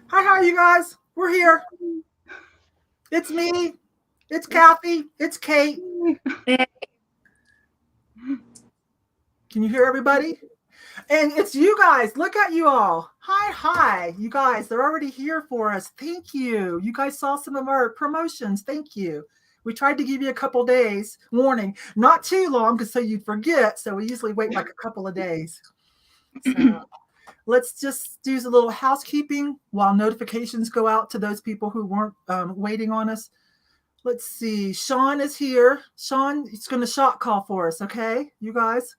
Hi, you guys. We're here. It's me. It's Cathy. It's Kate. Can you hear everybody? And it's you guys. Look at you all. Hi. You guys, they're already here for us. Thank you. You guys saw some of our promotions. Thank you. We tried to give you a couple days warning, not too long, because so you'd forget. So we usually wait like a couple of days. So let's just do a little housekeeping while notifications go out to those people who weren't waiting on us. Let's see. Sean is here. Sean is going to shot call for us. Okay, you guys.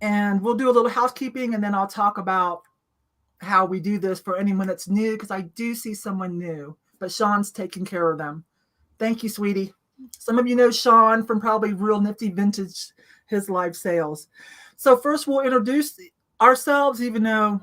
And we'll do a little housekeeping, and then I'll talk about how we do this for anyone that's new, because I do see someone new, but Sean's taking care of them. Thank you, sweetie. Some of you know Sean from probably Real Nifty Vintage, his live sales. So first we'll introduce ourselves, even though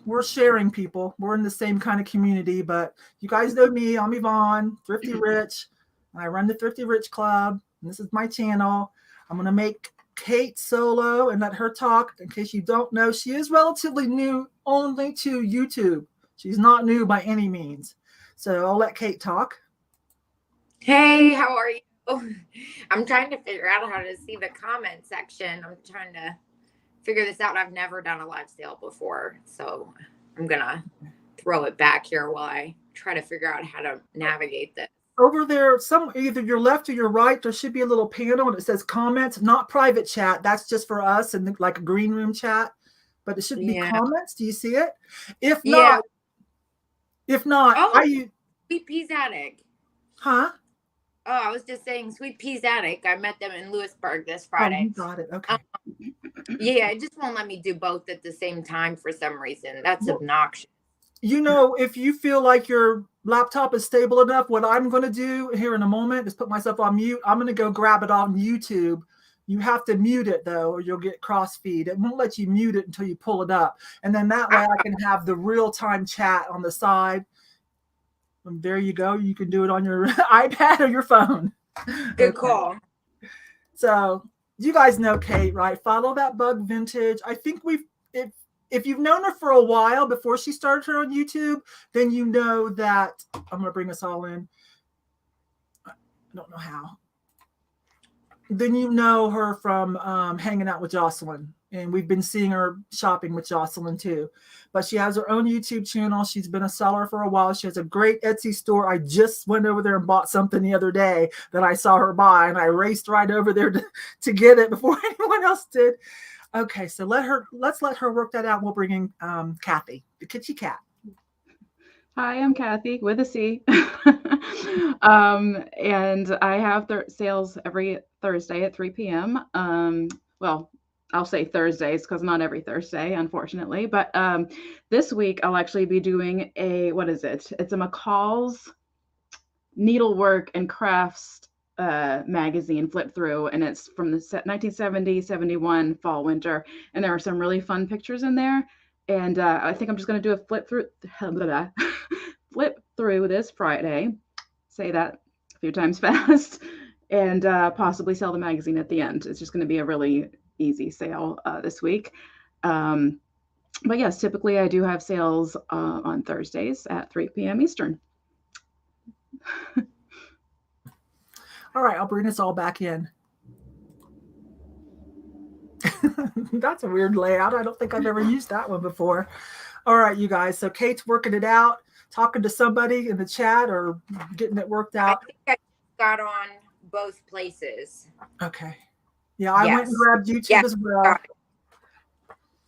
we're sharing people. We're in the same kind of community, but you guys know me. I'm Yvonne, Thrifty Rich, and I run the Thrifty ReSeller, and this is my channel. I'm going to make Kate solo and let her talk. In case you don't know, she is relatively new only to YouTube. She's not new by any means. So I'll let Kate talk. Hey, how are you? I'm trying to figure out how to see the comment section. I'm trying to figure this out. I've never done a live sale before, so I'm gonna throw it back here while I try to figure out how to navigate this. Over there, either your left or your right, there should be a little panel and it says comments, not private chat. That's just for us and like a green room chat. But it should be comments. Do you see it? If not, oh, Sweet Peas Attic. Huh? Oh, I was just saying Sweet Peas Attic. I met them in Lewisburg this Friday. Oh, you got it. Okay. Yeah, it just won't let me do both at the same time for some reason. That's obnoxious. You know, if you feel like your laptop is stable enough, what I'm going to do here in a moment is put myself on mute. I'm going to go grab it on YouTube. You have to mute it, though, or you'll get cross feed. It won't let you mute it until you pull it up. And then that way I can have the real-time chat on the side. And there you go. You can do it on your iPad or your phone. Good call. So you guys know Kate, right? Follow That Bug Vintage. I think if you've known her for a while before she started her on YouTube, then you know that I'm going to bring us all in. I don't know how. Then you know her from hanging out with Jocelyn. And we've been seeing her shopping with Jocelyn too. But she has her own YouTube channel. She's been a seller for a while. She has a great Etsy store. I just went over there and bought something the other day that I saw her buy, and I raced right over there to get it before anyone else did. Okay, so let's let her work that out. We'll bring in Cathy, the Kitschy cat. Hi, I'm Cathy with a C. And I have sales every Thursday at 3 p.m. Well, I'll say Thursdays because not every Thursday, unfortunately. But this week I'll actually be doing what is it? It's a McCall's Needlework and Crafts magazine flip through, and it's from the 1970-71 fall winter, and there are some really fun pictures in there. And I think I'm just going to do a flip through this Friday. Say that a few times fast, and possibly sell the magazine at the end. It's just going to be a really easy sale this week. But yes, typically I do have sales on Thursdays at 3 p.m. Eastern. All right, I'll bring us all back in. That's a weird layout. I don't think I've ever used that one before. All right, you guys. So Kate's working it out, talking to somebody in the chat or getting it worked out. I think I got on both places. Okay. Yeah, I went and grabbed YouTube as well.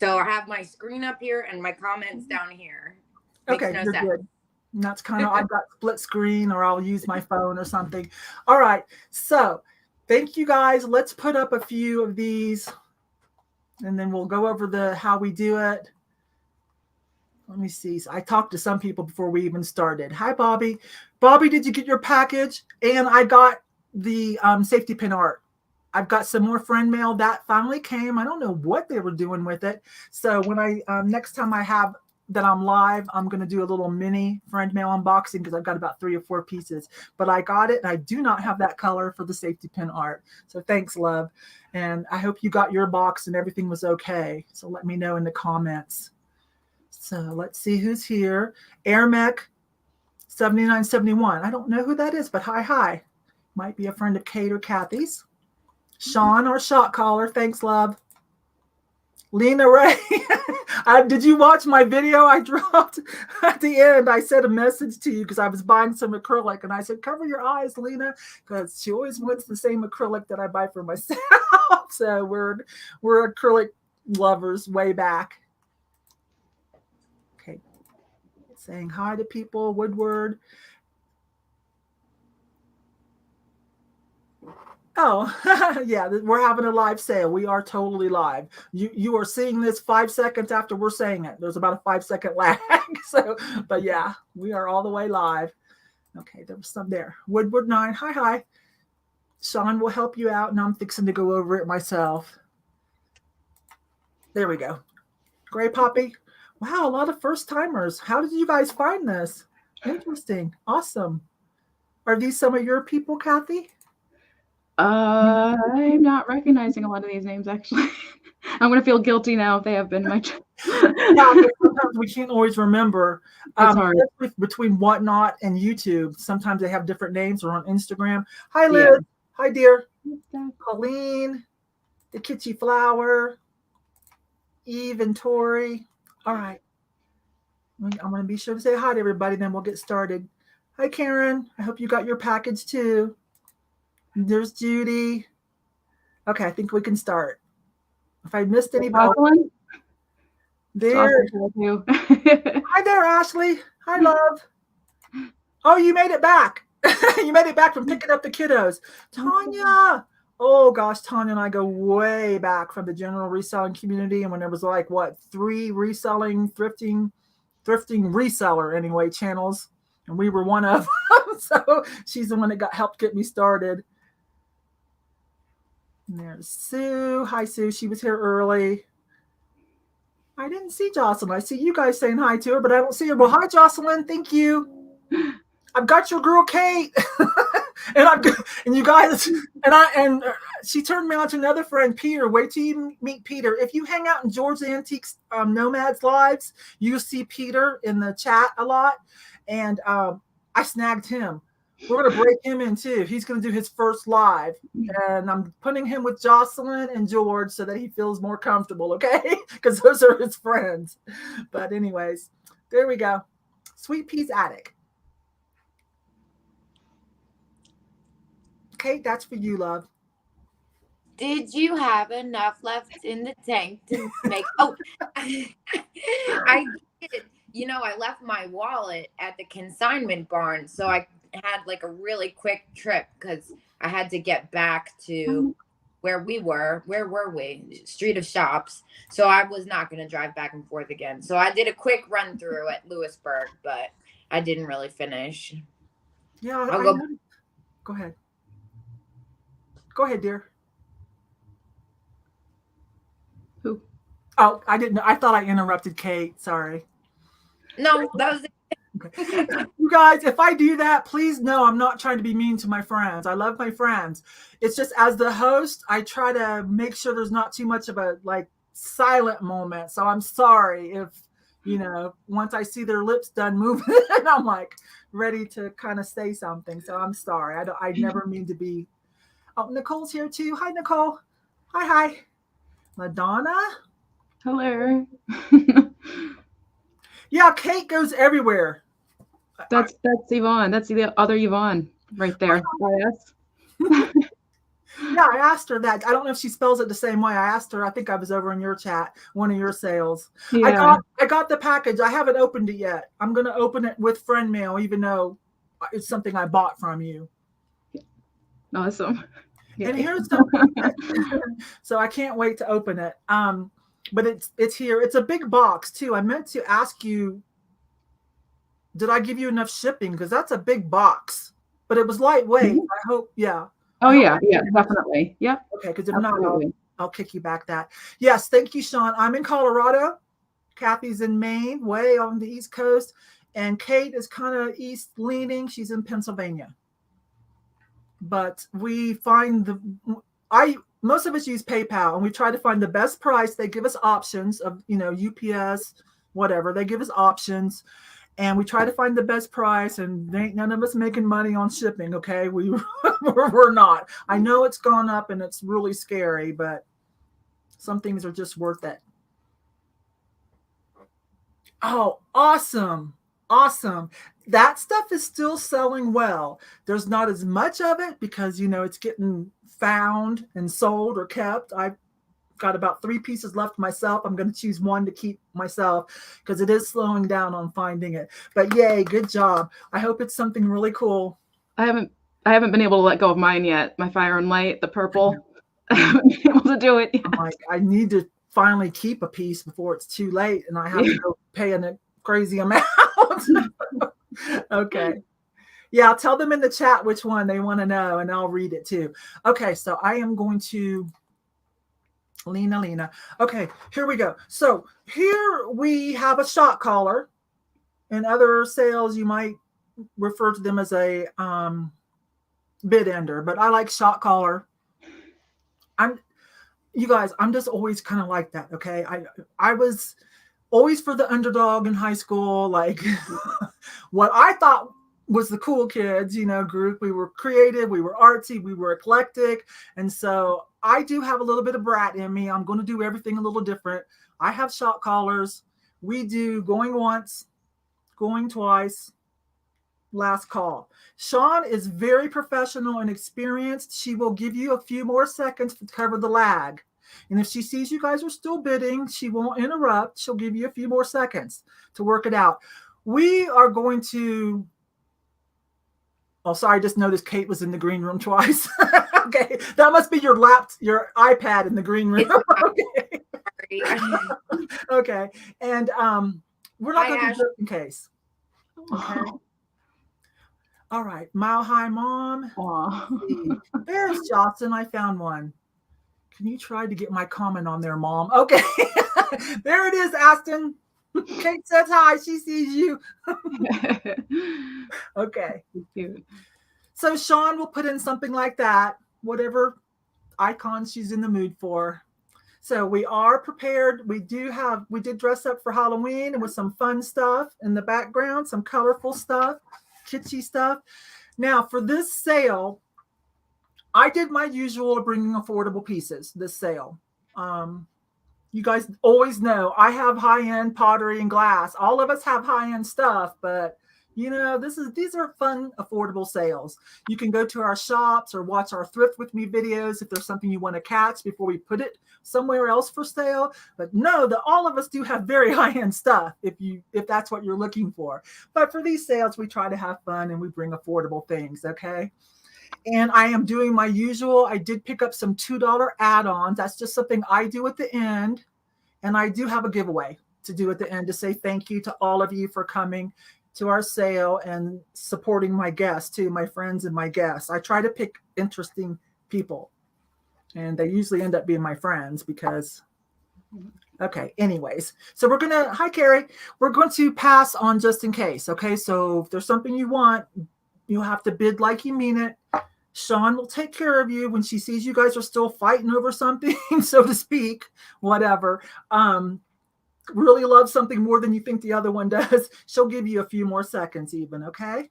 So I have my screen up here and my comments down here. Okay, you're good. And that's kind of, I've got split screen, or I'll use my phone or something. All right. So thank you guys. Let's put up a few of these, and then we'll go over how we do it. Let me see. I talked to some people before we even started. Hi, Bobby. Bobby, did you get your package? And I got the safety pin art. I've got some more friend mail that finally came. I don't know what they were doing with it. So when next time I have that I'm live, I'm going to do a little mini friend mail unboxing because I've got about 3 or 4 pieces. But I got it, and I do not have that color for the safety pin art. So thanks, love. And I hope you got your box and everything was okay. So let me know in the comments. So let's see who's here. Airmech 7971. I don't know who that is, but hi. Might be a friend of Kate or Cathy's. Sean, our shot caller. Thanks, love. Lena Ray. Did you watch my video I dropped at the end? I sent a message to you because I was buying some acrylic, and I said, cover your eyes, Lena, because she always wants the same acrylic that I buy for myself. So we're acrylic lovers way back. Okay. Saying hi to people. Woodward. Oh, yeah, we're having a live sale. We are totally live. You are seeing this 5 seconds after we're saying it. There's about a 5-second lag. So, but yeah, we are all the way live. Okay, there was some there. Woodward 9, hi. Sean will help you out, and I'm fixing to go over it myself. There we go. Gray Poppy. Wow, a lot of first timers. How did you guys find this? Interesting. Awesome. Are these some of your people, Cathy? I'm not recognizing a lot of these names, actually. I'm going to feel guilty now if they have been my. Yeah, sometimes we can't always remember. It's hard. Between Whatnot and YouTube, sometimes they have different names, or on Instagram. Hi, Liz. Yeah. Hi, dear. Colleen, the Kitschy Flower, Eve and Tori. All right. I'm going to be sure to say hi to everybody, then we'll get started. Hi, Karen. I hope you got your package too. There's Judy. Okay, I think we can start. If I missed anybody. There. Hi there, Ashley. Hi, love. Oh, you made it back. You made it back from picking up the kiddos. Tanya. Oh, gosh, Tanya and I go way back from the general reselling community. And when there was like, 3 reselling, thrifting reseller anyway channels. And we were one of them. So she's the one that helped get me started. And there's Sue. Hi, Sue. She was here early. I didn't see Jocelyn. I see you guys saying hi to her, but I don't see her. Well, hi, Jocelyn. Thank you. I've got your girl, Kate. and you guys, and she turned me on to another friend, Peter. Wait till you meet Peter. If you hang out in George Antiques Nomads lives, you'll see Peter in the chat a lot. And I snagged him. We're going to break him in too. He's going to do his first live. And I'm putting him with Jocelyn and George so that he feels more comfortable, okay? Because those are his friends. But anyways, there we go. Sweet Pea's Attic. Kate, that's for you, love. Did you have enough left in the tank to make? Oh, I did. You know, I left my wallet at the consignment barn, so I had like a really quick trip because I had to get back to where we were. Where were we? Street of Shops. So I was not going to drive back and forth again. So I did a quick run through at Lewisburg, but I didn't really finish. Yeah, go ahead. Go ahead, dear. Who? Oh, I didn't know. I thought I interrupted Kate. Sorry. No, that was it. Okay. You guys, if I do that, please know I'm not trying to be mean to my friends. I love my friends. It's just as the host, I try to make sure there's not too much of a silent moment. So I'm sorry if, once I see their lips done moving, I'm like ready to kind of say something. So I'm sorry. I never mean to be. Oh, Nicole's here too. Hi, Nicole. Hi. Madonna. Hello. Yeah, Kate goes everywhere. That's Yvonne. That's the other Yvonne right there. Yeah, I asked her that. I don't know if she spells it the same way. I asked her. I think I was over in your chat, one of your sales. Yeah. I got the package. I haven't opened it yet. I'm going to open it with friend mail, even though it's something I bought from you. Awesome. Yeah. And here's something. So I can't wait to open it. But it's here. It's a big box too. I meant to ask you, did I give you enough shipping? Because that's a big box. But it was lightweight. Mm-hmm. I hope, yeah. Oh yeah, definitely. Yep. Okay, because if not, I'll kick you back that. Yes, thank you, Sean. I'm in Colorado. Cathy's in Maine, way on the East Coast. And Kate is kind of east leaning. She's in Pennsylvania. But we find most of us use PayPal, and we try to find the best price. They give us options of, UPS, whatever. They give us options, and we try to find the best price. And ain't none of us making money on shipping. Okay, we're not. I know it's gone up, and it's really scary, but some things are just worth it. Oh, awesome. Awesome. That stuff is still selling well. There's not as much of it because, it's getting found and sold or kept. I've got about 3 pieces left myself. I'm going to choose one to keep myself because it is slowing down on finding it. But yay, good job. I hope it's something really cool. I haven't been able to let go of mine yet. My Fire and Light, the purple. I haven't been able to do it yet. I'm like, I need to finally keep a piece before it's too late and I have to go pay a crazy amount. Okay. Yeah, I'll tell them in the chat which one they want to know and I'll read it too. Okay, so I am going to Lena. Okay, here we go. So here we have a shot collar. In other sales, you might refer to them as a bid ender, but I like shot collar. You guys, I'm just always kind of like that. Okay. I was always for the underdog in high school. Like what I thought was the cool kids, group. We were creative. We were artsy. We were eclectic. And so I do have a little bit of brat in me. I'm going to do everything a little different. I have shot collars. We do going once, going twice, last call. Sean is very professional and experienced. She will give you a few more seconds to cover the lag. And if she sees you guys are still bidding, she won't interrupt. She'll give you a few more seconds to work it out. We are going to... Oh, sorry, I just noticed Kate was in the green room twice. Okay, that must be your iPad in the green room. Okay. Okay, and we're not going to do just in case. Okay. All right, Mile High Mom. There's Jocelyn. I found one. Can you try to get my comment on there, Mom? Okay, there it is, Aston. Kate says hi. She sees you. Okay. So Sean will put in something like that, whatever icons she's in the mood for. So we are prepared. We did dress up for Halloween and with some fun stuff in the background, some colorful stuff, kitschy stuff. Now for this sale, I did my usual of bringing affordable pieces this sale. You guys always know I have high-end pottery and glass. All of us have high-end stuff, but these are fun, affordable sales. You can go to our shops or watch our Thrift with Me videos if there's something you want to catch before we put it somewhere else for sale. But know that all of us do have very high-end stuff if that's what you're looking for. But for these sales, we try to have fun and we bring affordable things, okay? And I am doing my usual. I did pick up some $2 add-ons. That's just something I do at the end. And I do have a giveaway to do at the end to say thank you to all of you for coming to our sale and supporting my guests too, my friends and my guests. I try to pick interesting people. And they usually end up being my friends because... Okay, anyways. So hi, Carrie. We're going to pass on just in case. Okay, so if there's something you want, you'll have to bid like you mean it. Sean will take care of you when she sees you guys are still fighting over something, so to speak, whatever. Really love something more than you think the other one does. She'll give you a few more seconds even, okay?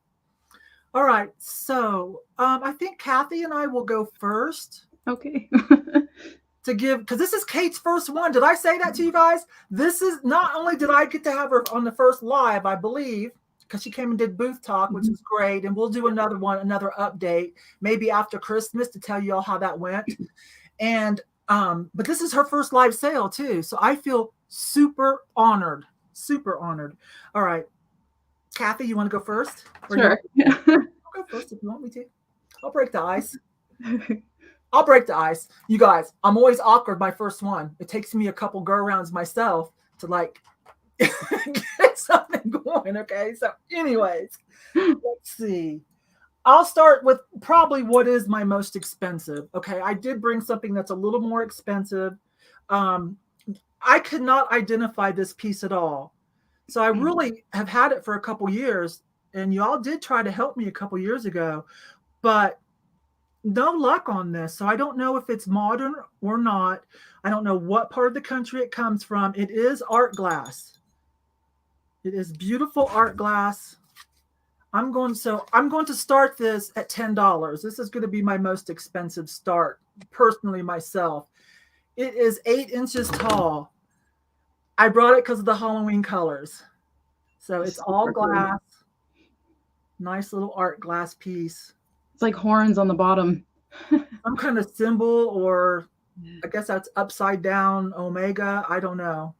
All right, so I think Cathy and I will go first. Okay. Because this is Kate's first one. Did I say that to you guys? This is not only did I get to have her on the first live, I believe, because she came and did booth talk, which was great. And we'll do another update, maybe after Christmas to tell you all how that went. And, but this is her first live sale too. So I feel super honored. All right. Cathy, you want to go first? Sure. I'll go first if you want me to. I'll break the ice. You guys, I'm always awkward my first one. It takes me a couple go rounds myself to get something going. Okay. So anyways, let's see. I'll start with probably what is my most expensive. Okay. I did bring something that's a little more expensive. I could not identify this piece at all. So I really have had it for a couple years, and y'all did try to help me a couple years ago, but no luck on this. So I don't know if it's modern or not. I don't know what part of the country it comes from. It is art glass. It is beautiful art glass. I'm going to start this at $10. This is going to be my most expensive start, personally myself. It is 8 inches tall. I brought it because of the Halloween colors. So it's all glass. Nice little art glass piece. It's like horns on the bottom. Some kind of symbol, or I guess that's upside down omega. I don't know.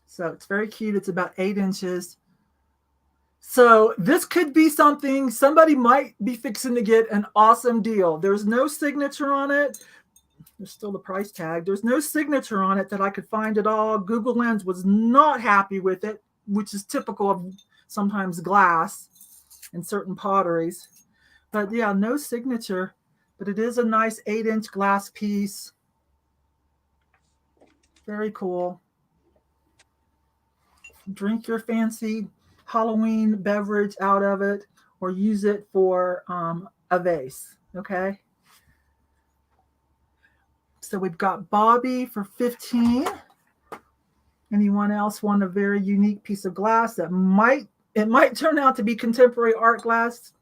So it's very cute. It's about 8 inches. So this could be something somebody might be fixing to get an awesome deal. There's no signature on it. There's still the price tag. There's no signature on it that I could find at all. Google Lens was not happy with it, which is typical of sometimes glass in certain potteries. But yeah, no signature. But it is a nice 8-inch glass piece. Very cool. Drink your fancy Halloween beverage out of it, or use it for a vase. Okay. So we've got Bobby for 15. Anyone else want a very unique piece of glass that might turn out to be contemporary art glass?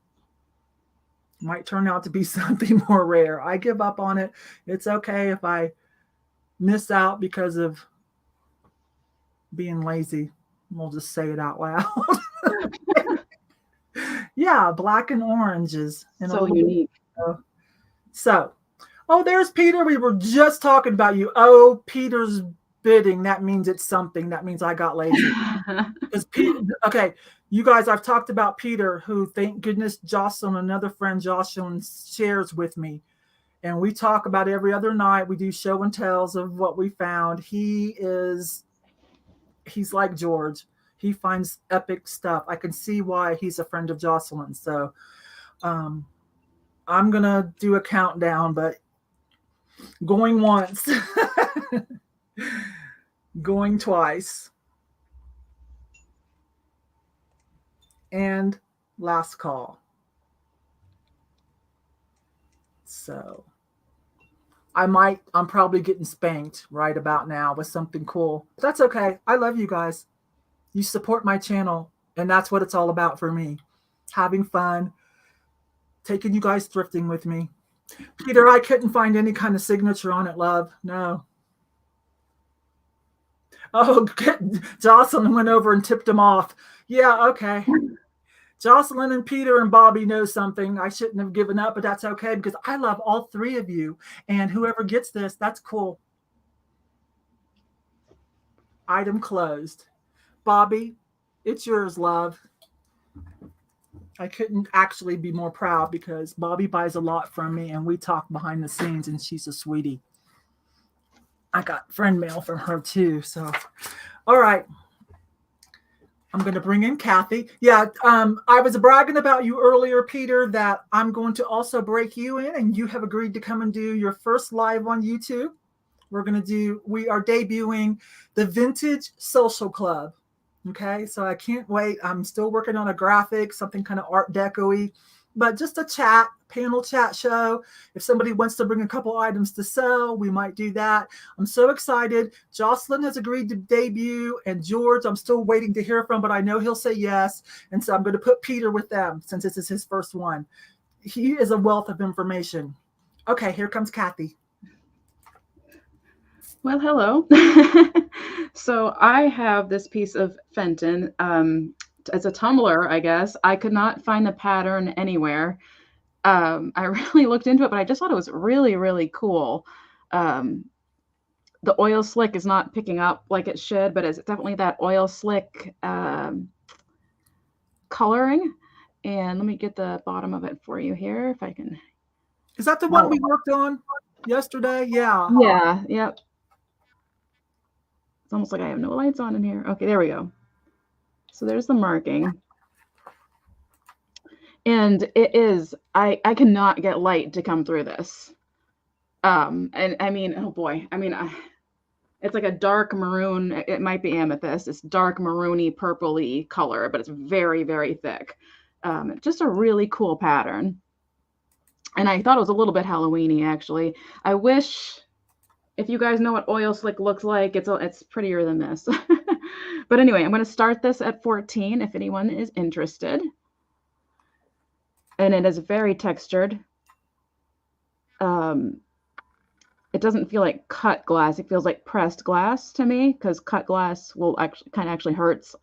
Might turn out to be something more rare. I give up on it. It's okay if I miss out because of being lazy. We'll just say it out loud. Yeah, black and oranges. And so unique. So, oh, there's Peter. We were just talking about you. Oh, Peter's bidding. That means it's something. That means I got lazy. Because Peter, okay, you guys, I've talked about Peter, who, thank goodness, Jocelyn, another friend, Jocelyn, shares with me. And we talk about every other night. We do show and tells of what we found. He's like George. He finds epic stuff. I can see why he's a friend of Jocelyn. So I'm going to do a countdown, but going once, going twice, and last call. So I'm probably getting spanked right about now with something cool. But that's okay. I love you guys. You support my channel, and that's what it's all about for me. Having fun, taking you guys thrifting with me. Peter, I couldn't find any kind of signature on it, love. No. Oh, Jocelyn went over and tipped him off. Yeah, okay. Jocelyn and Peter and Bobby know something. I shouldn't have given up, but that's okay because I love all three of you. And whoever gets this, that's cool. Item closed. Bobby, it's yours, love. I couldn't actually be more proud because Bobby buys a lot from me and we talk behind the scenes, and she's a sweetie. I got friend mail from her too. So, all right. I'm going to bring in Cathy. Yeah, I was bragging about you earlier, Peter, that I'm going to also break you in, and you have agreed to come and do your first live on YouTube. We are debuting the Vintage Social Club. Okay, so I can't wait. I'm still working on a graphic, something kind of Art Deco-y, but just a panel chat show. If somebody wants to bring a couple items to sell, we might do that. I'm so excited. Jocelyn has agreed to debut, and George, I'm still waiting to hear from, but I know he'll say yes. And so I'm going to put Peter with them since this is his first one. He is a wealth of information. Okay, here comes Cathy. Well, hello. So I have this piece of Fenton. It's a tumbler, I guess. I could not find the pattern anywhere. I really looked into it, but I just thought it was really, really cool. The oil slick is not picking up like it should, but it's definitely that oil slick coloring. And let me get the bottom of it for you here, if I can. Is that the one we worked on yesterday? Yeah. Yeah, yep. It's almost like I have no lights on in here. Okay, there we go. So there's the marking. And it is, I cannot get light to come through this. And I mean, oh boy, I mean, it's like a dark maroon. It might be amethyst. It's dark maroony, purpley color, but it's very, very thick. Just a really cool pattern. And I thought it was a little bit Halloweeny, actually. I wish, if you guys know what oil slick looks like, it's prettier than this. But anyway, I'm going to start this at 14 if anyone is interested. And it is very textured. It doesn't feel like cut glass. It feels like pressed glass to me, because cut glass will actually hurts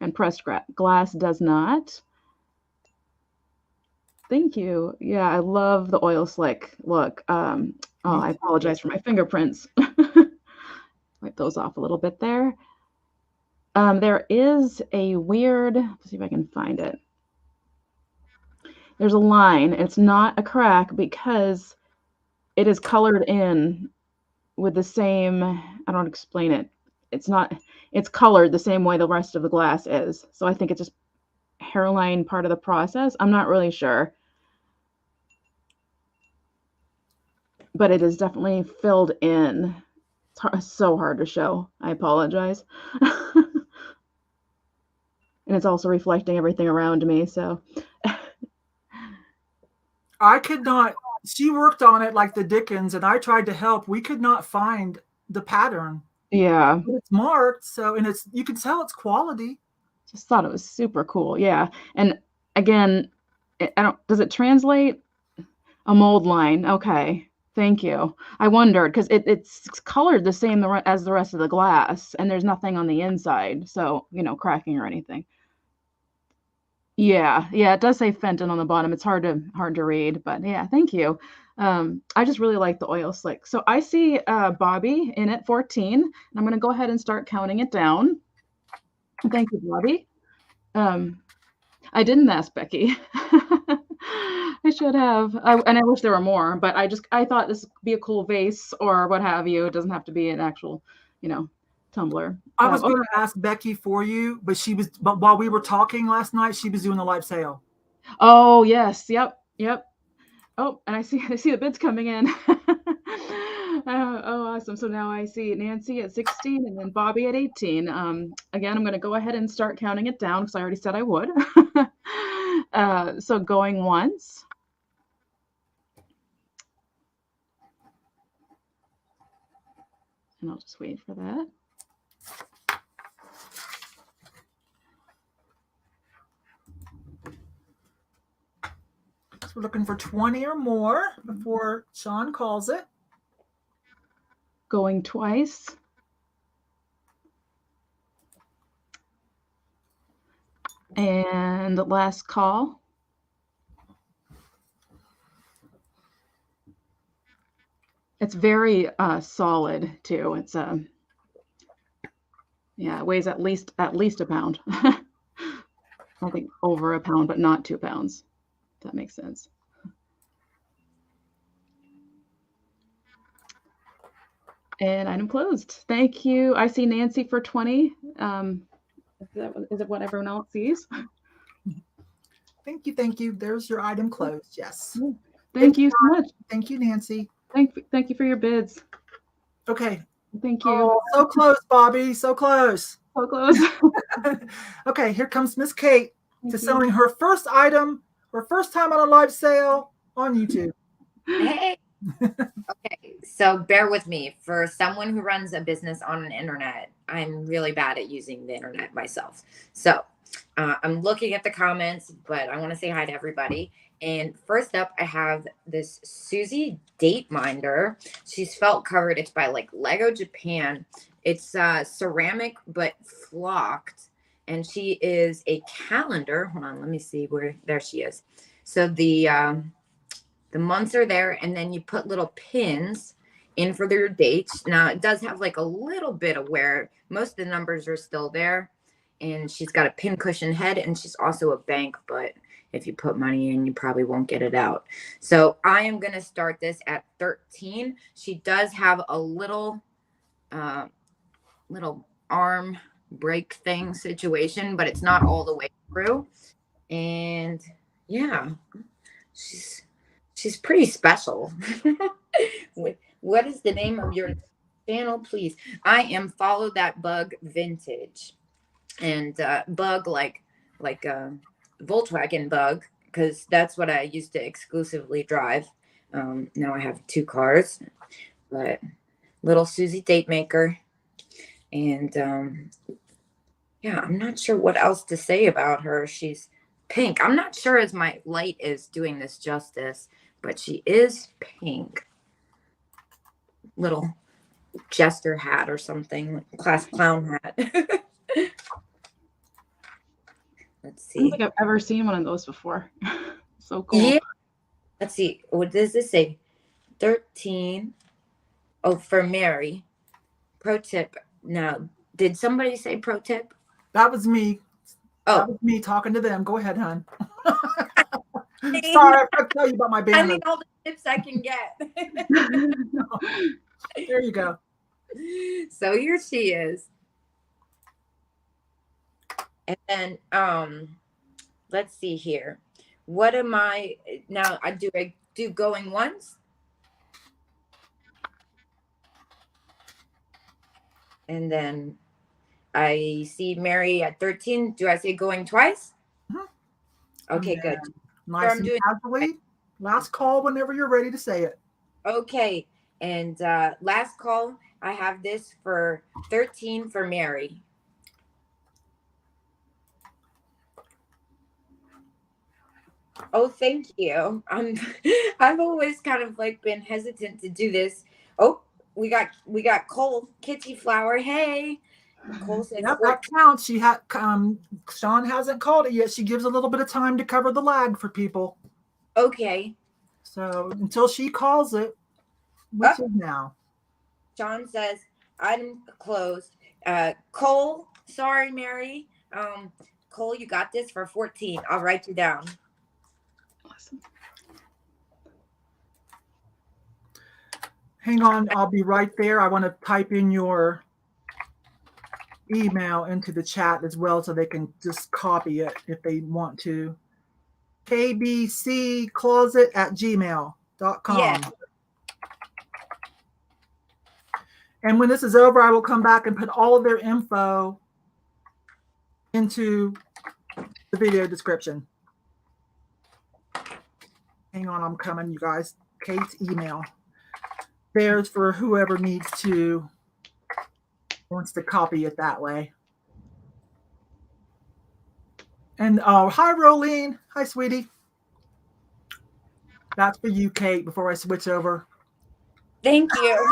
and pressed glass does not. Thank you. Yeah, I love the oil slick look. Oh, I apologize for my fingerprints. Wipe those off a little bit there. There is a weird, let's see if I can find it. There's a line. It's not a crack because it is colored in with the same, I don't explain it. It's colored the same way the rest of the glass is. So I think it's just hairline part of the process. I'm not really sure. But it is definitely filled in. It's so hard to show. I apologize. And it's also reflecting everything around me, so. I could not, she worked on it like the Dickens, and I tried to help. We could not find the pattern. Yeah. But it's marked, so, and you can tell it's quality. Just thought it was super cool. Yeah. And again, does it translate? A mold line. Okay. Thank you. I wondered because it's colored the same as the rest of the glass, and there's nothing on the inside, so cracking or anything. Yeah, it does say Fenton on the bottom. It's hard to read, but yeah, thank you. I just really like the oil slick. So I see Bobby in at 14, and I'm going to go ahead and start counting it down. Thank you, Bobby. I didn't ask Becky. I should have, and I wish there were more, but I thought this would be a cool vase or what have you. It doesn't have to be an actual, tumbler. I was going to ask Becky for you, but while we were talking last night, she was doing a live sale. Oh yes, yep. Oh, and I see the bids coming in. Oh, awesome. So now I see Nancy at 16 and then Bobby at 18. Again, I'm going to go ahead and start counting it down because I already said I would. So going once. And I'll just wait for that. So we're looking for 20 or more before Sean calls it. Going twice. And the last call. It's very solid too. It's yeah, it weighs at least a pound. I think over a pound, but not 2 pounds. If that makes sense. And item closed. Thank you. I see Nancy for 20. Is it what everyone else sees? Thank you. There's your item closed. Yes. Thank you so much. Thank you, Nancy. Thank you for your bids. Okay. Thank you. Oh, so close, Bobby. So close. So close. Okay, here comes Miss Kate selling her first item, her first time on a live sale on YouTube. Hey. Okay, so bear with me. For someone who runs a business on an internet, I'm really bad at using the internet myself. So I'm looking at the comments, but I want to say hi to everybody. And first up, I have this Susie date minder. She's felt covered. It's by like Lego Japan. It's ceramic but flocked, and she is a calendar. Hold on, let me see where. There she is. So the months are there, and then you put little pins in for your dates. Now it does have like a little bit of wear. Most of the numbers are still there, and she's got a pin cushion head, and she's also a bank, but if you put money in, you probably won't get it out. So I am going to start this at 13. She does have a little arm break thing situation, but it's not all the way through. And yeah, she's pretty special. What is the name of your channel, please? I am Follow That Bug Vintage, and bug like a Volkswagen Bug, because that's what I used to exclusively drive. Now I have 2 cars, but little Susie Date Maker, and yeah, I'm not sure what else to say about her. She's pink. I'm not sure as my light is doing this justice, but she is pink. Little jester hat or something, class clown hat. Let's I don't see. think I've ever seen one of those before. So cool. Yeah. Let's see. What does this say? 13. Oh, for Mary. Pro tip. Now, did somebody say pro tip? That was me. That Oh, was me talking to them. Go ahead, hon. Sorry, I forgot to tell you about my I banner. need all the tips I can get. There you go. So here she is. And then let's see here. What am I now? I do going once. And then I see Mary at 13. Do I say going twice? Mhm. Okay, good. Nice I'm and doing- casually. Last call whenever you're ready to say it. Okay. And last call, I have this for 13 for Mary. Oh, thank you. I've always kind of like been hesitant to do this. Oh, we got Cole, Kitty Flower. Hey. Cole says Yep, that counts. She had Sean hasn't called it yet. She gives a little bit of time to cover the lag for people. okay. So until she calls it, which is now. Sean says item closed. Cole, sorry, Mary. Cole, you got this for 14. I'll write you down. Awesome. Hang on, I'll be right there. I want to type in your email into the chat as well so they can just copy it if they want to. kbccloset@gmail.com. Yeah. And when this is over, I will come back and put all of their info into the video description. Hang on, I'm coming, you guys. Kate's email. There's for whoever wants to copy it that way. And hi, Rolene. Hi, sweetie. That's for you, Kate, before I switch over. Thank you.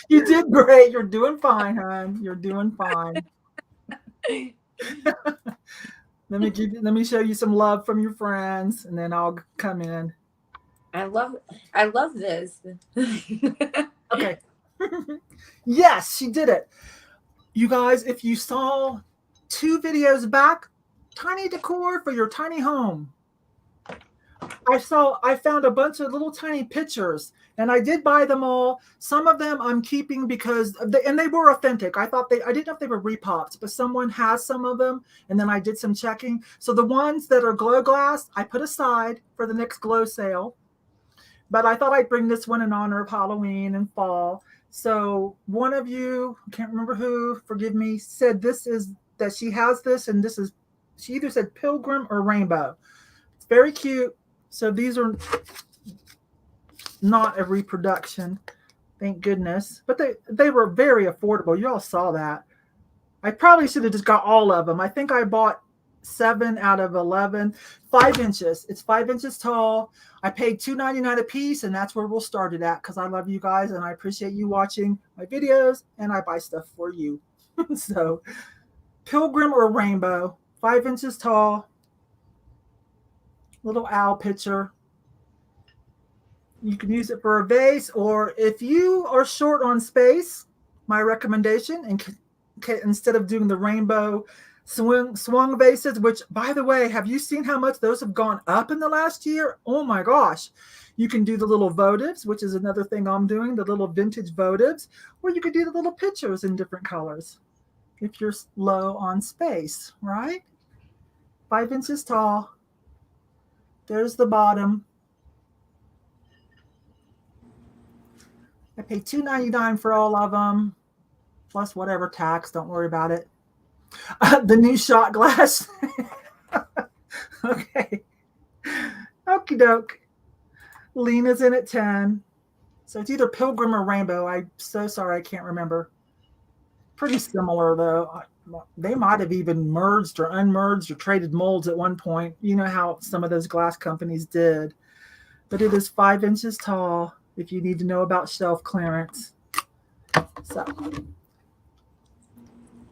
You did great. You're doing fine, hon. You're doing fine. Let me show you some love from your friends, and then I'll come in. I love this. Okay. Yes, she did it. You guys, if you saw 2 videos back, tiny decor for your tiny home. I found a bunch of little tiny pictures, and I did buy them all. Some of them I'm keeping because they were authentic. I didn't know if they were repops, but someone has some of them, and then I did some checking. So the ones that are glow glass, I put aside for the next glow sale. But I thought I'd bring this one in honor of Halloween and fall. So one of you, I can't remember who, forgive me, said that she has this, and she either said pilgrim or rainbow. It's very cute. So these are not a reproduction, thank goodness. But they were very affordable. You all saw that. I probably should have just got all of them. I think I bought 7 out of 11. 5 inches. It's 5 inches tall. I paid $2.99 a piece, and that's where we'll start it at because I love you guys and I appreciate you watching my videos, and I buy stuff for you. So pilgrim or rainbow, 5 inches tall. Little owl picture. You can use it for a vase, or if you are short on space, my recommendation, and instead of doing the rainbow swung vases, which, by the way, have you seen how much those have gone up in the last year? Oh my gosh. You can do the little votives, which is another thing I'm doing, the little vintage votives, or you could do the little pictures in different colors if you're low on space, right? 5 inches tall. There's the bottom. I paid $2.99 for all of them, plus whatever tax. Don't worry about it. The new shot glass. Okay. Okie doke. Lena's in at 10. So it's either Pilgrim or Rainbow. I'm so sorry, I can't remember. Pretty similar, though. They might have even merged or unmerged or traded molds at one point. You know how some of those glass companies did. But it is 5 inches tall if you need to know about shelf clearance. So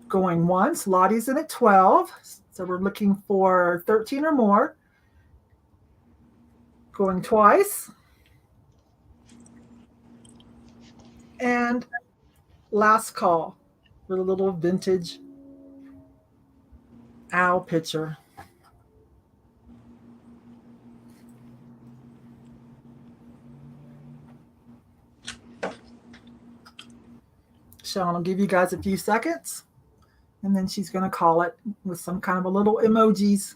going once, Lottie's in at 12. So we're looking for 13 or more. Going twice. And last call with a little vintage owl picture. Sean will give you guys a few seconds, and then she's going to call it with some kind of a little emojis.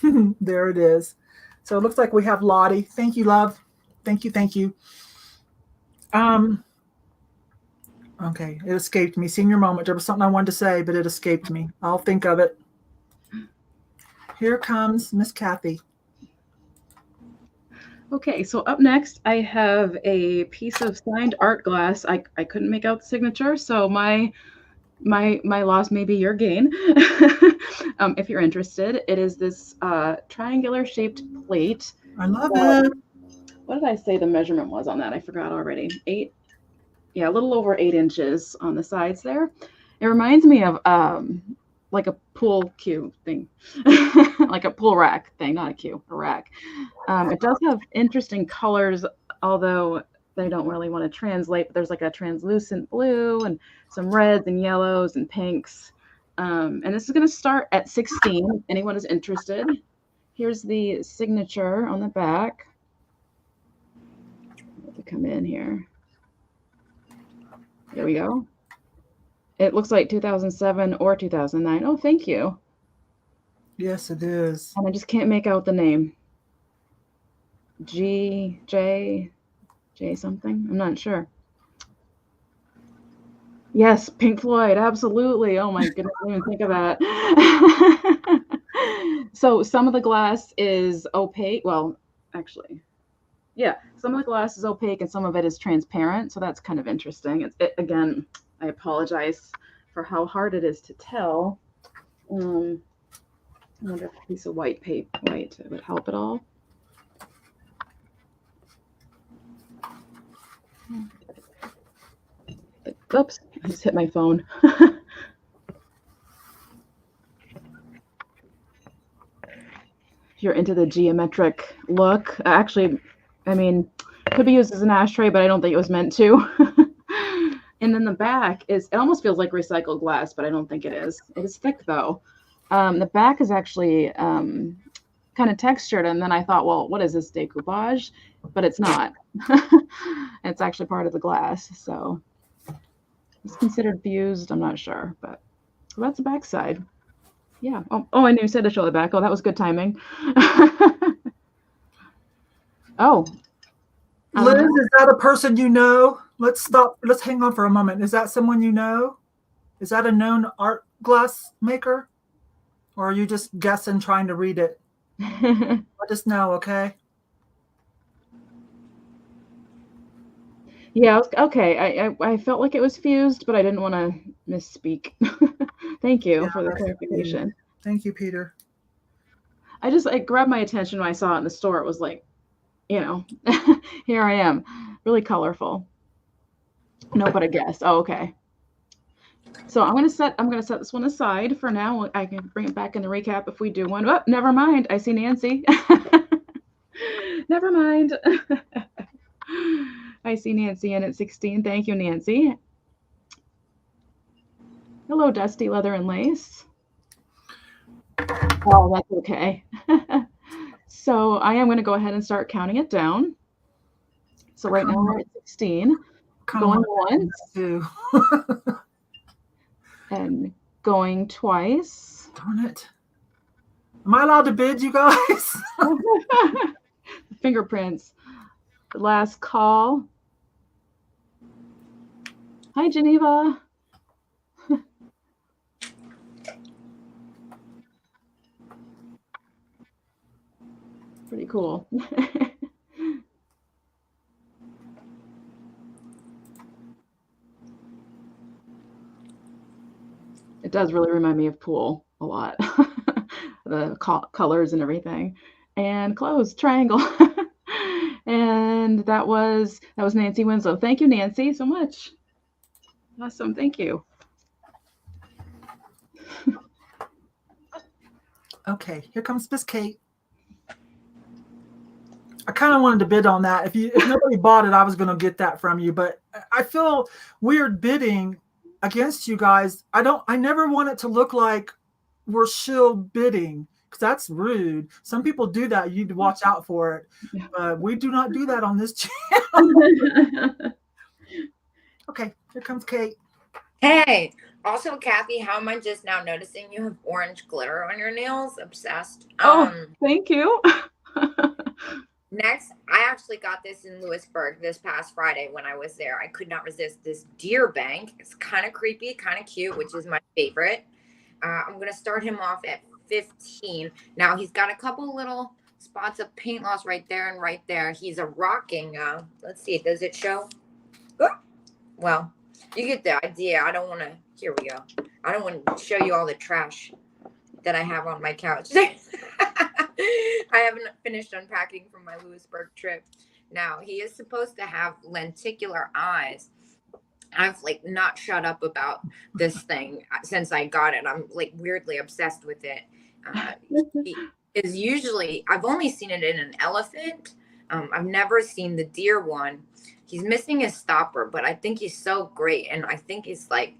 There it is. So it looks like we have Lottie. Thank you, love. Thank you, thank you. Okay, it escaped me. Senior moment. There was something I wanted to say, but it escaped me. I'll think of it. Here comes Miss Cathy. Okay, so up next, I have a piece of signed art glass. I couldn't make out the signature, so my loss may be your gain. If you're interested, it is this triangular shaped plate. I love it. What did I say the measurement was on that? I forgot already. 8, yeah, a little over 8 inches on the sides there. It reminds me of like a pool cue thing, like a pool rack thing, not a cue, a rack. It does have interesting colors, although they don't really want to translate, but there's like a translucent blue and some reds and yellows and pinks. And this is going to start at 16. If anyone is interested. Here's the signature on the back. To come in here. There we go. It looks like 2007 or 2009. Oh, thank you. Yes, it is. And I just can't make out the name. J something? I'm not sure. Yes, Pink Floyd, absolutely. Oh my goodness, I didn't even think of that. So some of the glass is opaque. Well, actually, yeah, some of the glass is opaque and some of it is transparent. So that's kind of interesting. Again, I apologize for how hard it is to tell. I wonder if a piece of white would help at all. Oops, I just hit my phone. If you're into the geometric look, actually, I mean, could be used as an ashtray, but I don't think it was meant to. And then the back it almost feels like recycled glass, but I don't think it is. It is thick though. The back is actually kind of textured, and then I thought, well, what is this, decoupage? But it's not. It's actually part of the glass, so it's considered fused. I'm not sure, but so that's the back side. Yeah. Oh, I knew you said to show the back. Oh, that was good timing. Oh. Liz, is that a person you know? Let's stop. Let's hang on for a moment. Is that someone you know? Is that a known art glass maker? Or are you just guessing, trying to read it? Let us know, okay? Yeah, okay. I felt like it was fused, but I didn't want to misspeak. Thank you for the clarification. Thank you, Peter. It grabbed my attention when I saw it in the store. It was like, you know, here I am, really colorful. No, but a guess. Oh, okay. So I'm gonna set this one aside for now. I can bring it back in the recap if we do one. Oh, never mind. I see Nancy. Never mind. I see Nancy in at 16. Thank you, Nancy. Hello, Dusty Leather and Lace. Oh, that's okay. So I am going to go ahead and start counting it down. So right now we're at 16. Going once. And going twice. Darn it. Am I allowed to bid, you guys? Fingerprints. The last call. Hi, Geneva. Pretty cool. It does really remind me of pool a lot. The colors and everything. And close triangle. And that was Nancy Winslow. Thank you, Nancy, so much. Awesome. Thank you. Okay, here comes Miss Kate. I kind of wanted to bid on that. If nobody bought it, I was going to get that from you. But I feel weird bidding against you guys. I never want it to look like we're shill bidding, because that's rude. Some people do that. You need to watch out for it. But we do not do that on this channel. Okay, here comes Kate. Hey, also Kathy, how am I just now noticing you have orange glitter on your nails? Obsessed. Thank you. Next, I actually got this in Lewisburg this past Friday when I was there. I could not resist this deer bank. It's kind of creepy, kind of cute, which is my favorite. I'm going to start him off at 15. Now, he's got a couple little spots of paint loss right there and right there. He's a rocking. Let's see. Does it show? Oh, well, you get the idea. I don't want to. Here we go. I don't want to show you all the trash that I have on my couch. I haven't finished unpacking from my Lewisburg trip. Now, he is supposed to have lenticular eyes. I've like not shut up about this thing since I got it. I'm like weirdly obsessed with it. He is usually, I've only seen it in an elephant. I've never seen the deer one. He's missing his stopper, but I think he's so great. And I think it's like,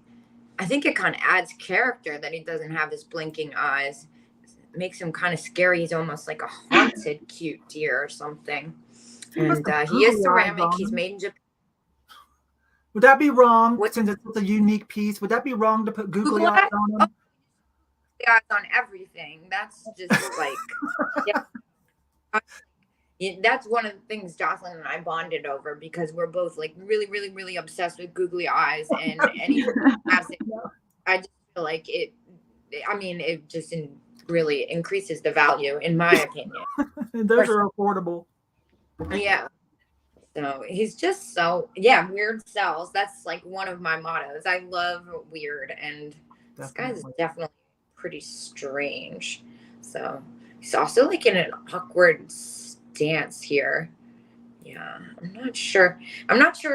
I think it kind of adds character that he doesn't have his blinking eyes. It makes him kind of scary. He's almost like a haunted cute deer or something. And he is ceramic. He's made in Japan. Would that be wrong, since it's a unique piece? Would that be wrong to put googly eyes on them? Eyes on everything. That's just like, yeah. That's one of the things Jocelyn and I bonded over, because we're both like really, really, really obsessed with googly eyes. And anyone who has it, I just feel like it, I mean, it just really increases the value, in my opinion. Those are affordable. Yeah. So he's just weird sells. That's like one of my mottos. I love weird, and this guy's definitely pretty strange. So he's also like in an awkward stance here. Yeah, I'm not sure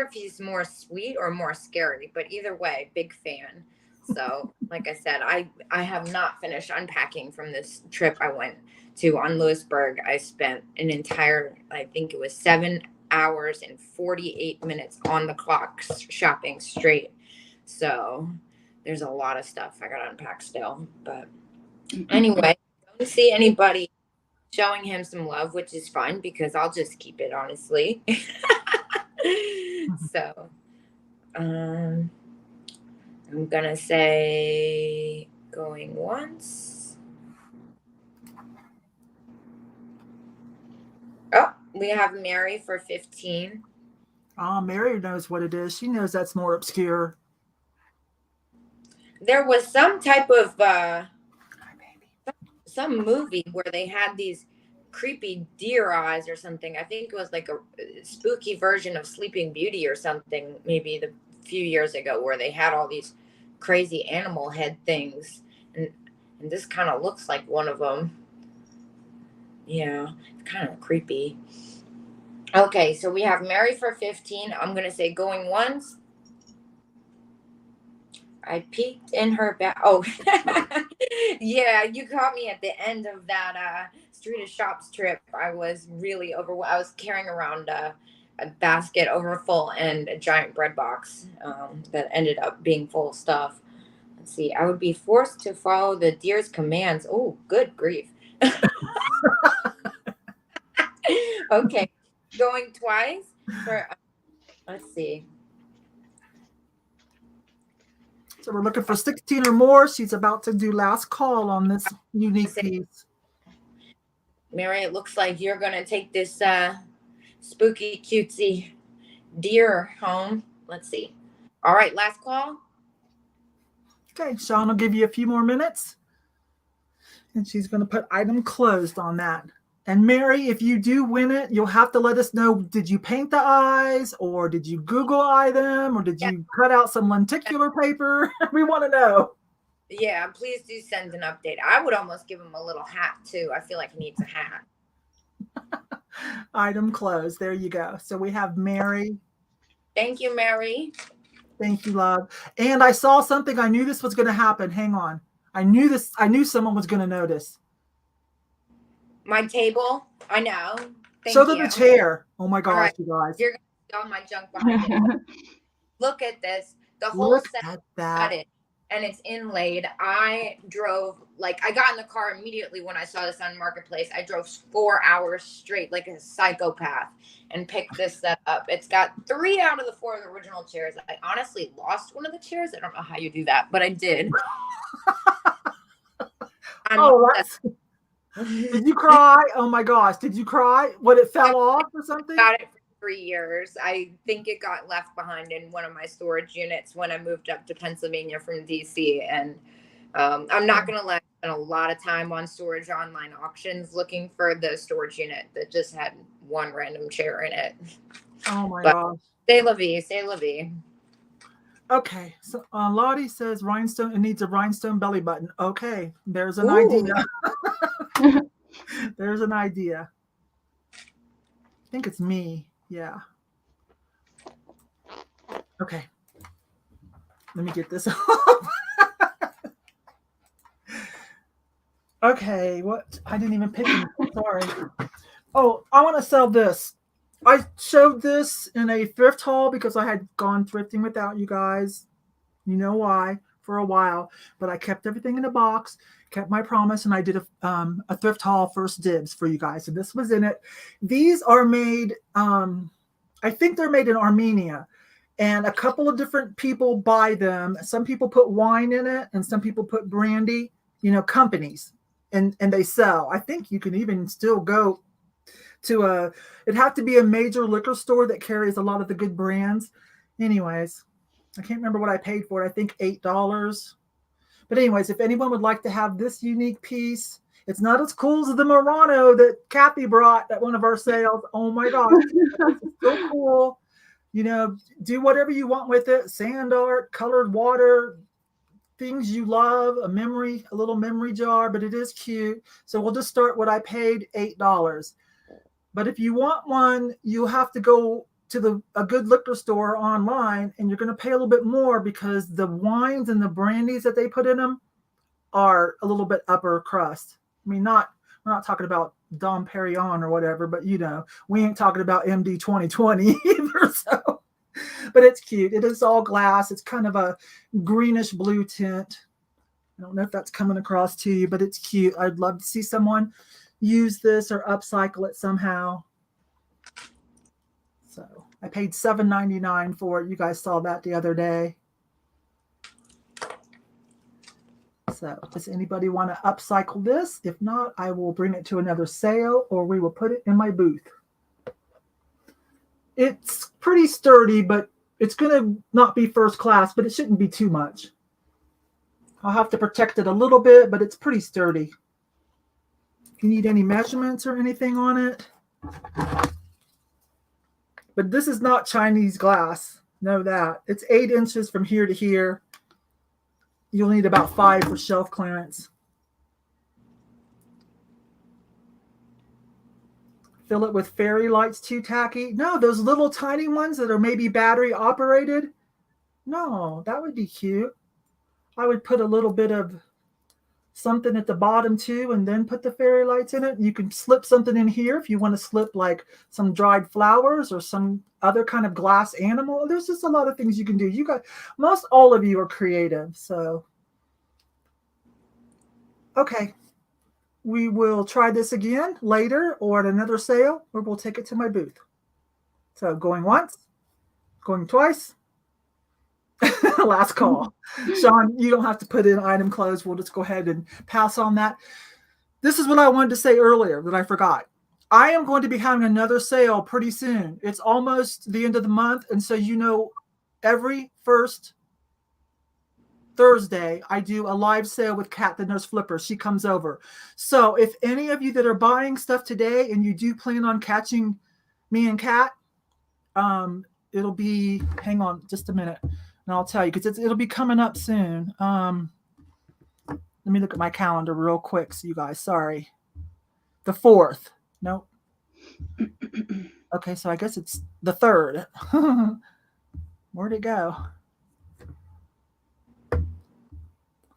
if he's more sweet or more scary, but either way, big fan. So like I said, I have not finished unpacking from this trip I went to on Lewisburg. I spent an entire, I think it was 7 hours and 48 minutes on the clock shopping straight. So there's a lot of stuff I gotta unpack still. But anyway, don't see anybody showing him some love, which is fine because I'll just keep it, honestly. So I'm gonna say going once. Oh, we have Mary for 15. Oh, Mary knows what it is. She knows that's more obscure. There was some type of some movie where they had these creepy deer eyes or something. I think it was like a spooky version of Sleeping Beauty or something, maybe a few years ago, where they had all these crazy animal head things. And this kind of looks like one of them. Yeah, it's kind of creepy. Okay, so we have Mary for 15. I'm going to say going once. I peeked in her back. Oh, yeah, you caught me at the end of that Street of Shops trip. I was really overwhelmed. I was carrying around a basket over full and a giant bread box that ended up being full of stuff. Let's see. I would be forced to follow the deer's commands. Oh, good grief. Okay, going twice for, let's see. So we're looking for 16 or more. She's about to do last call on this unique piece. Mary, it looks like you're going to take this spooky, cutesy deer home. Let's see. All right, last call. Okay, Sean will give you a few more minutes. And she's going to put item closed on that. And Mary, if you do win it, you'll have to let us know, did you paint the eyes, or did you Google eye them, or did you cut out some lenticular paper? We want to know. Yeah, please do send an update. I would almost give him a little hat too. I feel like he needs a hat. Item closed. There you go. So we have Mary. Thank you, Mary. Thank you, love. And I saw something. I knew this was going to happen. Hang on. I knew someone was going to notice. My table. I know. So did the chair. Oh my gosh, right. you guys. You're going to see all my junk behind it. Look at this. The whole set got it. And it's inlaid. I drove, I got in the car immediately when I saw this on Marketplace. I drove 4 hours straight like a psychopath and picked this set up. It's got 3 out of the 4 of the original chairs. I honestly lost one of the chairs. I don't know how you do that, but I did. Did you cry? Oh my gosh. Did you cry? What, it fell off or something? Got it for 3 years. I think it got left behind in one of my storage units when I moved up to Pennsylvania from DC. And I'm not going to lie, I spent a lot of time on storage online auctions looking for the storage unit that just had one random chair in it. Oh my gosh. C'est la vie, c'est la vie. Okay, so Lottie says rhinestone, it needs a rhinestone belly button. Okay, there's an idea. There's an idea. I think it's me. Yeah. Okay. Let me get this off. Okay, what? I didn't even pick it. Sorry. Oh, I want to sell this. I showed this in a thrift haul because I had gone thrifting without you guys. You know why? For a while. But I kept everything in a box, kept my promise, and I did a thrift haul first dibs for you guys. And this was in it. These are made, I think they're made in Armenia. And a couple of different people buy them. Some people put wine in it, and some people put brandy, companies. And they sell. I think you can even still go to it'd have to be a major liquor store that carries a lot of the good brands. Anyways, I can't remember what I paid for it. I think $8. But anyways, if anyone would like to have this unique piece, it's not as cool as the Murano that Cathy brought at one of our sales. Oh my gosh, it's so cool. Do whatever you want with it. Sand art, colored water, things you love, a little memory jar, but it is cute. So we'll just start what I paid, $8. But if you want one, you have to go to a good liquor store online, and you're going to pay a little bit more because the wines and the brandies that they put in them are a little bit upper crust. I mean, we're not talking about Dom Perignon or whatever, but we ain't talking about MD 2020 either. So, but it's cute. It is all glass. It's kind of a greenish blue tint. I don't know if that's coming across to you, but it's cute. I'd love to see someone use this or upcycle it somehow. So I paid $7.99 for it. You guys saw that the other day. So does anybody want to upcycle this? If not, I will bring it to another sale, or we will put it in my booth. It's pretty sturdy, but it's going to not be first class, but it shouldn't be too much. I'll have to protect it a little bit, but it's pretty sturdy. If you need any measurements or anything on it. But this is not Chinese glass. Know that. It's 8 inches from here to here. You'll need about 5 for shelf clearance. Fill it with fairy lights too tacky. No, those little tiny ones that are maybe battery operated. No, that would be cute. I would put a little bit of something at the bottom too, and then put the fairy lights in it. You can slip something in here if you want to slip like some dried flowers or some other kind of glass animal. There's just a lot of things you can do. Most all of you are creative. So, okay. We will try this again later or at another sale, or we'll take it to my booth. So going once, going twice. Last call. Sean, you don't have to put in item closed. We'll just go ahead and pass on that. This is what I wanted to say earlier that I forgot. I am going to be having another sale pretty soon. It's almost the end of the month. And so, every first Thursday, I do a live sale with Kat, the nurse flipper. She comes over. So if any of you that are buying stuff today and you do plan on catching me and Kat, it'll be, hang on just a minute and I'll tell you, because it'll be coming up soon. Let me look at my calendar real quick. So you guys, sorry. The 4th. Nope. Okay, so I guess it's the 3rd. Where'd it go?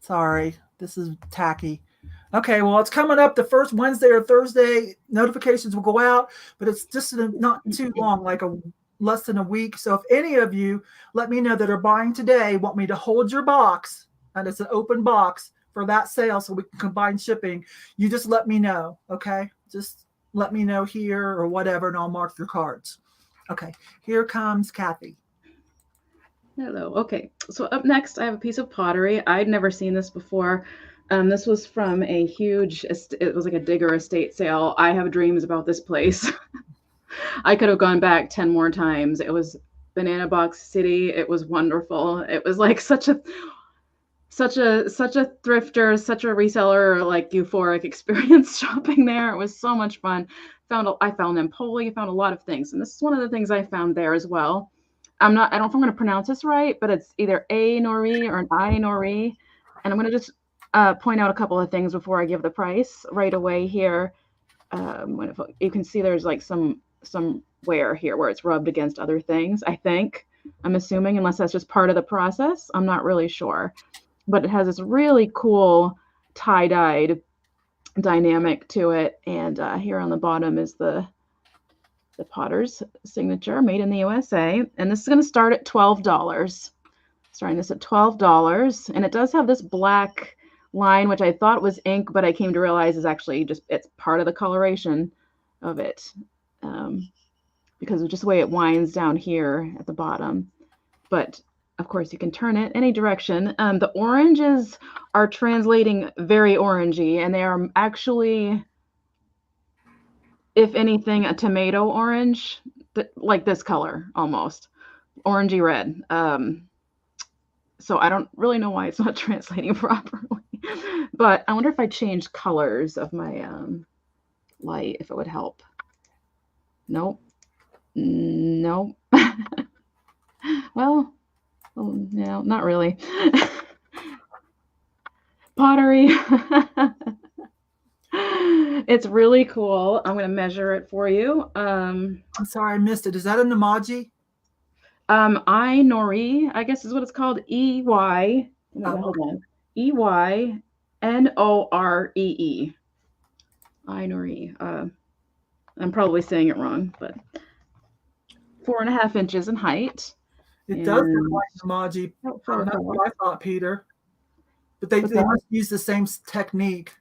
Sorry, this is tacky. Okay, well, it's coming up the first Wednesday or Thursday. Notifications will go out, but it's just not too long, like less than a week. So if any of you, let me know, that are buying today, want me to hold your box, and it's an open box for that sale so we can combine shipping, you just let me know, okay? Just let me know here or whatever, and I'll mark your cards. Okay, here comes Kathy. Hello. Okay, so up next, I have a piece of pottery. I'd never seen this before. This was from a huge, it was like a digger estate sale. I have dreams about this place. I could have gone back 10 more times. It was Banana Box City. It was wonderful. It was like such a thrifter, such a reseller, like euphoric experience shopping there. It was so much fun. I found Empoli, found a lot of things. And this is one of the things I found there as well. I don't know if I'm going to pronounce this right, but it's either A Nori or an I Nori. And I'm going to just point out a couple of things before I give the price right away here. You can see there's like some wear here where it's rubbed against other things, I think. I'm assuming, unless that's just part of the process. I'm not really sure. But it has this really cool tie-dyed dynamic to it. And here on the bottom is the potter's signature, made in the USA. And this is going to start at $12. Starting this at $12. And it does have this black line, which I thought was ink, but I came to realize is actually it's part of the coloration of it, because of just the way it winds down here at the bottom. But of course, you can turn it any direction. The oranges are translating very orangey, and they are actually, if anything, a tomato orange, like this color almost, orangey red. So I don't really know why it's not translating properly. But I wonder if I change colors of my light, if it would help. Nope. Nope. Well, no, not really. Pottery. It's really cool. I'm going to measure it for you. I'm sorry, I missed it. Is that a Namaji? I Nori, I guess is what it's called. E-Y. Hold on. E-Y-N-O-R-E-E. I Nori. I'm probably saying it wrong, but 4.5 inches in height. It does look like Namaji. That's what I thought, Peter. But they must use the same technique.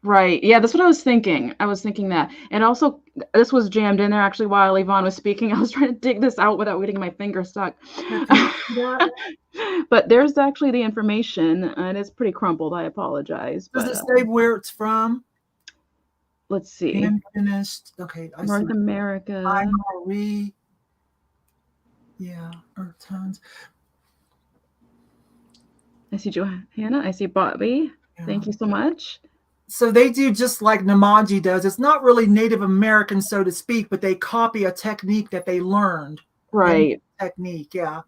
Right. Yeah, that's what I was thinking. I was thinking that. And also, this was jammed in there actually while Yvonne was speaking. I was trying to dig this out without getting my finger stuck. But there's actually the information, and it's pretty crumpled. I apologize. Does it say where it's from? Let's see. Hand finished. Okay. North America. I-Nori. Yeah, earth tones. I see Johanna. I see Bobby. Yeah. Thank you so much. So they do just like Namaji does. It's not really Native American, so to speak, but they copy a technique that they learned. Right. Technique, yeah.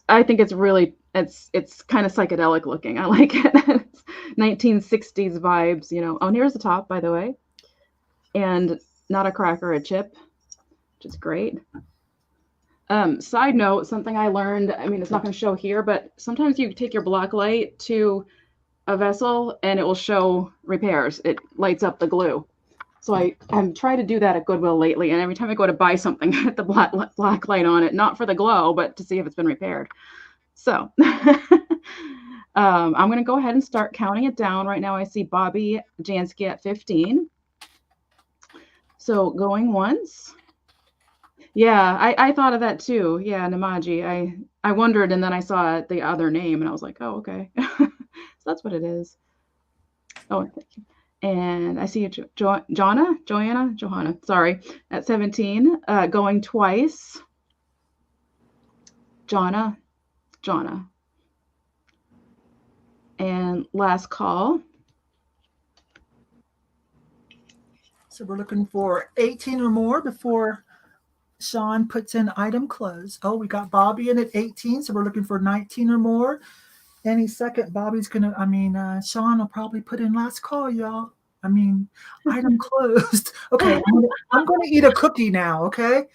I think it's really, it's kind of psychedelic looking. I like it. It's 1960s vibes, you know. Oh, and here's the top, by the way. And not a crack or a chip, which is great. Side note, something I learned, I mean, it's not going to show here, but sometimes you take your black light to a vessel and it will show repairs. It lights up the glue. So I'm trying to do that at Goodwill lately. And every time I go to buy something, I hit the black light on it, not for the glow, but to see if it's been repaired. So I'm going to go ahead and start counting it down. Right now I see Bobby Jansky at 15. So going once. Yeah, I thought of that too. Yeah, Namaji. I wondered, and then I saw the other name, and I was like, oh, okay. So that's what it is. Oh, thank you. And I see you, Johanna, sorry, at 17, going twice. Johanna, Jonna. And last call. So we're looking for 18 or more before Sean puts in item close. Oh, we got Bobby in at 18, so we're looking for 19 or more. Any second, Bobby's gonna, Sean will probably put in last call, y'all. Item closed. Okay, I'm gonna eat a cookie now, okay?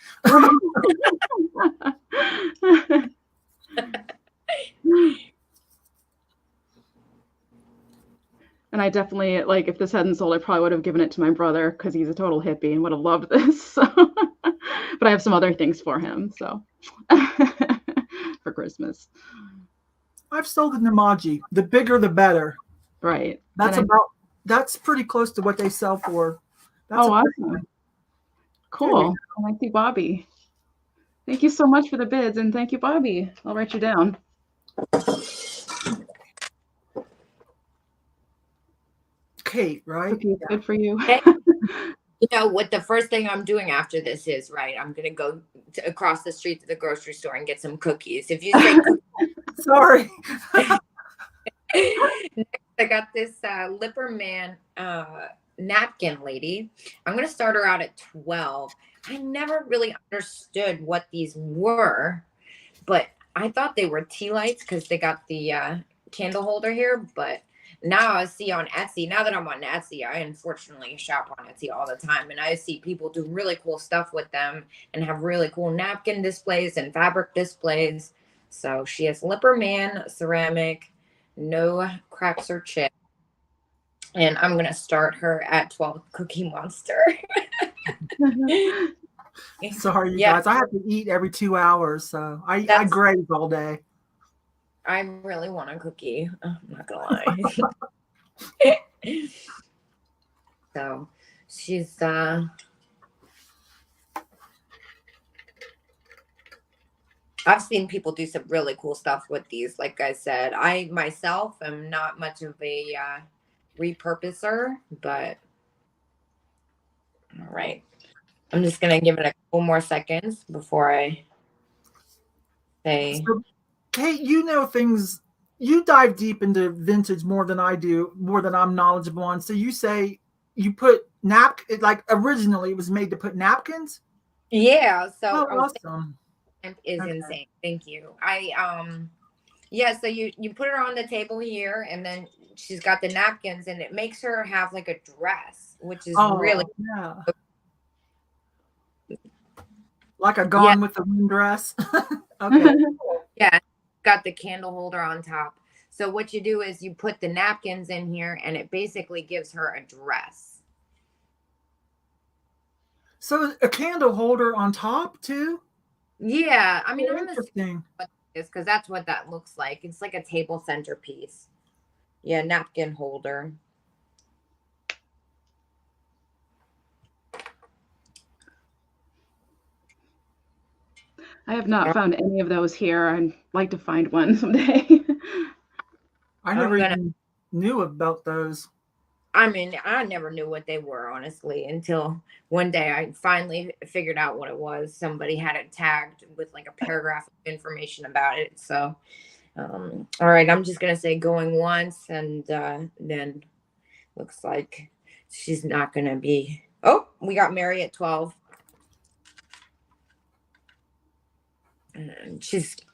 And I definitely, like, if this hadn't sold, I probably would have given it to my brother because he's a total hippie and would have loved this. So. But I have some other things for him, so for Christmas. I've sold an emoji. The bigger, the better. Right. That's pretty close to what they sell for. That's awesome. Cool. I see Bobby. Thank you so much for the bids, and thank you, Bobby. I'll write you down. Kate, right? Okay, good for you. Hey, you know what the first thing I'm doing after this is, right? I'm going to go across the street to the grocery store and get some cookies. If you say sorry. Next, I got this Lipperman napkin lady. I'm going to start her out at 12. I never really understood what these were, but I thought they were tea lights because they got the candle holder here. But now I see on Etsy, now that I'm on Etsy, I unfortunately shop on Etsy all the time. And I see people do really cool stuff with them and have really cool napkin displays and fabric displays. So she has Lipperman ceramic, no cracks or chips. And I'm going to start her at 12 Cookie Monster. Sorry, you guys. I have to eat every 2 hours, so I graze all day. I really want a cookie. I'm not going to lie. So she's... I've seen people do some really cool stuff with these. Like I said, I myself am not much of a repurposer, but all right. I'm just going to give it a couple more seconds before I say. So, Kate, you know things. You dive deep into vintage more than I do, more than I'm knowledgeable on. So you say you put like originally it was made to put napkins? Yeah. So awesome. Is insane. Thank you. Yeah, so you put her on the table here, and then she's got the napkins, and it makes her have like a dress, which is really like a Gone with the Wind dress. Okay. Yeah, got the candle holder on top. So what you do is you put the napkins in here, and it basically gives her a dress. So a candle holder on top too? Yeah, I mean, interesting. Because that's what that looks like. It's like a table centerpiece. Yeah, napkin holder. I have not found any of those here. I'd like to find one someday. I never even knew about those. I mean, I never knew what they were, honestly, until one day I finally figured out what it was. Somebody had it tagged with like a paragraph of information about it. So, all right, I'm just going to say going once, and then looks like she's not going to be. Oh, we got Mary at 12. And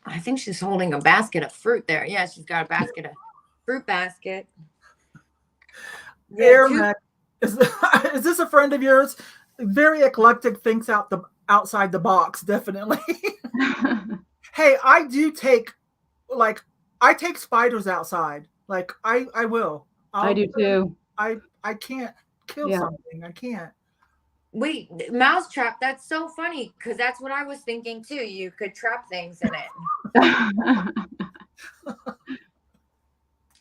I think she's holding a basket of fruit there. Yeah, she's got a basket of fruit basket. Yeah, is this a friend of yours? Very eclectic, thinks outside the box, definitely. Hey, I take spiders outside. Like I will. I do too. I can't kill something. I can't. Wait, mousetrap, that's so funny because that's what I was thinking too. You could trap things in it.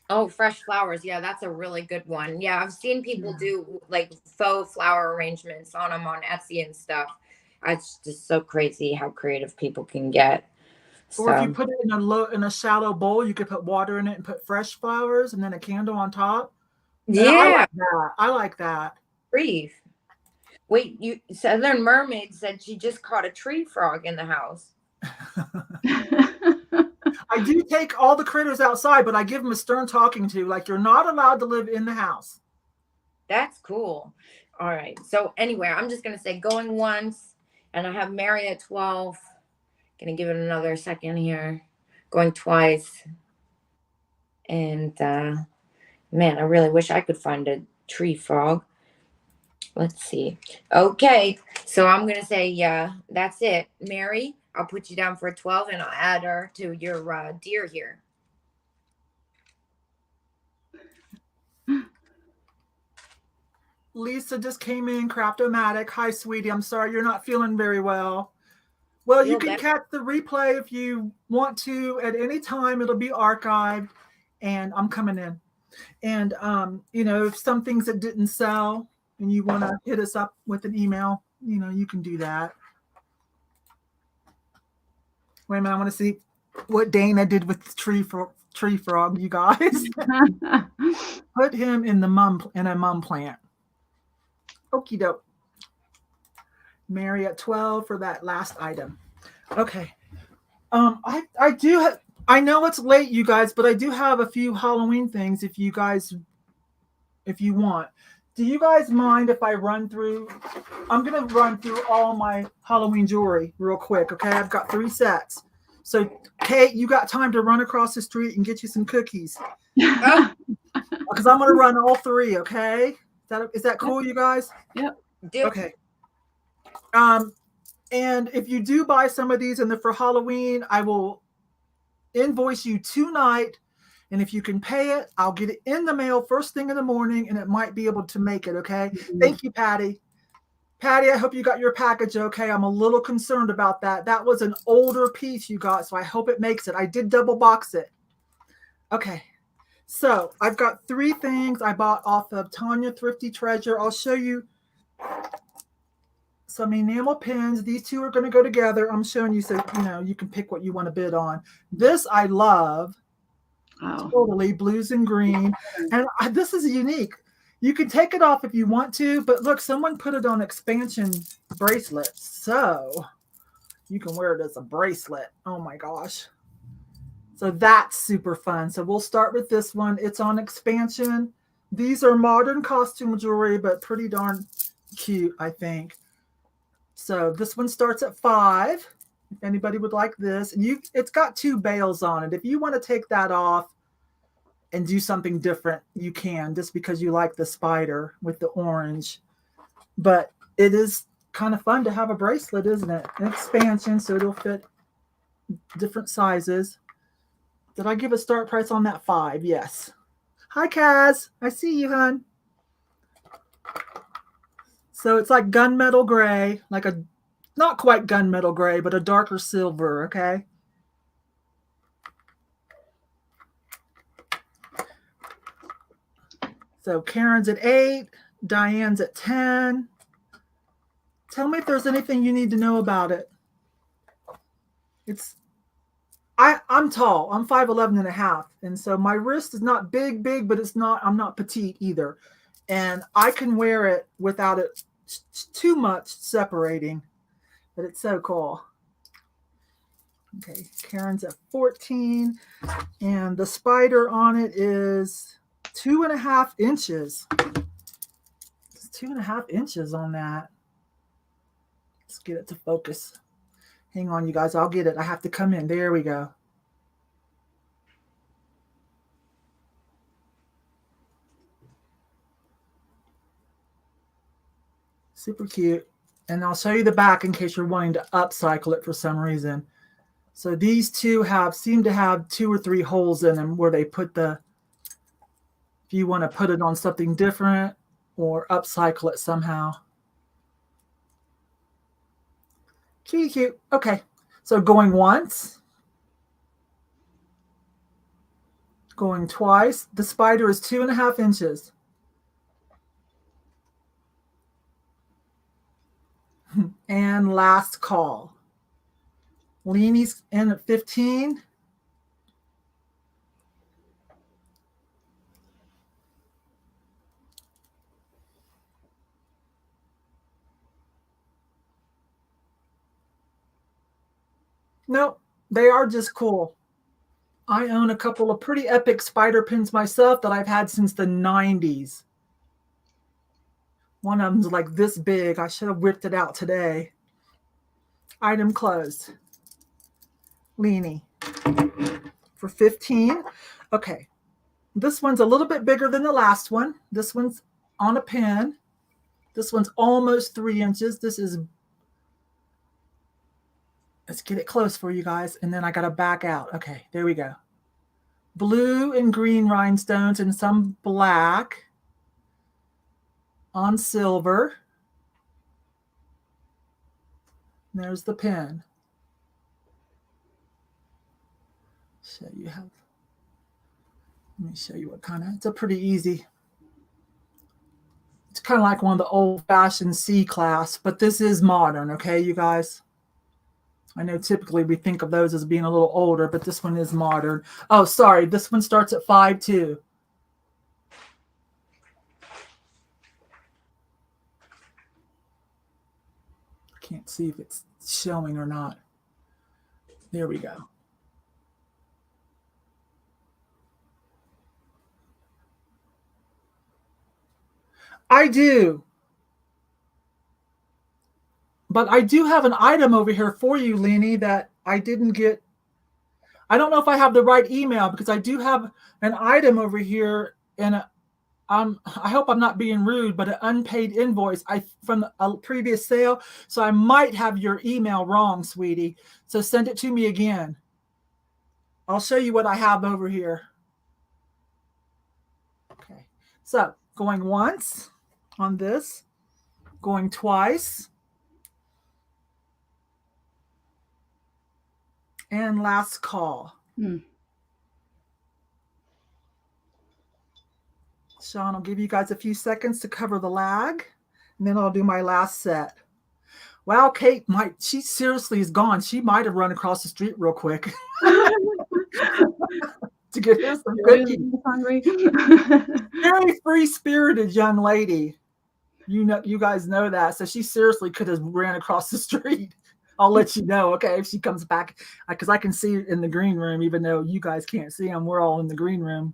Oh, fresh flowers. Yeah, that's a really good one. Yeah, I've seen people do like faux flower arrangements on them on Etsy and stuff. It's just so crazy how creative people can get. Or if you put it in a shallow bowl, you could put water in it and put fresh flowers and then a candle on top. Yeah, I like that. Breathe. Wait, Southern Mermaid said she just caught a tree frog in the house. I do take all the critters outside, but I give them a stern talking to, like, you're not allowed to live in the house. That's cool. All right. So anyway, I'm just gonna say going once, and I have Mary at 12. Gonna give it another second here. Going twice. And man, I really wish I could find a tree frog. Let's see. Okay, so I'm gonna say yeah, that's it. Mary, I'll put you down for a 12, and I'll add her to your deer here. Lisa just came in, Craftomatic. Hi, sweetie. I'm sorry you're not feeling very well. Well, you can catch the replay if you want to at any time. It'll be archived, and I'm coming in. And, if some things that didn't sell and you want to hit us up with an email, you can do that. Wait a minute. I want to see what Dana did with the tree frog, you guys. Put him in a mum plant. Okie doke. Mary at 12 for that last item. Okay. I know it's late, you guys, but I do have a few Halloween things if you want. Do you guys mind if I run through? I'm going to run through all my Halloween jewelry real quick, okay? I've got 3 sets. So, Kate, you got time to run across the street and get you some cookies. Because I'm going to run all 3, okay? Is that cool, you guys? Yep. Okay. And if you do buy some of these and they're for Halloween, I will invoice you tonight. And if you can pay it, I'll get it in the mail first thing in the morning, and it might be able to make it, okay? Mm-hmm. Thank you, Patty. Patty, I hope you got your package okay. I'm a little concerned about that. That was an older piece you got, so I hope it makes it. I did double box it. Okay. So I've got 3 things I bought off of Tanya Thrifty Treasure. I'll show you some enamel pins. These 2 are going to go together. I'm showing you so you can pick what you want to bid on. This I love. Oh. Totally blues and green. And this is unique. You can take it off if you want to, but look, someone put it on expansion bracelets. So you can wear it as a bracelet. Oh my gosh. So that's super fun. So we'll start with this one. It's on expansion. These are modern costume jewelry, but pretty darn cute, I think. So this one starts at $5. If anybody would like this, and it's got 2 bales on it. If you want to take that off and do something different, you can, just because you like the spider with the orange. But it is kind of fun to have a bracelet, isn't it? An expansion, so it'll fit different sizes. Did I give a start price on that? $5? Yes. Hi, Kaz. I see you, hon. So it's like gunmetal gray, not quite gunmetal gray, but a darker silver, okay? So Karen's at 8, Diane's at 10. Tell me if there's anything you need to know about it. I'm tall. I'm 5'11 and a half. And so my wrist is not big, but I'm not petite either. And I can wear it without it too much separating. But it's so cool. Okay, Karen's at 14. And the spider on it is 2.5 inches. It's 2.5 inches on that. Let's get it to focus. Hang on, you guys. I'll get it. I have to come in. There we go. Super cute. And I'll show you the back in case you're wanting to upcycle it for some reason. So these 2 seem to have 2 or 3 holes in them where they put if you want to put it on something different or upcycle it somehow. Cute. Okay. So going once. Going twice. The spider is 2.5 inches. And last call. Leanie's in at 15. Nope, they are just cool. I own a couple of pretty epic spider pins myself that I've had since the 90s. One of them's like this big. I should have whipped it out today. Item closed. Leanie for 15. Okay. This one's a little bit bigger than the last one. This one's on a pin. This one's almost 3 inches. Let's get it close for you guys. And then I got to back out. Okay, there we go. Blue and green rhinestones and some black on silver. And there's the pin. Let me show you what kind of, it's a pretty easy. It's kind of like one of the old-fashioned C-class, but this is modern, okay, you guys? I know typically we think of those as being a little older, but this one is modern. Oh, sorry, this one starts at 5 too. Can't see if it's showing or not. There we go. I do. But I do have an item over here for you, Leanie, that I didn't get. I don't know if I have the right email because I do have an item over here, and I hope I'm not being rude, but an unpaid invoice from a previous sale. So I might have your email wrong, sweetie. So send it to me again. I'll show you what I have over here. Okay. So going once on this, going twice. And last call. Sean, I'll give you guys a few seconds to cover the lag, and then I'll do my last set. Wow, Kate she seriously is gone. She might have run across the street real quick to get her some cookies. Very free-spirited young lady. You guys know that. So she seriously could have ran across the street. I'll let you know, okay, if she comes back, because I can see it in the green room, even though you guys can't see them. We're all in the green room.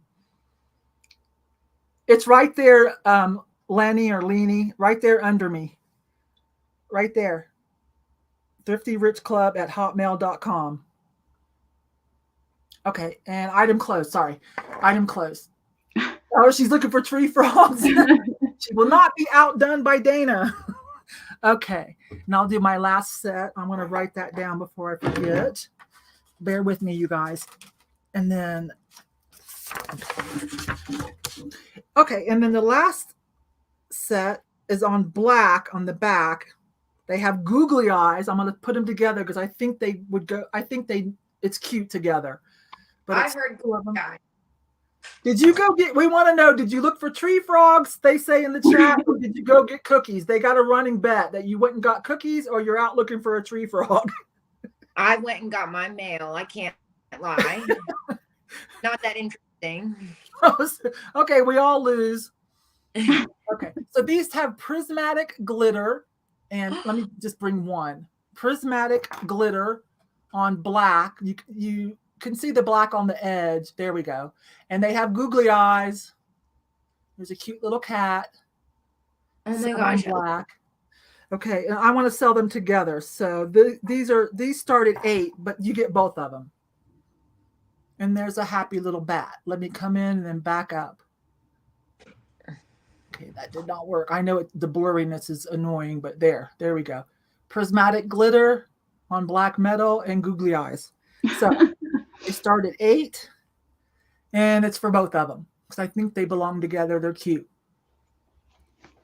It's right there, Lenny or Leanie, right there under me. Right there. thriftyrichclub@hotmail.com. Okay, and item closed. Sorry. Item closed. Oh, she's looking for tree frogs. She will not be outdone by Dana. Okay, and I'll do my last set. I'm going to write that down before I forget. Bear with me, you guys. And then, okay, and then the last set is on black on the back. They have googly eyes. I'm going to put them together because I think they would go. It's cute together. But I heard googly eyes. Did you go get, we want to know, did you look for tree frogs, they say in the chat, or did you go get cookies? They got a running bet that you went and got cookies or you're out looking for a tree frog. I went and got my mail. I can't lie. Not that interesting. Okay, we all lose. Okay, so these have prismatic glitter, and let me just bring one. Prismatic glitter on black. You can see the black on the edge. There we go. And they have googly eyes. There's a cute little cat. Oh my gosh. Black. Okay, and I want to sell them together. So these start at 8, but you get both of them. And there's a happy little bat. Let me come in and then back up. Okay, that did not work. I know the blurriness is annoying, but there we go. Prismatic glitter on black metal and googly eyes. So they start at 8, and it's for both of them because I think they belong together. They're cute.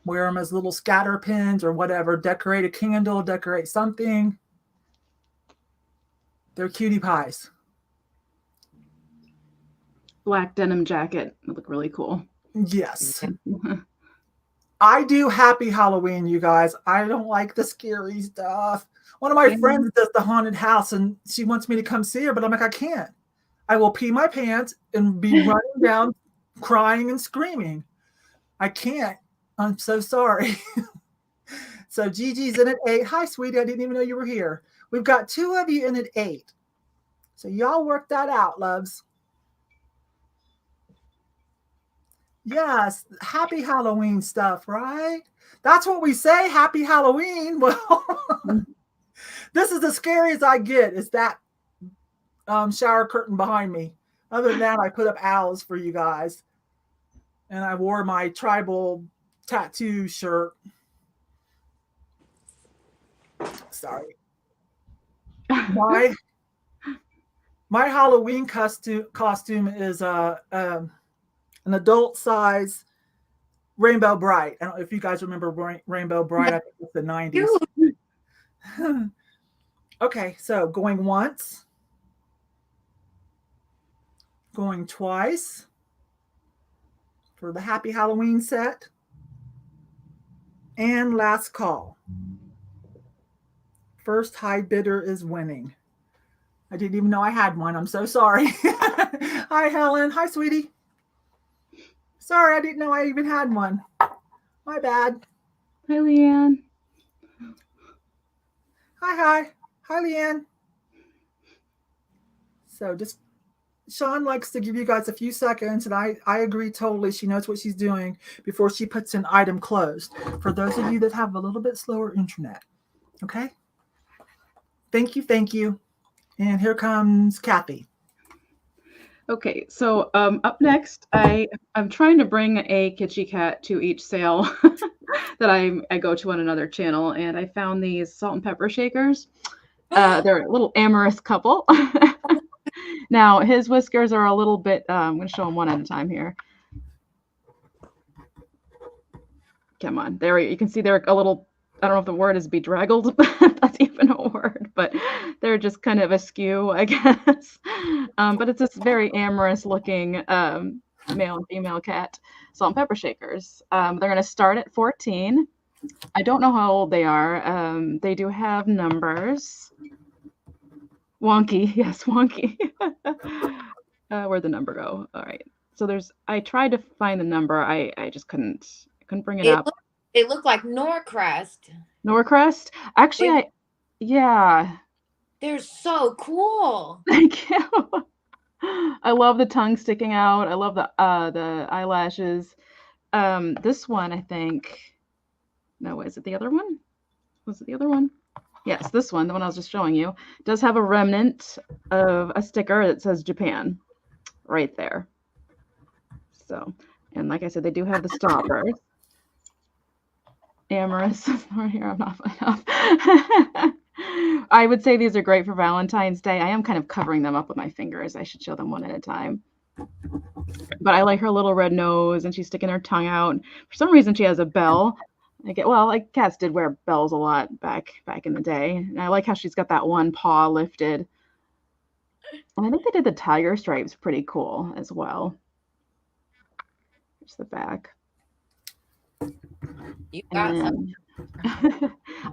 Wear them as little scatter pins or whatever. Decorate a candle, decorate something. They're cutie pies. Black denim jacket. They look really cool. Yes. I do happy Halloween, you guys. I don't like the scary stuff. One of my friends does the haunted house, and she wants me to come see her, but I'm like, I can't. I will pee my pants and be running down, crying and screaming. I can't. I'm so sorry. So Gigi's in at 8. Hi, sweetie. I didn't even know you were here. We've got 2 of you in at 8. So y'all work that out, loves. Yes, happy Halloween stuff, right? That's what we say, happy Halloween. Well, this is as scary as I get. Is that shower curtain behind me. Other than that, I put up owls for you guys. And I wore my tribal tattoo shirt. Sorry. My Halloween costume is an adult size Rainbow Bright. I don't know if you guys remember Rainbow Bright. I think it's the 90s. Okay, so going once, going twice for the Happy Halloween set, and last call. First high bidder is winning. I didn't even know I had one. I'm so sorry. Hi, Helen. Hi, sweetie. Sorry, I didn't know I even had one. My bad. Hi, Leanne. Hi. Hi, Leanne. So Sean likes to give you guys a few seconds, and I agree totally. She knows what she's doing before she puts an item closed. For those of you that have a little bit slower internet. Okay? Thank you. And here comes Cathy. Okay, so up next, I'm trying to bring a Kitschy cat to each sale that I go to on another channel, and I found these salt and pepper shakers. They're a little amorous couple. Now, his whiskers are a little bit, I'm going to show them one at a time here. Come on. There you can see they're a little, I don't know if the word is bedraggled, if that's even a word, but they're just kind of askew, I guess. But it's this very amorous looking male and female cat salt and pepper shakers. They're going to start at 14. I don't know how old they are. They do have numbers. Wonky. Yes, wonky. Where'd the number go? All right. So I tried to find the number. I just couldn't bring it up. They look like Norcrest. Norcrest? Actually, yeah. They're so cool. Thank you. I love the tongue sticking out. I love the eyelashes. This one, I think. No, is it the other one? Was it the other one? Yes, this one, the one I was just showing you, does have a remnant of a sticker that says Japan right there. So, and like I said, they do have the stoppers. Amorous. Here, I'm not enough. I would say these are great for Valentine's Day. I am kind of covering them up with my fingers. I should show them one at a time. But I like her little red nose, and she's sticking her tongue out. For some reason, she has a bell. Like cats did wear bells a lot back in the day. And I like how she's got that one paw lifted. And I think they did the tiger stripes pretty cool as well. Here's the back. You got some.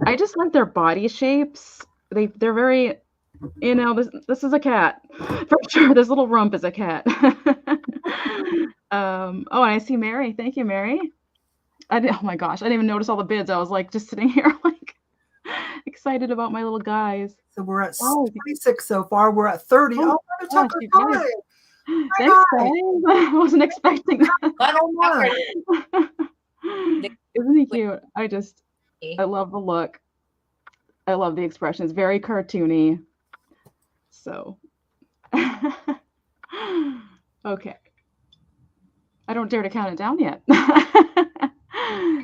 I just like their body shapes. They're very, this is a cat for sure. This little rump is a cat. Oh, and I see Mary. Thank you, Mary. Oh my gosh, I didn't even notice all the bids. I was like just sitting here like excited about my little guys. So we're at 26 so far. We're at 30. Oh, Tucker, hi. Thanks, guys. I wasn't expecting that. Isn't he cute? I love the look. I love the expression. It's very cartoony. So, okay. I don't dare to count it down yet.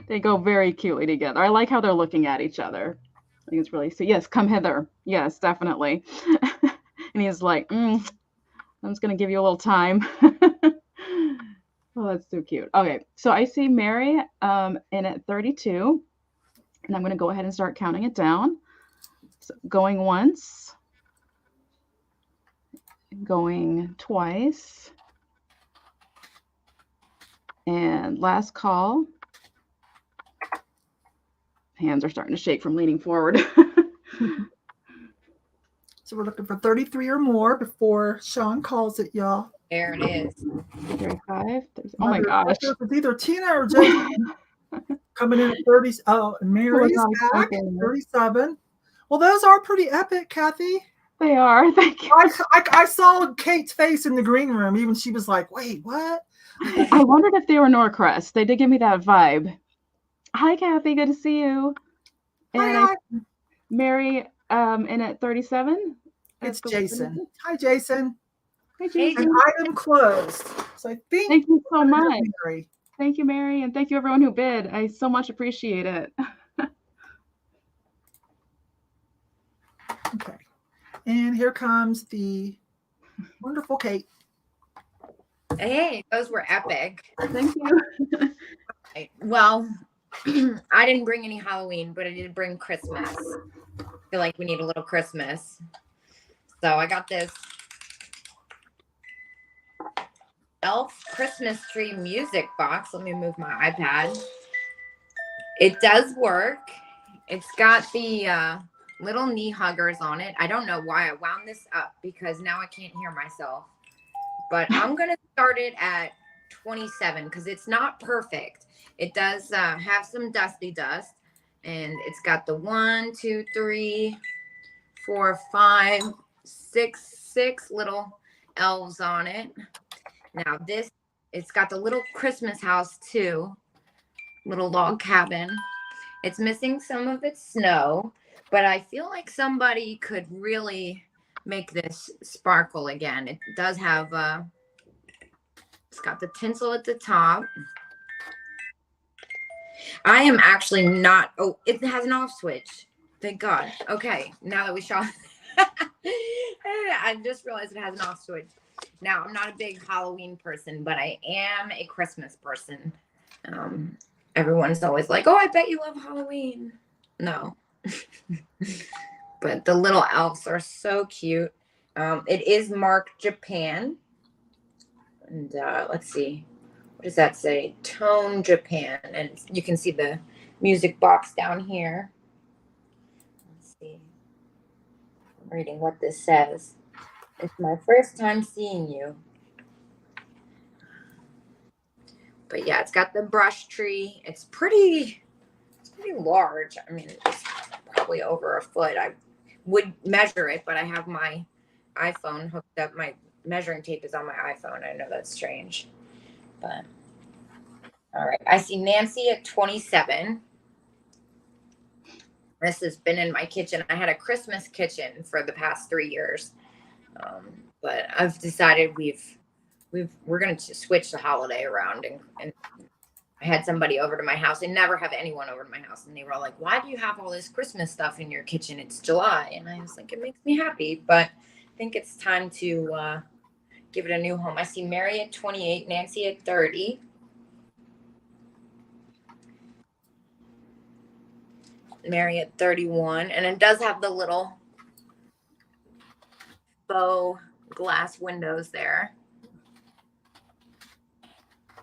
They go very cutely together. I like how they're looking at each other. I think it's really sweet. Yes, come hither. Yes, definitely. And he's like, I'm just going to give you a little time. Oh, that's so cute. Okay, so I see Mary in at 32. And I'm going to go ahead and start counting it down. So going once. Going twice. And last call. Hands are starting to shake from leaning forward. So we're looking for 33 or more before Sean calls it, y'all. There it is. 35. Oh my gosh. It's either Tina or Jason coming in at 30. Oh, and Mary's back, 37. Well, those are pretty epic, Cathy. They are. Thank you. I saw Kate's face in the green room. Even she was like, "Wait, what?" I wondered if they were Norcrest. They did give me that vibe. Hi, Kathy. Good to see you. And Hi. Mary in at 37. It's Jason. Hi, Jason. Hi, Jason. And item closed. So I think. Thank you so much. Mary. Thank you, Mary, and thank you everyone who bid. I so much appreciate it. Okay. And here comes the wonderful Kate. Hey, those were epic. Thank you. Well, I didn't bring any Halloween, but I did bring Christmas. I feel like we need a little Christmas. So I got this Elf Christmas tree music box. Let me move my iPad. It does work. It's got the little knee huggers on it. I don't know why I wound this up because now I can't hear myself. But I'm going to start it at 27 because it's not perfect. It does have some dusty dust. And it's got the 1, 2, 3, 4, 5, 6 little elves on it. Now this, it's got the little Christmas house too. Little log cabin. It's missing some of its snow, but I feel like somebody could really make this sparkle again. It does have it's got the tinsel at the top. I am actually not, oh, it has an off switch. Thank God. Okay, now that we shot, I just realized it has an off switch. Now, I'm not a big Halloween person, but I am a Christmas person. Everyone's always like, oh, I bet you love Halloween. No. But the little elves are so cute. It is marked Japan. And let's see. What does that say? Tone Japan. And you can see the music box down here. Let's see. I'm reading what this says. It's my first time seeing you. But yeah, it's got the brush tree. It's pretty large. I mean, it's probably over a foot. I would measure it, but I have my iPhone hooked up. My measuring tape is on my iPhone. I know that's strange. But all right. I see Nancy at 27. This has been in my kitchen. I had a Christmas kitchen for the past 3 years. But I've decided we're going to switch the holiday around, and I had somebody over to my house. I never have anyone over to my house, and they were all like, why do you have all this Christmas stuff in your kitchen? It's July. And I was like, it makes me happy, but I think it's time to give it a new home. I see Mary at 28, Nancy at 30. Mary at 31, and it does have the little faux glass windows there.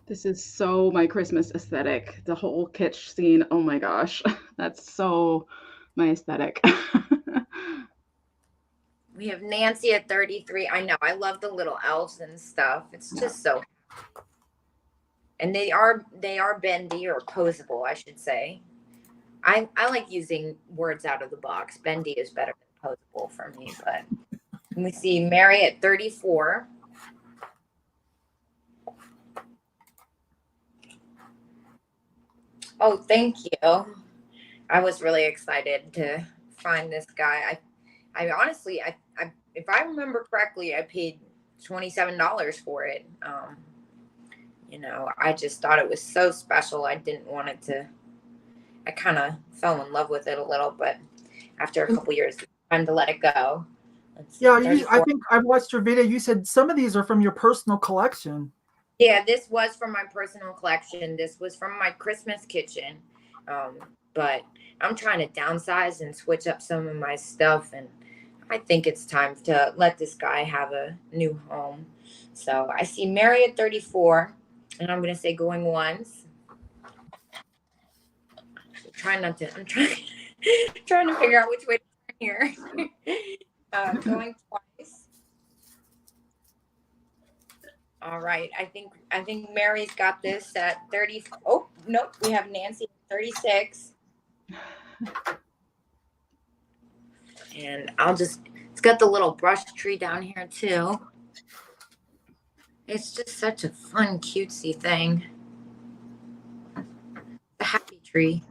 This is so my Christmas aesthetic. The whole kitsch scene. Oh my gosh. That's so my aesthetic. We have Nancy at 33. I know. I love the little elves and stuff. It's just so. And they are bendy or posable, I should say. I like using words out of the box. Bendy is better than posable for me. But we see Mary at 34. Oh, thank you. I was really excited to find this guy. I honestly, if I remember correctly, I paid $27 for it. I just thought it was so special. I didn't want it to. I kind of fell in love with it a little, but after a couple years, it's time to let it go. Yeah, I think I've watched your video. You said some of these are from your personal collection. Yeah, this was from my personal collection. This was from my Christmas kitchen. But I'm trying to downsize and switch up some of my stuff. And I think it's time to let this guy have a new home. So I see Mary at 34. And I'm going to say going once. I'm trying to figure out which way to turn here. Going twice. All right. I think Mary's got this at 30. Oh, nope. We have Nancy at 36. And I'll just It's got the little brush tree down here too. It's just such a fun, cutesy thing. The happy tree.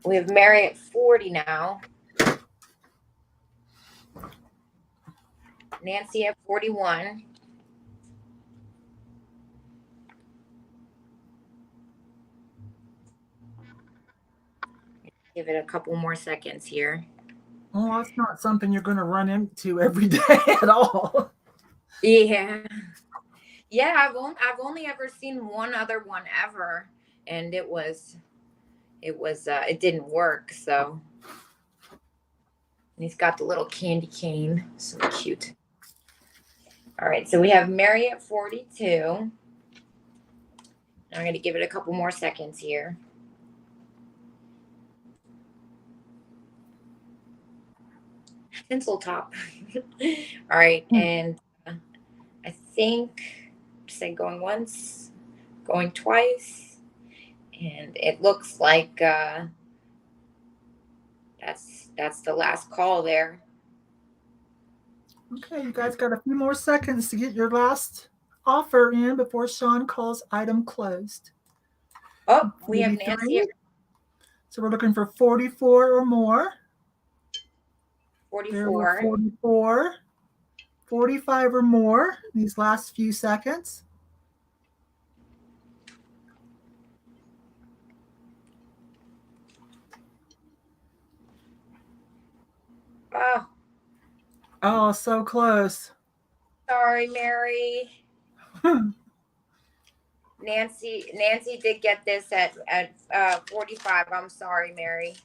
We have Mary at 40 now. Nancy at 41. Give it a couple more seconds here. Oh, that's not something you're going to run into every day at all. Yeah. Yeah, I've only ever seen one other one ever, and it didn't work, so. And he's got the little candy cane. So cute. All right, so we have Mary at 42. I'm going to give it a couple more seconds here. Tinsel top. All right, and I think, say going once, going twice, and it looks like that's the last call there. Okay, you guys got a few more seconds to get your last offer in before Sean calls item closed. Oh, we have Nancy. So we're looking for 44 or more. 44. 44. 45 or more these last few seconds. Oh, so close. Sorry, Mary. Nancy did get this at 45. I'm sorry, Mary.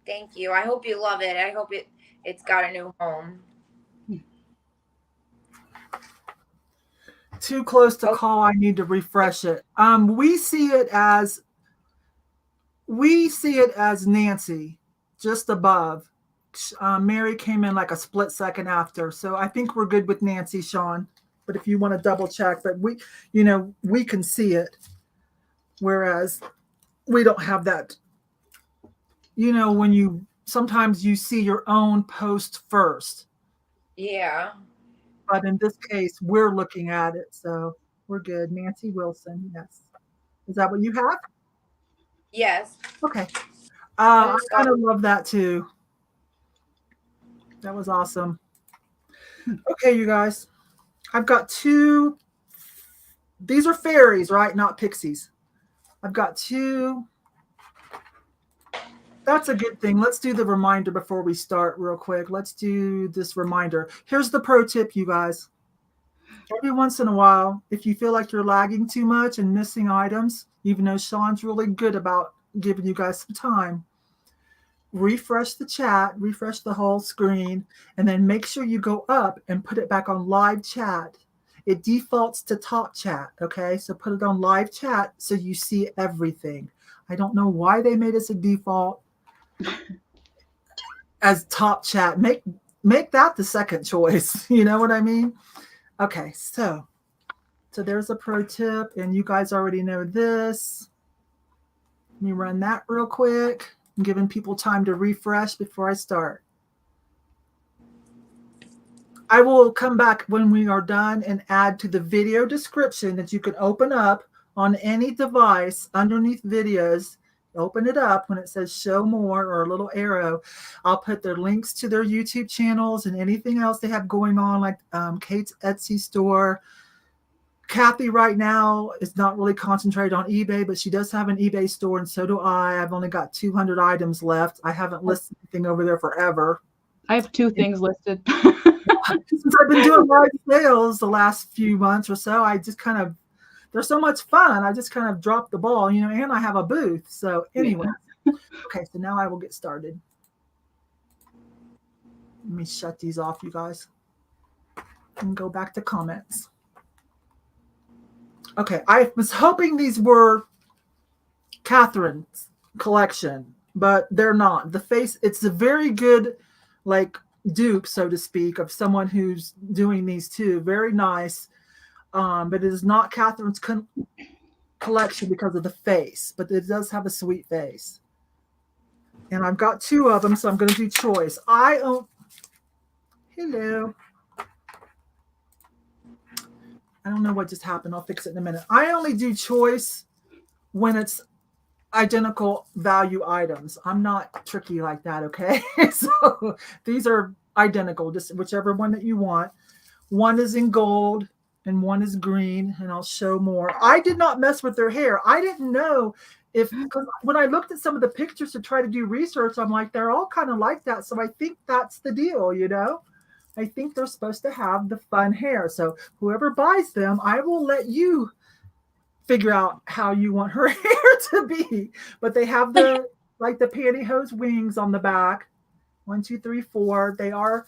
Thank you. I hope you love it. I hope it's got a new home. Too close to call. I need to refresh it. We see it as Nancy, just above. Mary came in like a split second after, so I think we're good with Nancy, Sean. But if you want to double check, but we can see it, whereas we don't have that. When sometimes you see your own post first. Yeah. But in this case, we're looking at it, so we're good. Nancy Wilson, yes. Is that what you have? Yes. Okay. I kind of love that too. That was awesome. Okay, you guys. I've got two. These are fairies, right? Not pixies. I've got two. That's a good thing. Let's do the reminder before we start real quick. Let's do this reminder. Here's the pro tip, you guys. Every once in a while, if you feel like you're lagging too much and missing items, even though Sean's really good about giving you guys some time, refresh the chat, refresh the whole screen, and then make sure you go up and put it back on live chat. It defaults to top chat, okay? So put it on live chat so you see everything. I don't know why they made us a default as top chat. Make that the second choice. You know what I mean? Okay, so there's a pro tip, and you guys already know this. Let me run that real quick. I'm giving people time to refresh before I start. I will come back when we are done and add to the video description that you can open up on any device underneath videos. Open it up when it says show more or a little arrow. I'll put their links to their YouTube channels and anything else they have going on, like Kate's Etsy store. Cathy right now is not really concentrated on eBay, but she does have an eBay store, and so do I. I've only got 200 items left. I haven't listed anything over there forever. I have 2 things listed. Since I've been doing live sales the last few months or so, I just kind of, they're so much fun. I just kind of dropped the ball, and I have a booth. So anyway, okay, so now I will get started. Let me shut these off, you guys, and go back to comments. Okay, I was hoping these were Catherine's collection, but they're not. The face, it's a very good, like, dupe, so to speak, of someone who's doing these too. Very nice. But it is not Catherine's collection because of the face, but it does have a sweet face. And I've got 2 of them, so I'm going to do choice. Hello. I don't know what just happened. I'll fix it in a minute. I only do choice when it's identical value items. I'm not tricky like that, okay? So these are identical, just whichever one that you want. One is in gold and one is green, and I'll show more. I did not mess with their hair. I didn't know because when I looked at some of the pictures to try to do research, I'm like, they're all kind of like that. So I think that's the deal, you know? I think they're supposed to have the fun hair. So whoever buys them, I will let you figure out how you want her hair to be. But they have the pantyhose wings on the back. 1, 2, 3, 4. They are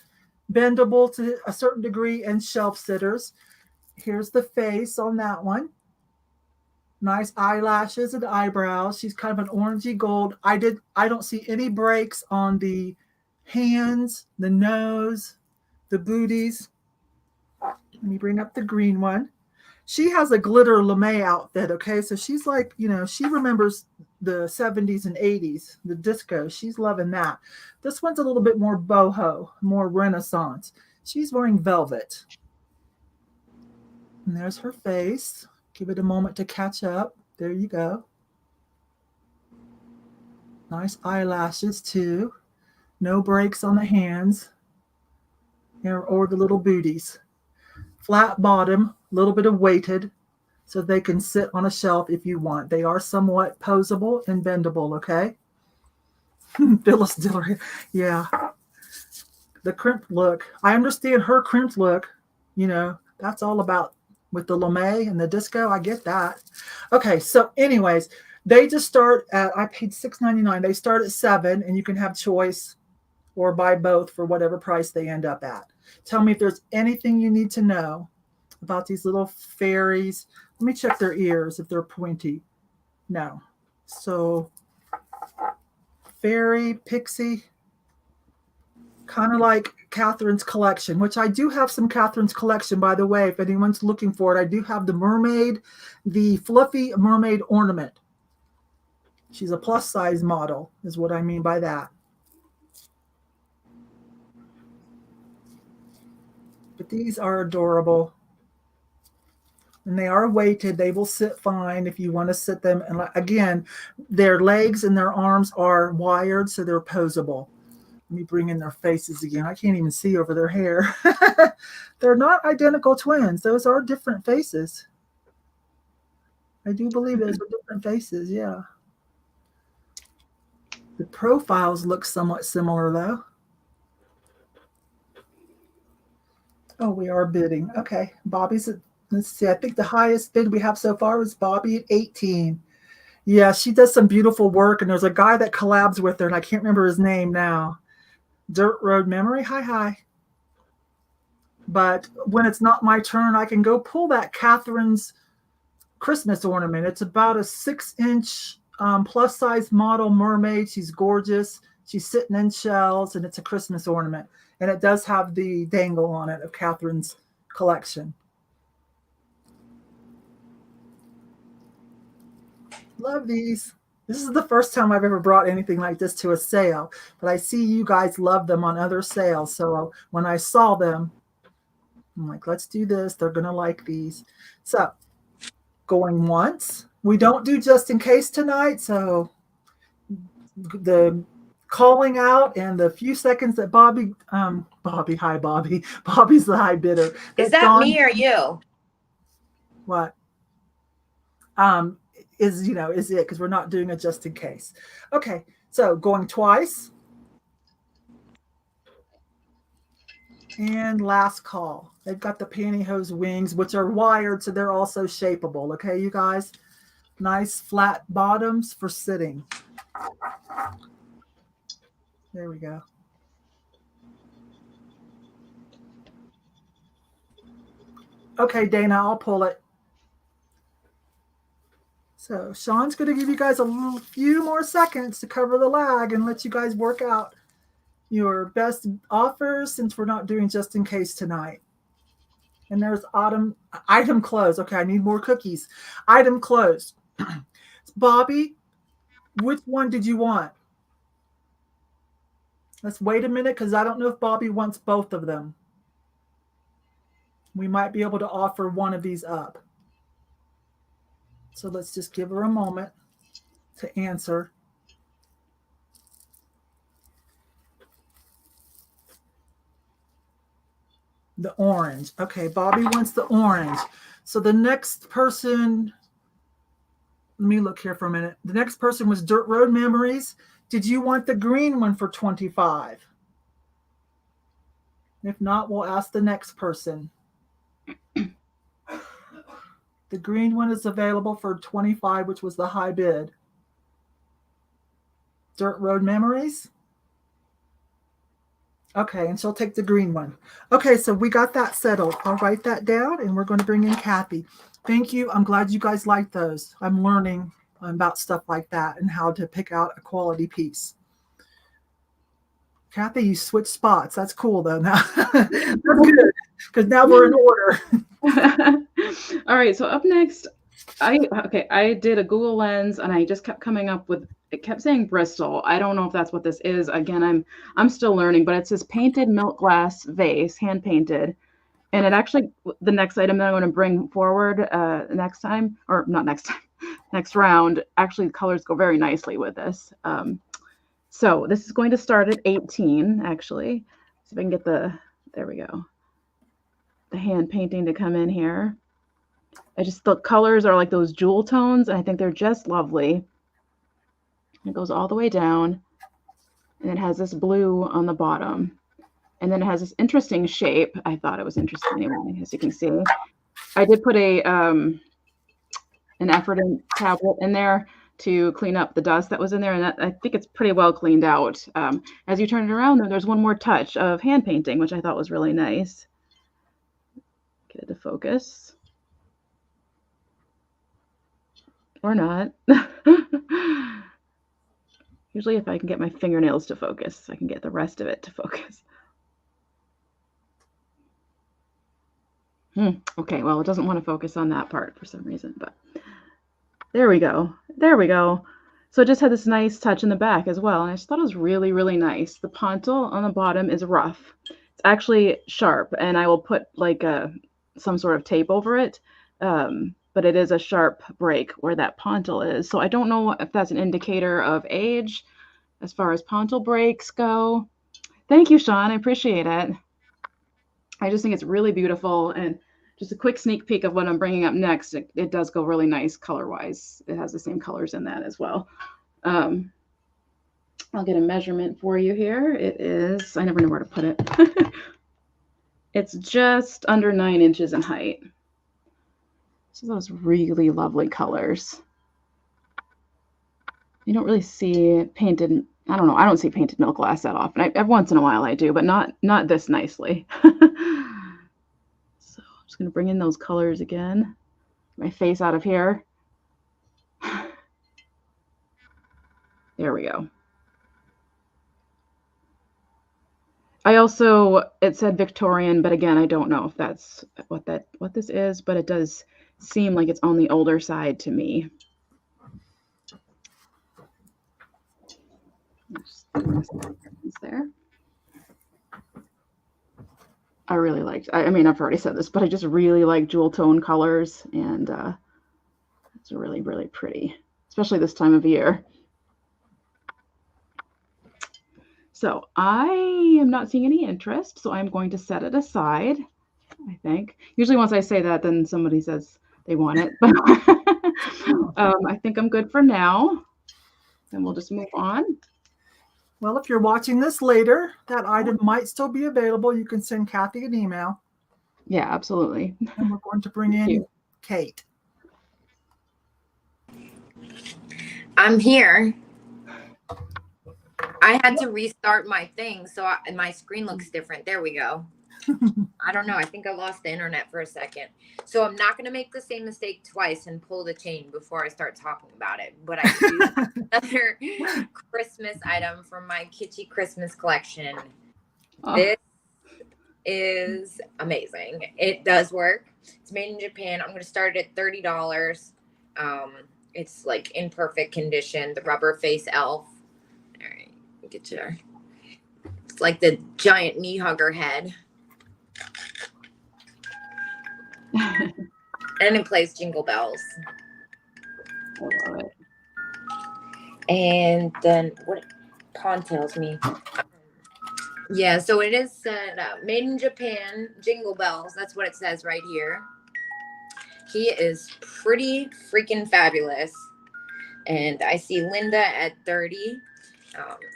bendable to a certain degree and shelf sitters. Here's the face on that one. Nice eyelashes and eyebrows. She's kind of an orangey gold. I don't see any breaks on the hands, the nose, the booties. Let me bring up the green one. She has a glitter lame outfit, okay? So she's like, you know, she remembers the 70s and 80s, the disco. She's loving that. This one's a little bit more boho, more Renaissance. She's wearing velvet. And there's her face. Give it a moment to catch up. There you go. Nice eyelashes too. No breaks on the hands or the little booties. Flat bottom, a little bit of weighted, so they can sit on a shelf if you want. They are somewhat posable and bendable, okay? Phyllis Diller, yeah. The crimped look. I understand her crimped look. You know, that's all about with the lame and the disco. I get that. Okay, so anyways, they just start at, I paid $6.99. They start at $7, and you can have choice or buy both for whatever price they end up at. Tell me if there's anything you need to know about these little fairies. Let me check their ears if they're pointy. No. So fairy, pixie, kind of like Catherine's collection, which I do have some Catherine's collection, by the way, if anyone's looking for it. I do have the mermaid, the fluffy mermaid ornament. She's a plus size model is what I mean by that. But these are adorable. And they are weighted. They will sit fine if you want to sit them. And again, their legs and their arms are wired, so they're posable. Let me bring in their faces again. I can't even see over their hair. They're not identical twins. Those are different faces. I do believe those are different faces, yeah. The profiles look somewhat similar, though. Oh, we are bidding. Okay, Bobby's at, let's see, I think the highest bid we have so far is Bobby at 18. Yeah, she does some beautiful work, and there's a guy that collabs with her, and I can't remember his name now. Dirt Road Memory, hi. But when it's not my turn, I can go pull that Catherine's Christmas ornament. It's about a 6-inch plus size model mermaid. She's gorgeous. She's sitting in shells, and it's a Christmas ornament. And it does have the dangle on it of Catherine's collection. Love these. This is the first time I've ever brought anything like this to a sale, but I see you guys love them on other sales. So when I saw them, I'm like, let's do this. They're going to like these. So going once. We don't do just in case tonight. So the calling out and the few seconds that Bobby's the high bidder. Is that me or you? What? Is it, because we're not doing a just in case. Okay, so going twice. And last call. They've got the pantyhose wings, which are wired, so they're also shapeable. Okay, you guys? Nice flat bottoms for sitting. There we go. Okay, Dana, I'll pull it. So Sean's going to give you guys a few more seconds to cover the lag and let you guys work out your best offers, since we're not doing just in case tonight. And there's item closed. Okay, I need more cookies. Item closed. Bobby, which one did you want? Let's wait a minute because I don't know if Bobby wants both of them. We might be able to offer one of these up. So let's just give her a moment to answer. The orange. Okay, Bobby wants the orange. So the next person, let me look here for a minute. The next person was Dirt Road Memories. Did you want the green one for $25? If not, we'll ask the next person. The green one is available for $25, which was the high bid. Dirt Road Memories. Okay, and she'll take the green one. Okay, so we got that settled. I'll write that down, and we're going to bring in Cathy. Thank you. I'm glad you guys like those. I'm learning about stuff like that and how to pick out a quality piece. Cathy, you switched spots. That's cool, though. Now that's good because now we're in order. All right. So up next, I did a Google Lens, and I just kept coming up with. It kept saying Bristol. I don't know if that's what this is. Again, I'm still learning, but it's this painted milk glass vase, hand painted. And it actually, the next item that I'm going to bring forward next time, or not next time, next round, actually the colors go very nicely with this. So this is going to start at 18, actually. See if I can get there we go. The hand painting to come in here. The colors are like those jewel tones, and I think they're just lovely. It goes all the way down, and it has this blue on the bottom. And then it has this interesting shape. I thought it was interesting anyway, as you can see. I did put an efferent tablet in there to clean up the dust that was in there, and I think it's pretty well cleaned out. As you turn it around, there's one more touch of hand painting, which I thought was really nice. Get it to focus. Or not. Usually if I can get my fingernails to focus, I can get the rest of it to focus. Okay, well, it doesn't want to focus on that part for some reason, but there we go. There we go. So it just had this nice touch in the back as well, and I just thought it was really, really nice. The pontil on the bottom is rough. It's actually sharp, and I will put like some sort of tape over it, but it is a sharp break where that pontil is. So I don't know if that's an indicator of age as far as pontil breaks go. Thank you, Sean. I appreciate it. I just think it's really beautiful, and just a quick sneak peek of what I'm bringing up next. It does go really nice color-wise. It has the same colors in that as well. I'll get a measurement for you here. It is, I never know where to put it. It's just under 9 inches in height. So those really lovely colors. You don't really see painted, I don't know, I don't see painted milk glass that often. Every once in a while I do, but not this nicely. So I'm just going to bring in those colors again. My face out of here. There we go. I also, it said Victorian, but again, I don't know if that's what this is, but it does seem like it's on the older side to me. There. I really liked, I mean, I've already said this, but I just really like jewel tone colors, and it's really, really pretty, especially this time of year. So I am not seeing any interest, so I'm going to set it aside, I think. Usually once I say that, then somebody says they want it, but I think I'm good for now, and we'll just move on. Well, if you're watching this later, that item might still be available. You can send Cathy an email. Yeah, absolutely. And we're going to bring in Kate. I'm here. I had to restart my thing, so my screen looks different. There we go. I don't know. I think I lost the internet for a second. So I'm not going to make the same mistake twice and pull the chain before I start talking about it. But I do have another Christmas item from my Kitschy Christmas collection. Oh. This is amazing. It does work. It's made in Japan. I'm going to start it at $30. It's like in perfect condition. The rubber face elf. All right. Get your like the giant knee hugger head. And it plays Jingle Bells. I love it. And then what Pawn tells me. Yeah, so it is said made in Japan, Jingle Bells. That's what it says right here. He is pretty freaking fabulous. And I see Linda at 30.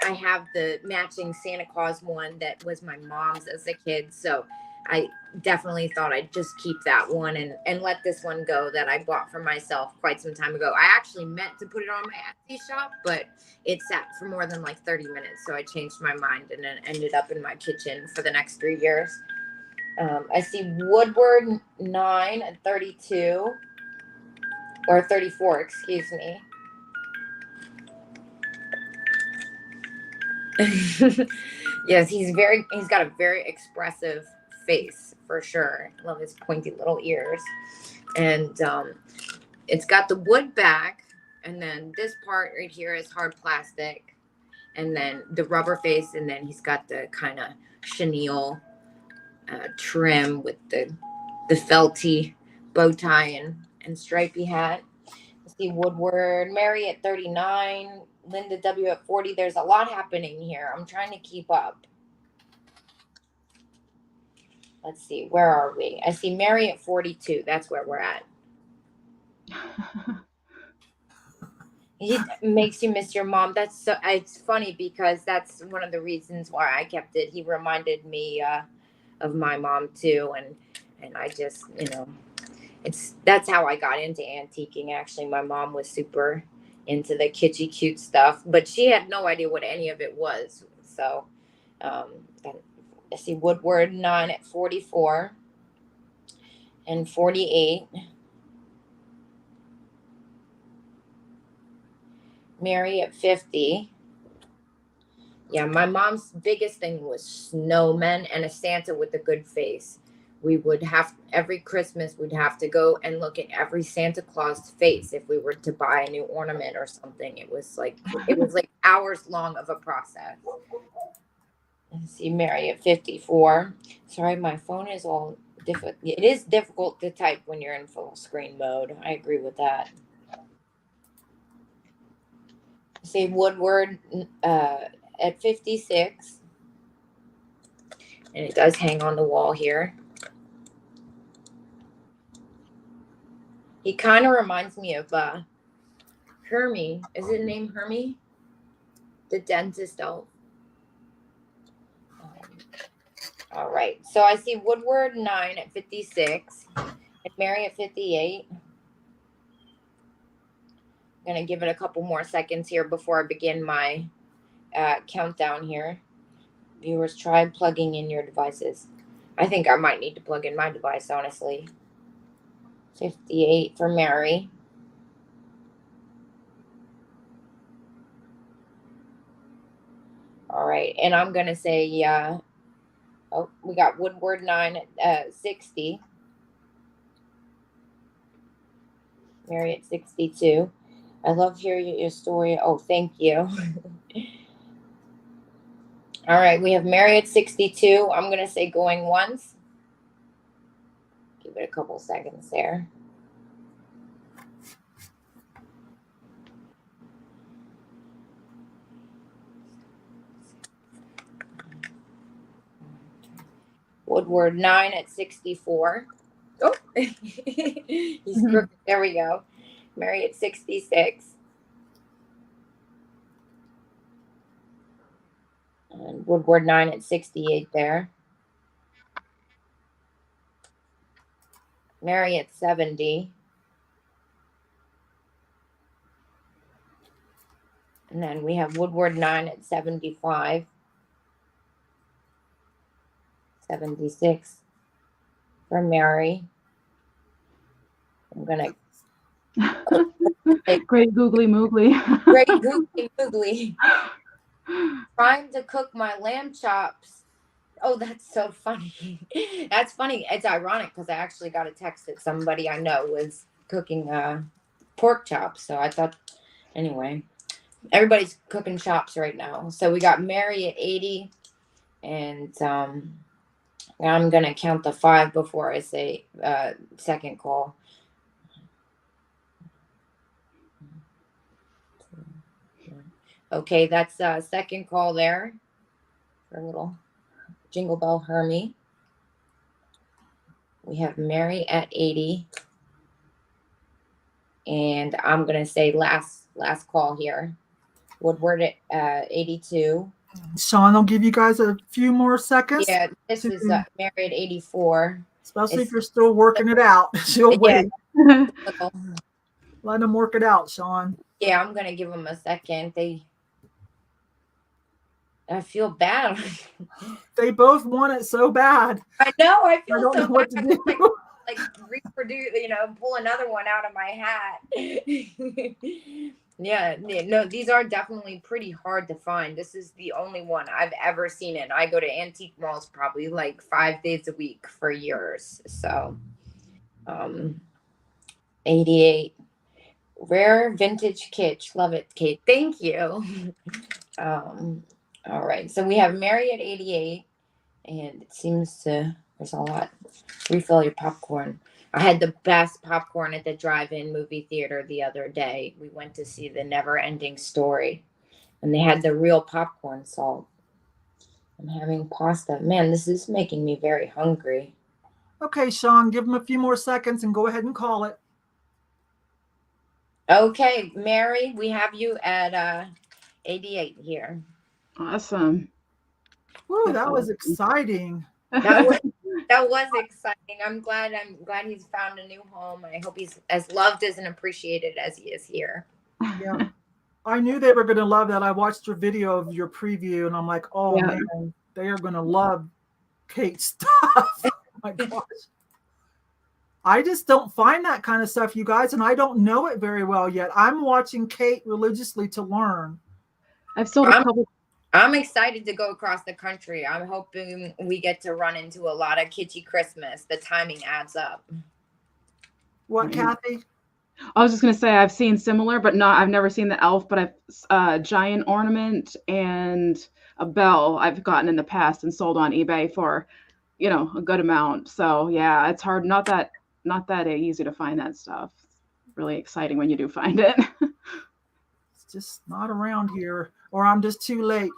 I have the matching Santa Claus one that was my mom's as a kid. So I definitely thought I'd just keep that one and let this one go that I bought for myself quite some time ago. I actually meant to put it on my Etsy shop, but it sat for more than like 30 minutes. So I changed my mind and then ended up in my kitchen for the next 3 years. I see Woodward 9 at 32 or 34, excuse me. Yes, he's got a very expressive face for sure. Love his pointy little ears. And it's got the wood back, and then this part right here is hard plastic, and then the rubber face, and then he's got the kind of chenille trim with the felty bow tie and stripy hat. Let's see, Woodward, Mary at 39, Linda W at 40. There's a lot happening here. I'm trying to keep up. Let's see, where are we? I see Mary at 42. That's where we're at. It makes you miss your mom. That's so. It's funny because that's one of the reasons why I kept it. He reminded me of my mom too, and I just, that's how I got into antiquing. Actually, my mom was super into the kitschy cute stuff, but she had no idea what any of it was. So, I see Woodward 9 at 44 and 48. Mary at 50. Yeah, my mom's biggest thing was snowmen and a Santa with a good face. We would have, every Christmas, we'd have to go and look at every Santa Claus face if we were to buy a new ornament or something. It was like hours long of a process. Let's see, Mary at 54. Sorry, my phone is all difficult. It is difficult to type when you're in full screen mode. I agree with that. Say Woodward at 56. And it does hang on the wall here. He kind of reminds me of Hermie. Is his name Hermie? The dentist elf. All right. So I see Woodward 9 at 56 and Mary at 58. I'm going to give it a couple more seconds here before I begin my countdown here. Viewers, try plugging in your devices. I think I might need to plug in my device, honestly. 58 for Mary. All right. And I'm going to say, we got Woodward 9 at 60. Mary at 62. I love hearing your story. Oh, thank you. All right. We have Mary at 62. I'm going to say going once. Give it a couple seconds there. Woodward 9 at 64. Oh, he's crooked. There we go. Mary at 66. And Woodward 9 at 68 there. Mary at 70. And then we have Woodward 9 at 75. 76 for Mary. I'm going to... Great googly moogly. Great googly moogly. Trying to cook my lamb chops. Oh, that's so funny. That's funny. It's ironic because I actually got a text that somebody I know was cooking pork chops. So I thought, anyway, everybody's cooking chops right now. So we got Mary at 80 And I'm going to count the 5 before I say second call. Okay, that's second call there for a little Jingle Bell Hermie. We have Mary at 80. And I'm going to say last call here. Woodward at 82. Sean, I'll give you guys a few more seconds. Yeah, this is Mary at 84. Especially if you're still working it out. She'll wait. Let them work it out, Sean. Yeah, I'm going to give them a second. I feel bad. They both want it so bad. I know. I feel I don't so know what bad. to do. Like reproduce, pull another one out of my hat. Yeah, no, these are definitely pretty hard to find. This is the only one I've ever seen it. I go to antique malls probably like 5 days a week for years. So, 88. Rare vintage kitsch. Love it, Kate. Thank you. All right. So we have Mary at 88, and it seems there's a lot. Refill your popcorn. I had the best popcorn at the drive-in movie theater the other day. We went to see The Never Ending Story, and they had the real popcorn salt. I'm having pasta. Man, this is making me very hungry. Okay, Sean, give them a few more seconds and go ahead and call it. Okay, Mary, we have you at 88 here. Awesome. Woo, that was exciting. That was exciting. I'm glad he's found a new home. I hope he's as loved as and appreciated as he is here. Yeah. I knew they were going to love that. I watched your video of your preview and I'm like, oh man, they are going to love Kate's stuff. Oh my gosh. I just don't find that kind of stuff, you guys, and I don't know it very well yet. I'm watching Kate religiously to learn. I've sold a couple. I'm excited to go across the country. I'm hoping we get to run into a lot of kitschy Christmas. The timing adds up. What, Kathy? I was just going to say I've seen similar, but I've never seen the elf, but I've giant ornament and a bell I've gotten in the past and sold on eBay for, a good amount. So yeah, it's hard. Not that easy to find that stuff. Really exciting when you do find it. It's just not around here, or I'm just too late.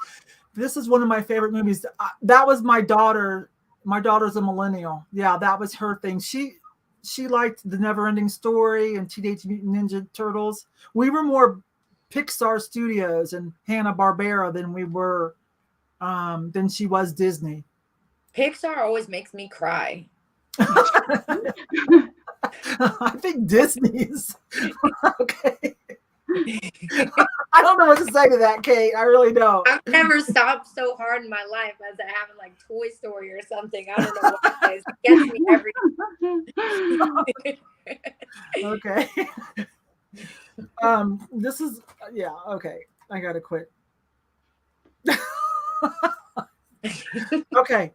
This is one of my favorite movies. That was my daughter. My daughter's a millennial. Yeah, that was her thing. She liked The Never-Ending Story and Teenage Mutant Ninja Turtles. We were more Pixar Studios and Hanna-Barbera than she was Disney. Pixar always makes me cry. I think Disney's okay. I don't know what to say to that, Kate. I really don't. I've never stopped so hard in my life as I have in like Toy Story or something. I don't know what it is. It gets me every Okay. This is okay. I gotta quit. Okay.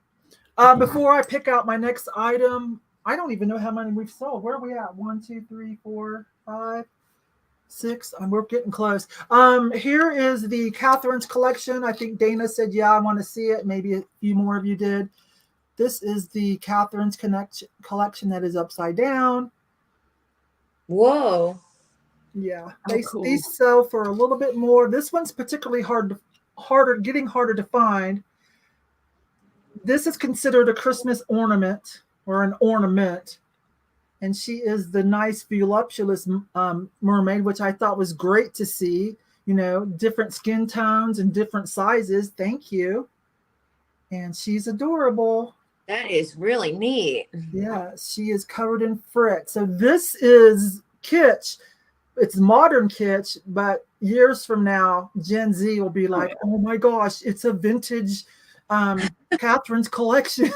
Before I pick out my next item, I don't even know how many we've sold. Where are we at? 1, 2, 3, 4, 5, 6. We're getting close. Here is the Catherine's collection. I think Dana said, yeah, I want to see it. Maybe a few more of you did. This is the Catherine's collection that is upside down. Whoa. Yeah. Cool. These sell for a little bit more. This one's particularly getting harder to find. This is considered a Christmas ornament or an ornament. And she is the nice voluptuous mermaid, which I thought was great to see. Different skin tones and different sizes. Thank you. And she's adorable. That is really neat. Yeah, she is covered in frit. So this is kitsch. It's modern kitsch, but years from now, Gen Z will be like, oh my gosh, it's a vintage Catherine's collection.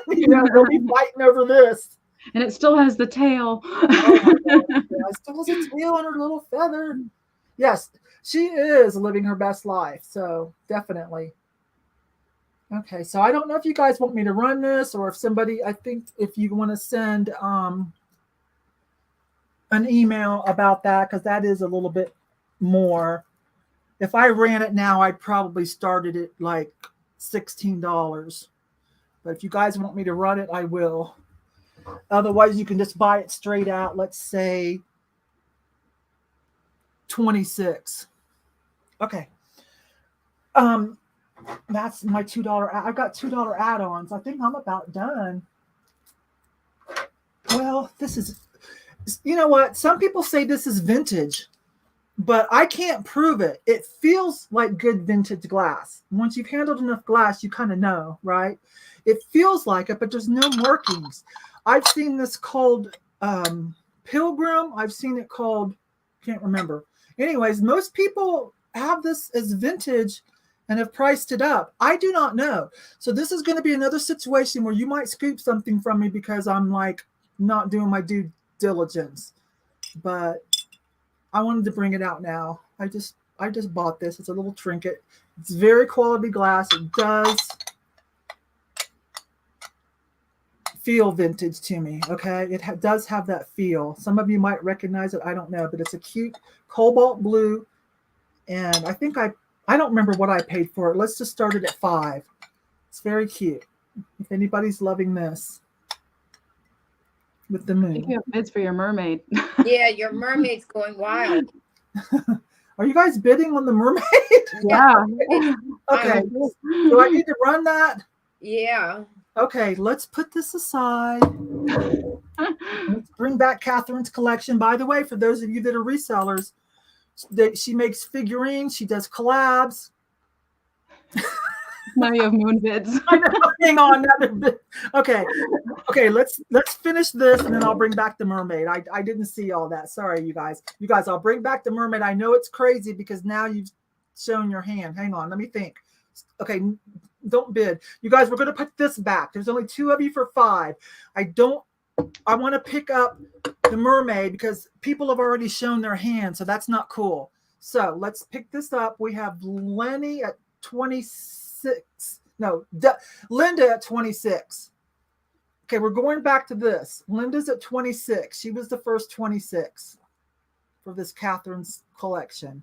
They'll be fighting over this. And it still has the tail. Oh my God. Yeah, it still has a tail and her little feather. Yes, she is living her best life. So definitely. Okay, so I don't know if you guys want me to run this or I think if you want to send an email about that, because that is a little bit more. If I ran it now, I probably started it like $16. But if you guys want me to run it, I will. Otherwise, you can just buy it straight out. Let's say 26. Okay. That's my $2. I've got $2 add-ons. I think I'm about done. Well, this is, you know what? Some people say this is vintage, but I can't prove it. It feels like good vintage glass. Once you've handled enough glass, you kind of know, right? It feels like it, but there's no markings. I've seen this called Pilgrim. I've seen it called, can't remember. Anyways, most people have this as vintage and have priced it up. I do not know. So this is going to be another situation where you might scoop something from me because I'm like not doing my due diligence. But I wanted to bring it out now. I just bought this. It's a little trinket. It's very quality glass. It does feel vintage to me. Okay, it does have that feel. Some of you might recognize it. I don't know, but it's a cute cobalt blue. And I think I don't remember what I paid for it. Let's just start it at $5. It's very cute. If anybody's loving this with the moon. I think you have bids for your mermaid. Yeah, your mermaid's going wild. Are you guys bidding on the mermaid? Yeah. Okay. Do I need to run that? Yeah. Okay, let's put this aside. Let's bring back Catherine's collection. By the way, for those of you that are resellers, she makes figurines. She does collabs. Now you have moon bids. I know. Hang on, another bit. Okay. Let's finish this, and then I'll bring back the mermaid. I didn't see all that. Sorry, you guys. I'll bring back the mermaid. I know it's crazy because now you've shown your hand. Hang on, let me think. Okay, don't bid. You guys, we're going to put this back. There's only 2 of you for $5. I want to pick up the mermaid because people have already shown their hand, so that's not cool. So let's pick this up. We have Lenny at 26. No, Linda at 26. Okay, we're going back to this. Linda's at 26. She was the first 26 for this Catherine's collection.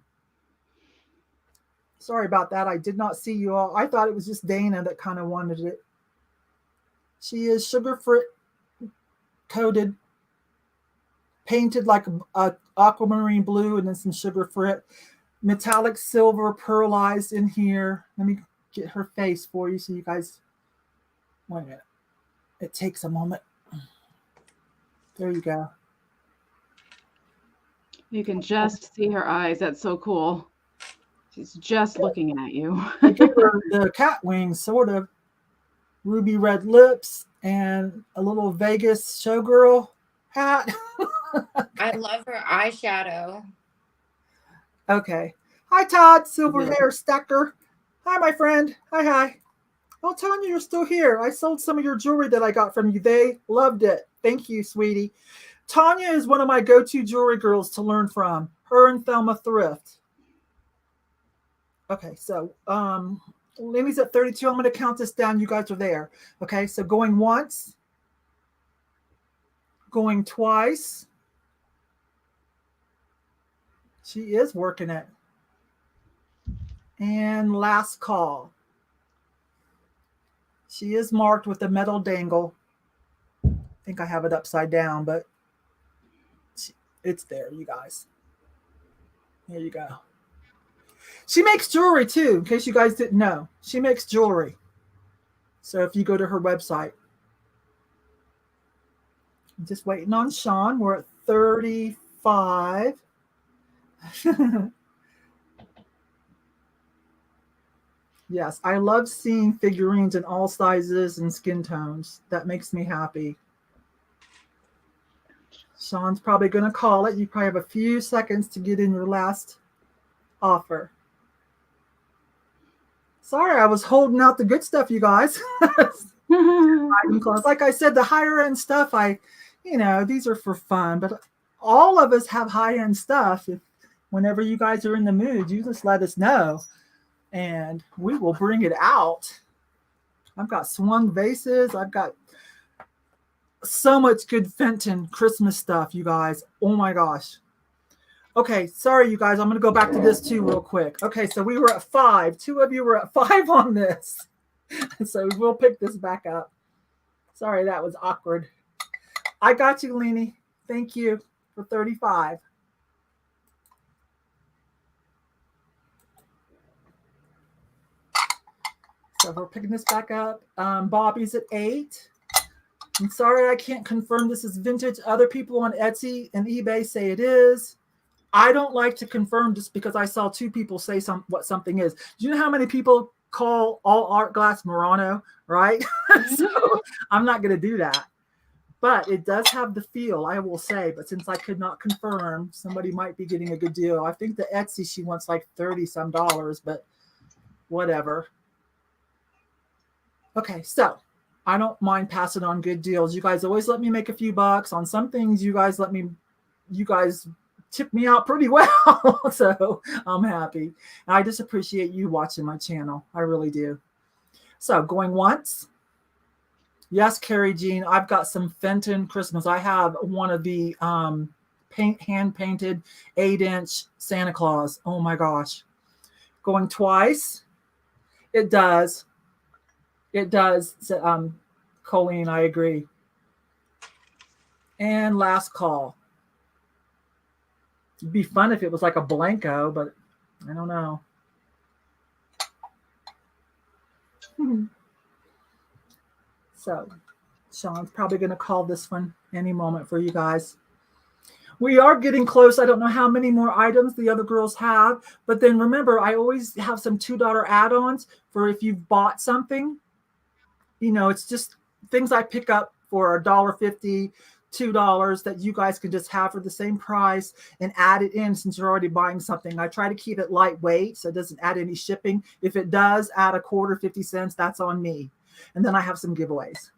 Sorry about that. I did not see you all. I thought it was just Dana that kind of wanted it. She is sugar-free coated, painted like a aquamarine blue and then some sugar frit, metallic silver pearlized in here. Let me get her face for you so you guys, wait a minute. It takes a moment. There you go. You can just see her eyes. That's so cool. She's just looking at you. I gave her the cat wings, sort of. Ruby red lips and a little Vegas showgirl hat. I love her eyeshadow. Okay. Hi, Todd, silver hair stacker. Hi, my friend. Hi. Oh, Tanya, you're still here. I sold some of your jewelry that I got from you. They loved it. Thank you, sweetie. Tanya is one of my go-to jewelry girls to learn from. Her and Thelma Thrift. Okay, so Lenny's at 32. I'm going to count this down. You guys are there. Okay, so going once, going twice. She is working it. And last call. She is marked with a metal dangle. I think I have it upside down, but it's there, you guys. Here you go. She makes jewelry too, in case you guys didn't know. She makes jewelry. So if you go to her website. I'm just waiting on Sean. We're at 35. Yes, I love seeing figurines in all sizes and skin tones. That makes me happy. Sean's probably going to call it. You probably have a few seconds to get in your last offer. Sorry, I was holding out the good stuff, you guys. Like I said, the higher end stuff, these are for fun, but all of us have high end stuff. Whenever you guys are in the mood, you just let us know and we will bring it out. I've got swung vases. I've got so much good Fenton Christmas stuff, you guys. Oh my gosh. Okay, sorry, you guys. I'm going to go back to this too real quick. Okay, so we were at 5. 2 of you were at 5 on this. So we'll pick this back up. Sorry, that was awkward. I got you, Leanie. Thank you for 35. So we're picking this back up. Bobby's at 8. I'm sorry I can't confirm this is vintage. Other people on Etsy and eBay say it is. I don't like to confirm just because I saw 2 people say what something is. Do you know how many people call all art glass Murano, right? So I'm not going to do that. But it does have the feel, I will say. But since I could not confirm, somebody might be getting a good deal. I think the Etsy, she wants like $30-some, but whatever. Okay, so I don't mind passing on good deals. You guys always let me make a few bucks. On some things, you guys tip me out pretty well. So I'm happy. And I just appreciate you watching my channel. I really do. So going once. Yes, Carrie Jean, I've got some Fenton Christmas. I have one of the hand-painted 8-inch Santa Claus. Oh my gosh. Going twice. It does. It does. Colleen, I agree. And last call. It'd be fun if it was like a Blanco, but I don't know. So Sean's probably going to call this one any moment for you guys. We are getting close. I don't know how many more items the other girls have, but then remember, I always have some $2 add-ons for if you've bought something. You know, it's just things I pick up for $1.50, $2 that you guys can just have for the same price and add it in since you're already buying something. I try to keep it lightweight so it doesn't add any shipping. If it does add a quarter, 50 cents, that's on me. And then I have some giveaways.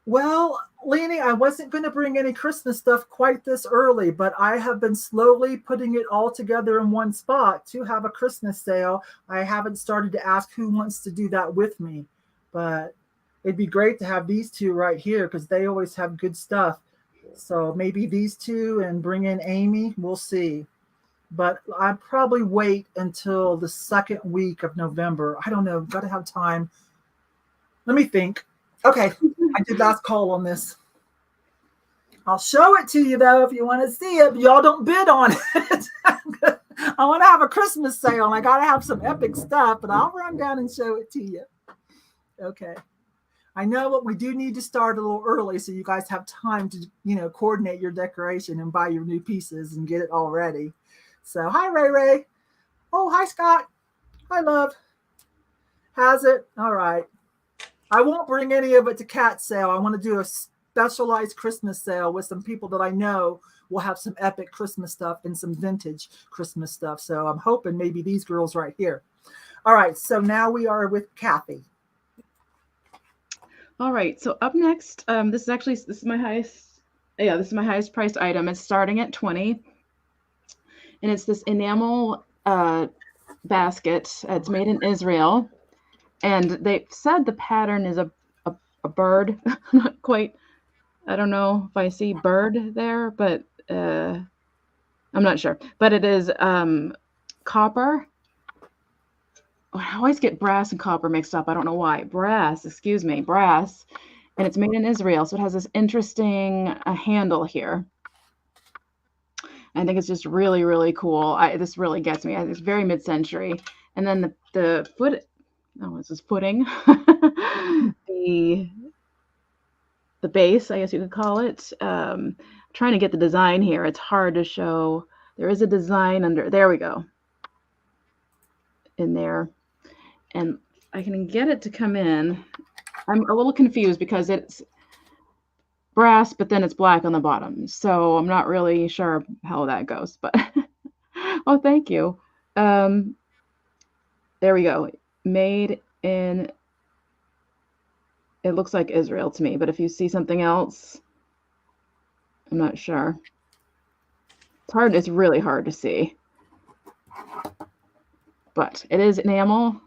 Well, Leanie, I wasn't going to bring any Christmas stuff quite this early, but I have been slowly putting it all together in one spot to have a Christmas sale. I haven't started to ask who wants to do that with me, but it'd be great to have these 2 right here because they always have good stuff. So maybe these 2 and bring in Amy. We'll see. But I'd probably wait until the 2nd week of November. I don't know. Got to have time. Let me think. Okay. I did last call on this. I'll show it to you, though, if you want to see it. But y'all don't bid on it. I want to have a Christmas sale, and I got to have some epic stuff, but I'll run down and show it to you. Okay. I know what we do need to start a little early so you guys have time to, coordinate your decoration and buy your new pieces and get it all ready. So, hi, Ray Ray. Oh, hi, Scott. Hi, love. Has it? All right. I won't bring any of it to Cat sale. I want to do a specialized Christmas sale with some people that I know will have some epic Christmas stuff and some vintage Christmas stuff. So I'm hoping maybe these girls right here. All right. So now we are with Cathy. All right. So up next, this is my highest. Yeah, this is my highest priced item. It's starting at $20. And it's this enamel basket. It's made in Israel. And they said the pattern is a bird. Not quite. I don't know if I see bird there, but I'm not sure. But it is copper. I always get brass and copper mixed up. I don't know why. Brass. And it's made in Israel. So it has this interesting handle here. I think it's just really, really cool. This really gets me. It's very mid-century. And then the foot. Oh, this is footing. the base, I guess you could call it. Trying to get the design here. It's hard to show. There is a design under. There we go. In there. And I can get it to come in. I'm a little confused because it's brass, but then it's black on the bottom. So I'm not really sure how that goes. But oh, thank you. There we go. Made in, it looks like Israel to me, but if you see something else, I'm not sure. It's really hard to see. But it is enamel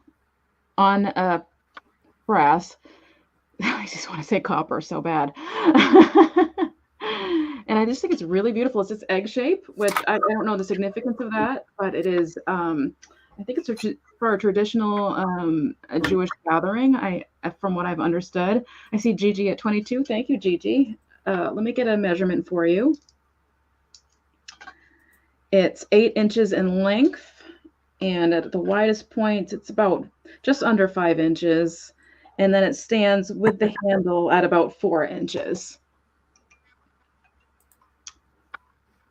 on brass. I just want to say copper so bad. And I just think it's really beautiful. It's this egg shape, which I don't know the significance of that, but it is I think it's for a traditional a Jewish gathering. From what I've understood, I see Gigi at 22. Thank you, Gigi. Let me get a measurement for you. It's 8 inches in length, and at the widest point, it's about just under 5 inches, and then it stands with the handle at about 4 inches.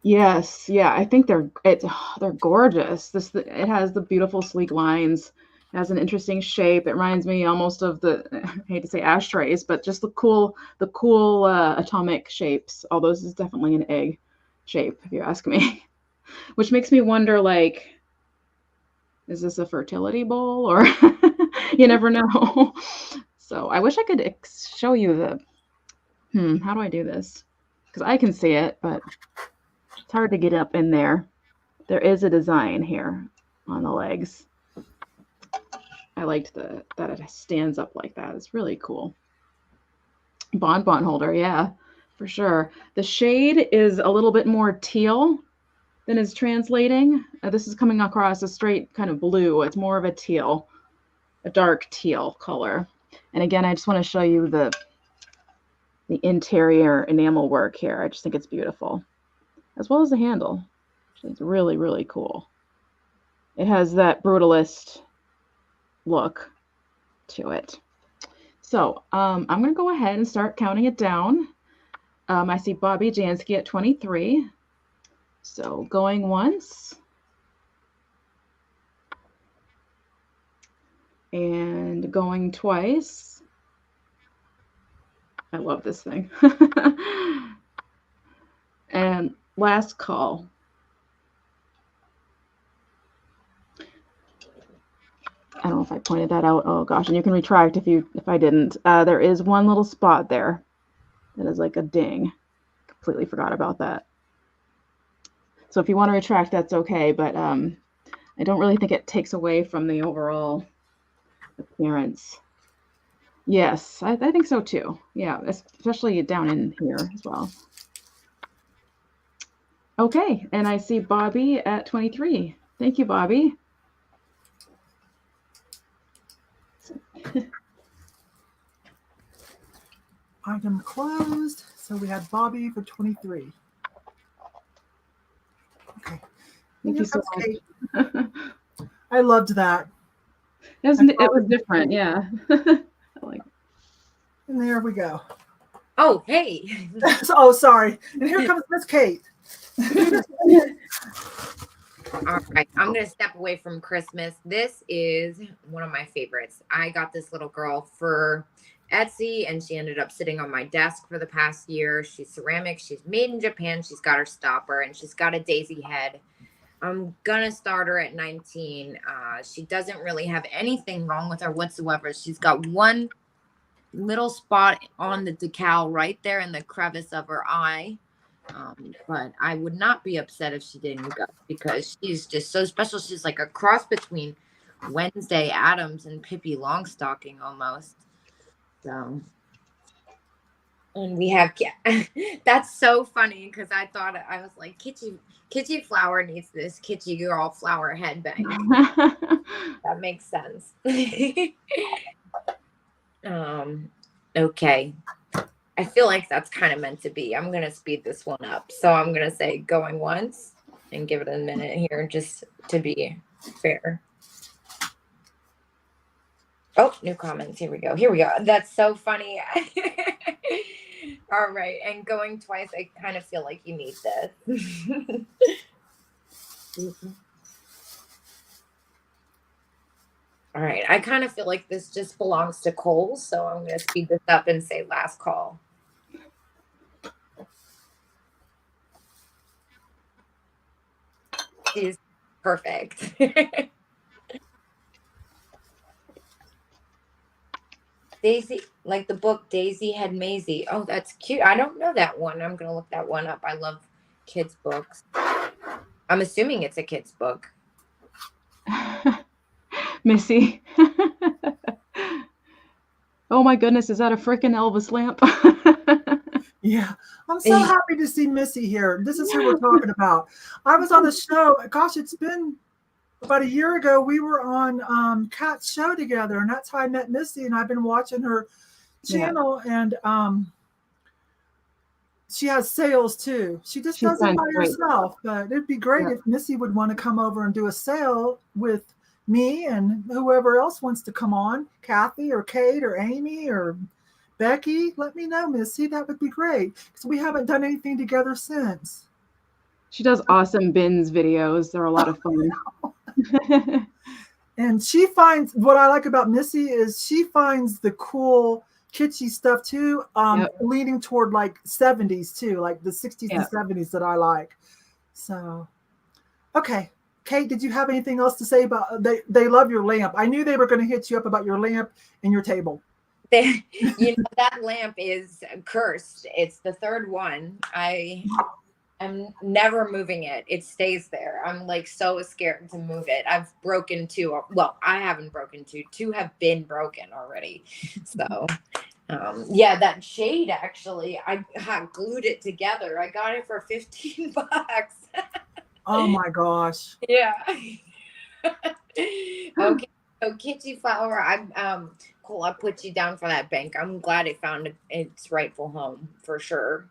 Yes, yeah, I think they're gorgeous. It has the beautiful sleek lines. It has an interesting shape. It reminds me almost of I hate to say ashtrays, but just the cool atomic shapes. Although this is definitely an egg shape, if you ask me. Which makes me wonder, like, is this a fertility bowl, or you never know. So I wish I could show you how do I do this? Because I can see it, but it's hard to get up in there. There is a design here on the legs. I liked that it stands up like that. It's really cool. Bonbon holder, yeah, for sure. The shade is a little bit more teal than is translating. This is coming across a straight kind of blue. It's more of a teal, a dark teal color. And again, I just want to show you the interior enamel work here. I just think it's beautiful, as well as the handle. It's really, really cool. It has that brutalist look to it. So I'm going to go ahead and start counting it down. I see Bobby Jansky at 23. So going once. And going twice. I love this thing. And last call. I don't know if I pointed that out. Oh gosh, and you can retract if I didn't. There is one little spot there that is like a ding. Completely forgot about that. So if you want to retract, that's okay, but I don't really think it takes away from the overall appearance. Yes, I think so too. Yeah, especially down in here as well. Okay, and I see Bobby at 23. Thank you, Bobby. Item closed. So we had Bobby for 23. Okay. Thank you so much. I loved that. It was different, yeah. I like it. And there we go. Oh, hey. Oh, sorry. And here comes Miss Kate. All right, I'm going to step away from Christmas. This is one of my favorites. I got this little girl for Etsy, and she ended up sitting on my desk for the past year. She's ceramic. She's made in Japan. She's got her stopper, and she's got a daisy head. I'm going to start her at 19. She doesn't really have anything wrong with her whatsoever. She's got one little spot on the decal right there in the crevice of her eye. But I would not be upset if she didn't go, because she's just so special. She's like a cross between Wednesday Addams and Pippi Longstocking almost. So, and we have, that's so funny, because I was like, Kitschy Flower needs this Kitschy Girl Flower headband. That makes sense. Okay. I feel like that's kind of meant to be. I'm going to speed this one up. So I'm going to say going once and give it a minute here just to be fair. Oh, new comments. Here we go. That's so funny. All right. And going twice, I kind of feel like you need this. All right. I kind of feel like this just belongs to Kohl's. So I'm going to speed this up and say last call. Is perfect. Daisy, like the book Daisy Had Maisie. Oh, that's cute. I don't know that one. I'm gonna look that one up. I love kids books. I'm assuming it's a kid's book. Missy. Oh my goodness, is that a freaking Elvis lamp? Yeah, I'm so happy to see Missy here. This is who we're talking about. I was on the show. Gosh, it's been about a year ago, we were on Kat's show together, and that's how I met Missy. And I've been watching her channel, and she has sales too. She just does it by herself. But it'd be great if Missy would want to come over and do a sale with me and whoever else wants to come on, Cathy or Kate or Amy or Becky. Let me know, Missy. That would be great, because we haven't done anything together since. She does awesome bins videos. They're a lot of fun. And she finds, what I like about Missy is she finds the cool kitschy stuff too, leaning toward like 70s too, like the 60s and 70s that I like. So, okay. Kate, did you have anything else to say about, they love your lamp. I knew they were going to hit you up about your lamp and your table. That lamp is cursed. It's the third one. I'm never moving it. It stays there. I'm like so scared to move it. I've broken two. Well, I haven't broken two. Two have been broken already. So, that shade, actually, I glued it together. I got it for $15. Oh my gosh. Yeah. Okay. So Kitschy Flower, I'm cool. I'll put you down for that bank. I'm glad it found its rightful home for sure.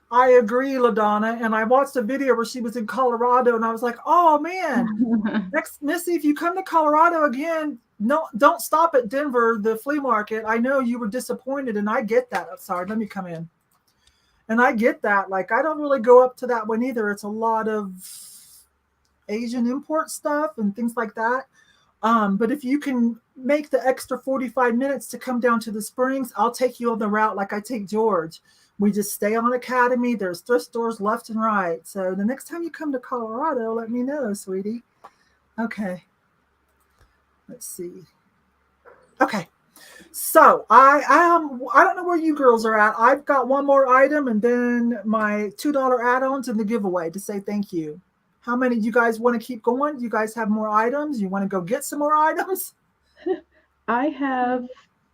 I agree, LaDonna. And I watched a video where she was in Colorado, and I was like, oh man, next Missy, if you come to Colorado again, no, don't stop at Denver, the flea market. I know you were disappointed, and I get that. I'm sorry, let me come in. And I get that. Like, I don't really go up to that one either. It's a lot of Asian import stuff and things like that. But if you can make the extra 45 minutes to come down to the Springs, I'll take you on the route like I take George. We just stay on Academy. There's thrift stores left and right. So the next time you come to Colorado, let me know, sweetie. Okay. Let's see. Okay. So I don't know where you girls are at. I've got one more item and then my $2 add-ons and the giveaway to say thank you. How many do you guys want to keep going? Do you guys have more items? You want to go get some more items? I have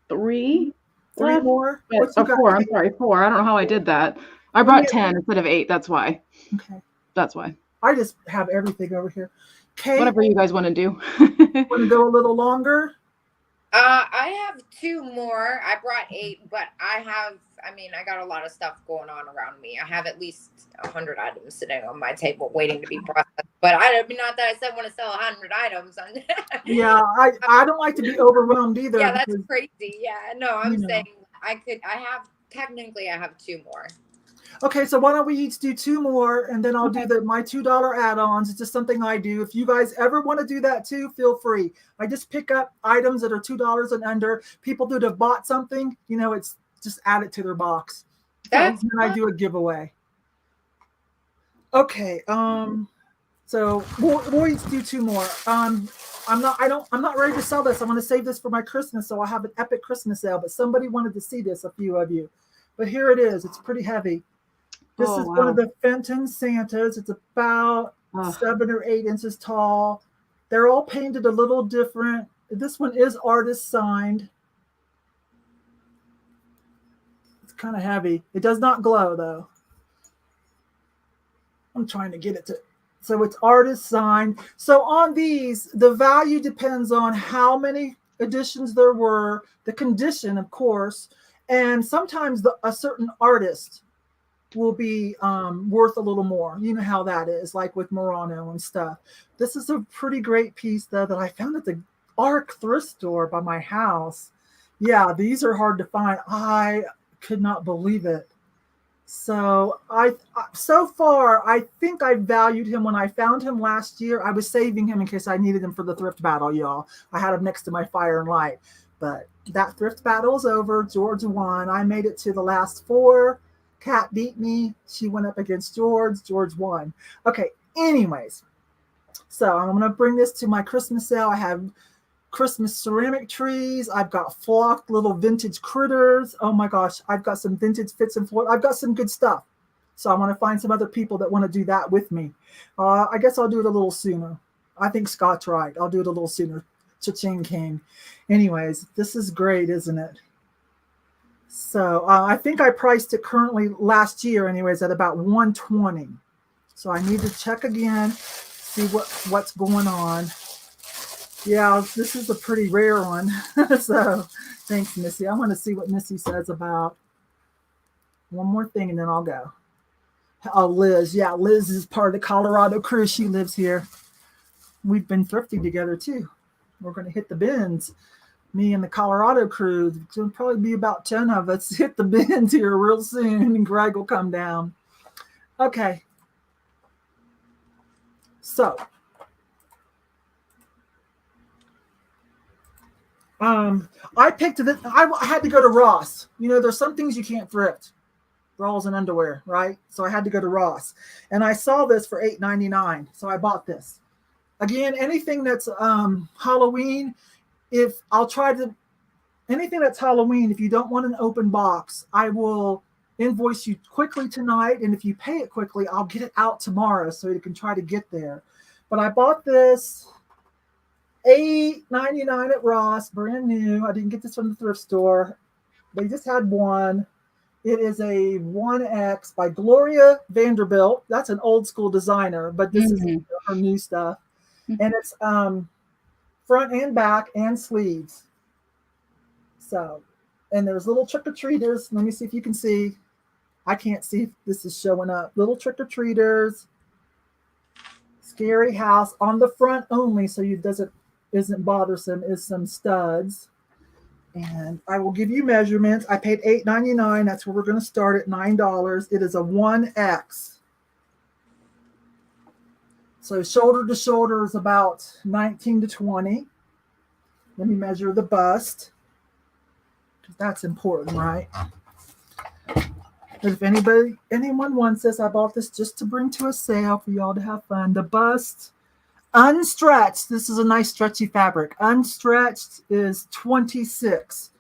three. Three more? Four. I'm sorry, 4. I don't know how I did that. I brought 10 instead of 8. That's why. Okay. That's why. I just have everything over here. Kate, whatever you guys want to do. Want to go a little longer? I have 2 more. I brought 8, but I got a lot of stuff going on around me. I have at least 100 items sitting on my table waiting to be processed. But not that I said want to sell 100 items. Yeah, I don't like to be overwhelmed either. Yeah, that's crazy. Yeah, no, I'm saying I have 2 more. Okay, so why don't we each do 2 more, and then I'll do my $2 add-ons. It's just something I do. If you guys ever want to do that too, feel free. I just pick up items that are $2 and under. People that have bought something, it's just add it to their box. And then I do a giveaway. Okay, so we'll each do 2 more. I'm not ready to sell this. I'm going to save this for my Christmas, so I'll have an epic Christmas sale. But somebody wanted to see this, a few of you. But here it is. It's pretty heavy. This is one of the Fenton Santas. It's about 7 or 8 inches tall. They're all painted a little different. This one is artist signed. It's kind of heavy. It does not glow though. I'm trying to get it to. So it's artist signed. So on these, the value depends on how many editions there were, the condition, of course, and sometimes a certain artist will be worth a little more. You know how that is, like with Murano and stuff. This is a pretty great piece, though, that I found at the Arc thrift store by my house. Yeah, these are hard to find. I could not believe it. So so far, I think I valued him when I found him last year. I was saving him in case I needed him for the thrift battle, y'all. I had him next to my fire and light. But that thrift battle is over. George won. I made it to the last 4. Kat beat me. She went up against George. George won. Okay, anyways. So I'm going to bring this to my Christmas sale. I have Christmas ceramic trees. I've got flocked little vintage critters. Oh my gosh. I've got some vintage fits and floor. I've got some good stuff. So I want to find some other people that want to do that with me. I guess I'll do it a little sooner. I think Scott's right. I'll do it a little sooner. Cha-ching king. Anyways, this is great, isn't it? So I think I priced it currently last year anyways at about $120. So I need to check again. see what's going on. Yeah, this is a pretty rare one. So thanks, Missy. I want to see what Missy says about one more thing and then I'll go. Oh, Liz. Yeah, Liz is part of the Colorado crew. She lives here. We've been thrifting together too. We're going to hit the bins. Me and the Colorado crew. There'll probably be about 10 of us hit the bins here real soon, and Greg will come down. Okay. So, I picked it. I had to go to Ross. You know, there's some things you can't thrift. Bras and underwear, right? So I had to go to Ross. And I saw this for $8.99. So I bought this. Again, anything that's Halloween, anything that's Halloween, if you don't want an open box, I will invoice you quickly tonight. And if you pay it quickly, I'll get it out tomorrow so you can try to get there. But I bought this $8.99 at Ross, brand new. I didn't get this from the thrift store. They just had one. It is a 1X by Gloria Vanderbilt. That's an old school designer, but this is her new stuff. And it's front and back and sleeves. So, and there's little trick-or-treaters. Let me see if you can see. I can't see if this is showing up. Little trick-or-treaters. Scary house on the front only, so it isn't bothersome, is some studs. And I will give you measurements. I paid $8.99. That's where we're going to start at $9. It is a 1X. So shoulder to shoulder is about 19 to 20. Let me measure the bust, because that's important, right? But if anyone wants this, I bought this just to bring to a sale for y'all to have fun. The bust, unstretched. This is a nice stretchy fabric. Unstretched is 26.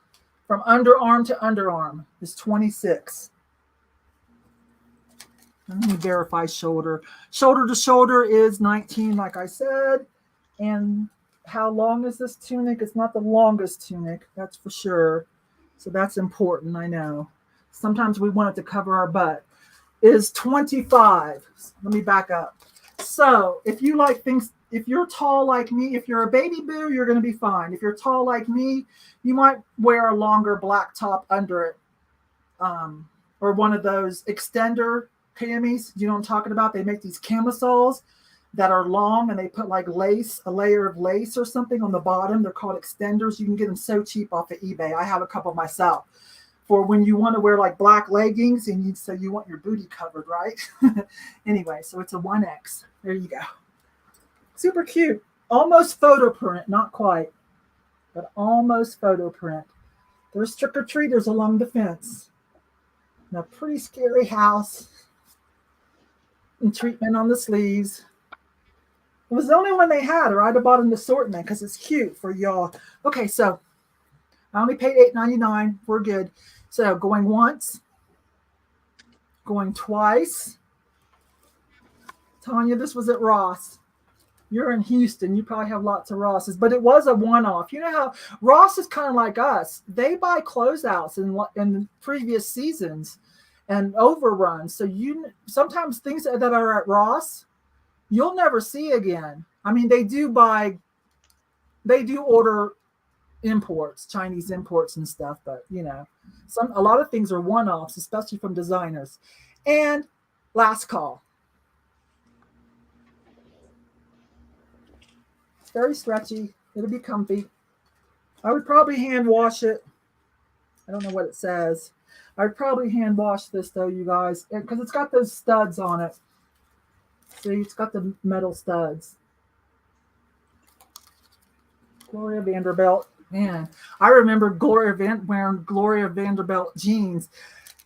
From underarm to underarm is 26. Let me verify shoulder. Shoulder to shoulder is 19, like I said. And how long is this tunic? It's not the longest tunic, that's for sure. So that's important, I know. Sometimes we want it to cover our butt. Is 25. Let me back up. So if you like things, if you're tall like me, if you're a baby boo, you're going to be fine. If you're tall like me, you might wear a longer black top under it. Or one of those extender camis. You know what I'm talking about? They make these camisoles that are long and they put like lace, a layer of lace or something on the bottom. They're called extenders. You can get them so cheap off of eBay. I have a couple myself for when you want to wear like black leggings and you want your booty covered, right? Anyway, so it's a 1X. There you go. Super cute. Almost photo print, not quite, but almost photo print. There's trick-or-treaters along the fence. And a pretty scary house. And treatment on the sleeves. It was the only one they had, or I'd have bought an assortment because it's cute for y'all. Okay, so I only paid $8.99. We're good. So going once, going twice. Tanya, this was at Ross. You're in Houston. You probably have lots of Rosses, but it was a one-off. You know how Ross is kind of like us. They buy closeouts in previous seasons and overruns. So sometimes things that are at Ross, you'll never see again. I mean, they do order imports, Chinese imports and stuff, but you know, a lot of things are one-offs, especially from designers. And last call. It's very stretchy. It'll be comfy. I would probably hand wash it. I don't know what it says. I'd probably hand wash this though, you guys, because it's got those studs on it. See, it's got the metal studs. Gloria Vanderbilt. Man, I remember wearing Gloria Vanderbilt jeans.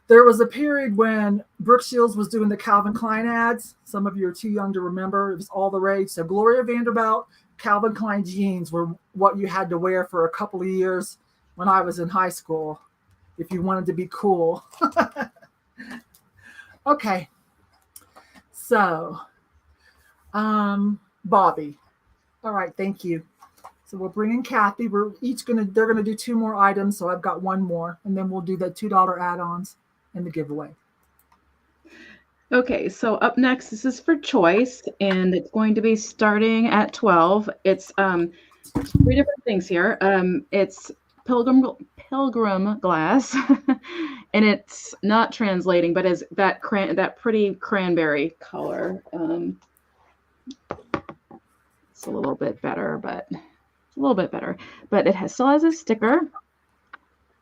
There was a period when Brooke Shields was doing the Calvin Klein ads. Some of you are too young to remember. It was all the rage. So Gloria Vanderbilt, Calvin Klein jeans were what you had to wear for a couple of years when I was in high school, if you wanted to be cool. Okay. So, Bobby. All right, thank you. So we're bringing Cathy. They're gonna do 2 more items. So I've got 1 more, and then we'll do the $2 add-ons and the giveaway. Okay, so up next, this is for choice, and it's going to be starting at 12. It's 3 different things here. It's pilgrim glass, and it's not translating, but is that pretty cranberry color. It's a little bit better, but it's a little bit better. But it still has a sticker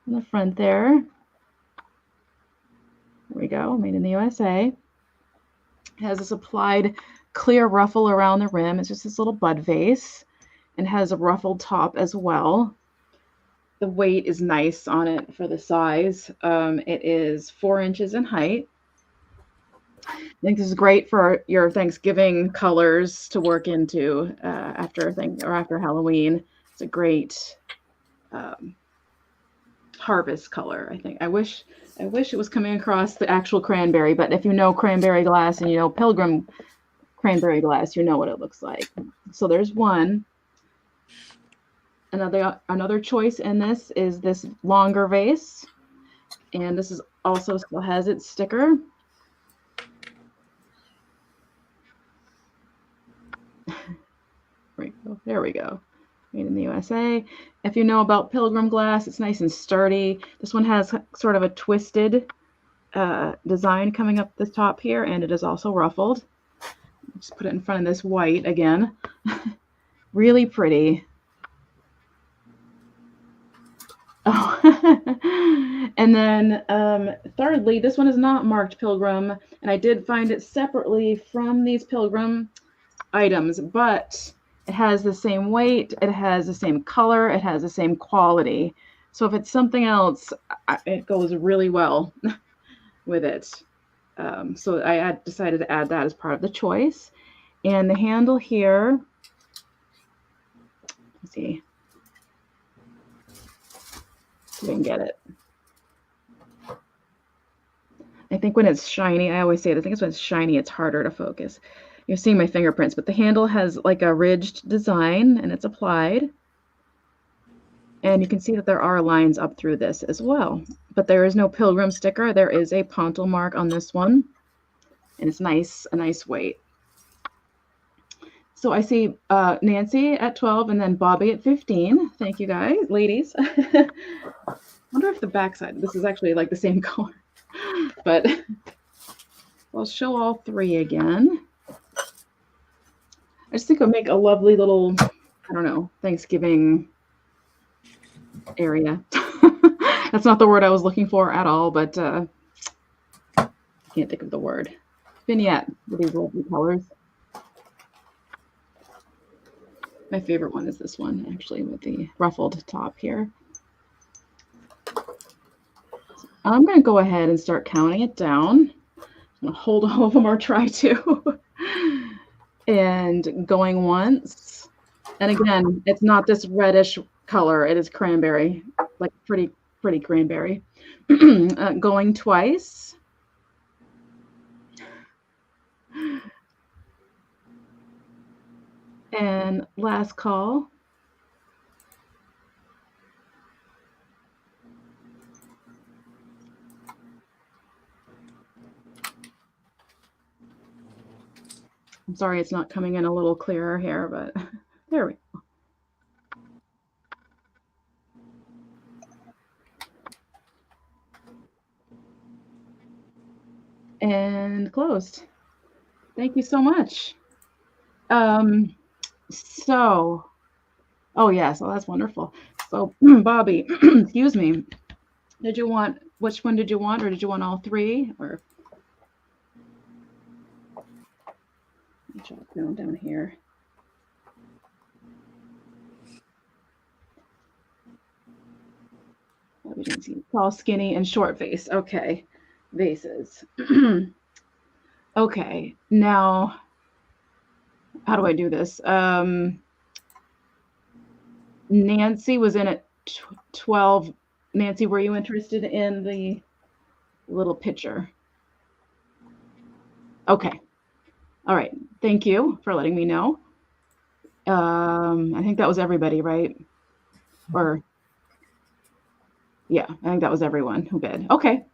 in the front there. There we go, made in the USA. It has this applied clear ruffle around the rim. It's just this little bud vase, and has a ruffled top as well. The weight is nice on it for the size. It is 4 inches in height. I think this is great for your Thanksgiving colors to work into after Halloween. It's a great harvest color, I think. I wish it was coming across the actual cranberry, but if you know cranberry glass and you know Pilgrim cranberry glass, you know what it looks like. So there's one. Another choice in this is this longer vase, and this is also still has its sticker. There we go. Made in the USA. If you know about Pilgrim glass, it's nice and sturdy. This one has sort of a twisted design coming up the top here, and it is also ruffled. Just put it in front of this white again. Really pretty. Oh. And then thirdly, this one is not marked Pilgrim, and I did find it separately from these Pilgrim items, but it has the same weight, it has the same color, it has the same quality. So if it's something else, it goes really well with it. So I decided to add that as part of the choice. And the handle here, let's see if we can get it. I think when it's shiny, I always say it, I think it's when it's shiny, it's harder to focus. You're seeing my fingerprints, but the handle has like a ridged design, and it's applied. And you can see that there are lines up through this as well. But there is no Pilgrim sticker. There is a Ponto mark on this one, and it's nice, a nice weight. So I see Nancy at 12 and then Bobby at 15. Thank you guys, ladies. I wonder if the backside, this is actually like the same color, but I'll show all 3 again. I just think it would make a lovely little, I don't know, Thanksgiving area. That's not the word I was looking for at all, but I can't think of the word. Vignette with these lovely colors. My favorite one is this one, actually, with the ruffled top here. So I'm going to go ahead and start counting it down. I'm going to hold all of them or try to. And going once. And again, it's not this reddish color. It is cranberry, like pretty cranberry. Going twice. And last call. I'm sorry it's not coming in a little clearer here, but there we go. And closed. Thank you so much. Oh yes, well that's wonderful. So Bobby, excuse me, which one did you want, or did you want all 3, or? Down here. We didn't see tall, skinny, and short vase. Okay, vases. Okay, now how do I do this? Nancy was in at 12. Nancy, were you interested in the little picture? Okay. All right. Thank you for letting me know. I think that was everybody, right? Or yeah, I think that was everyone who bid. Okay.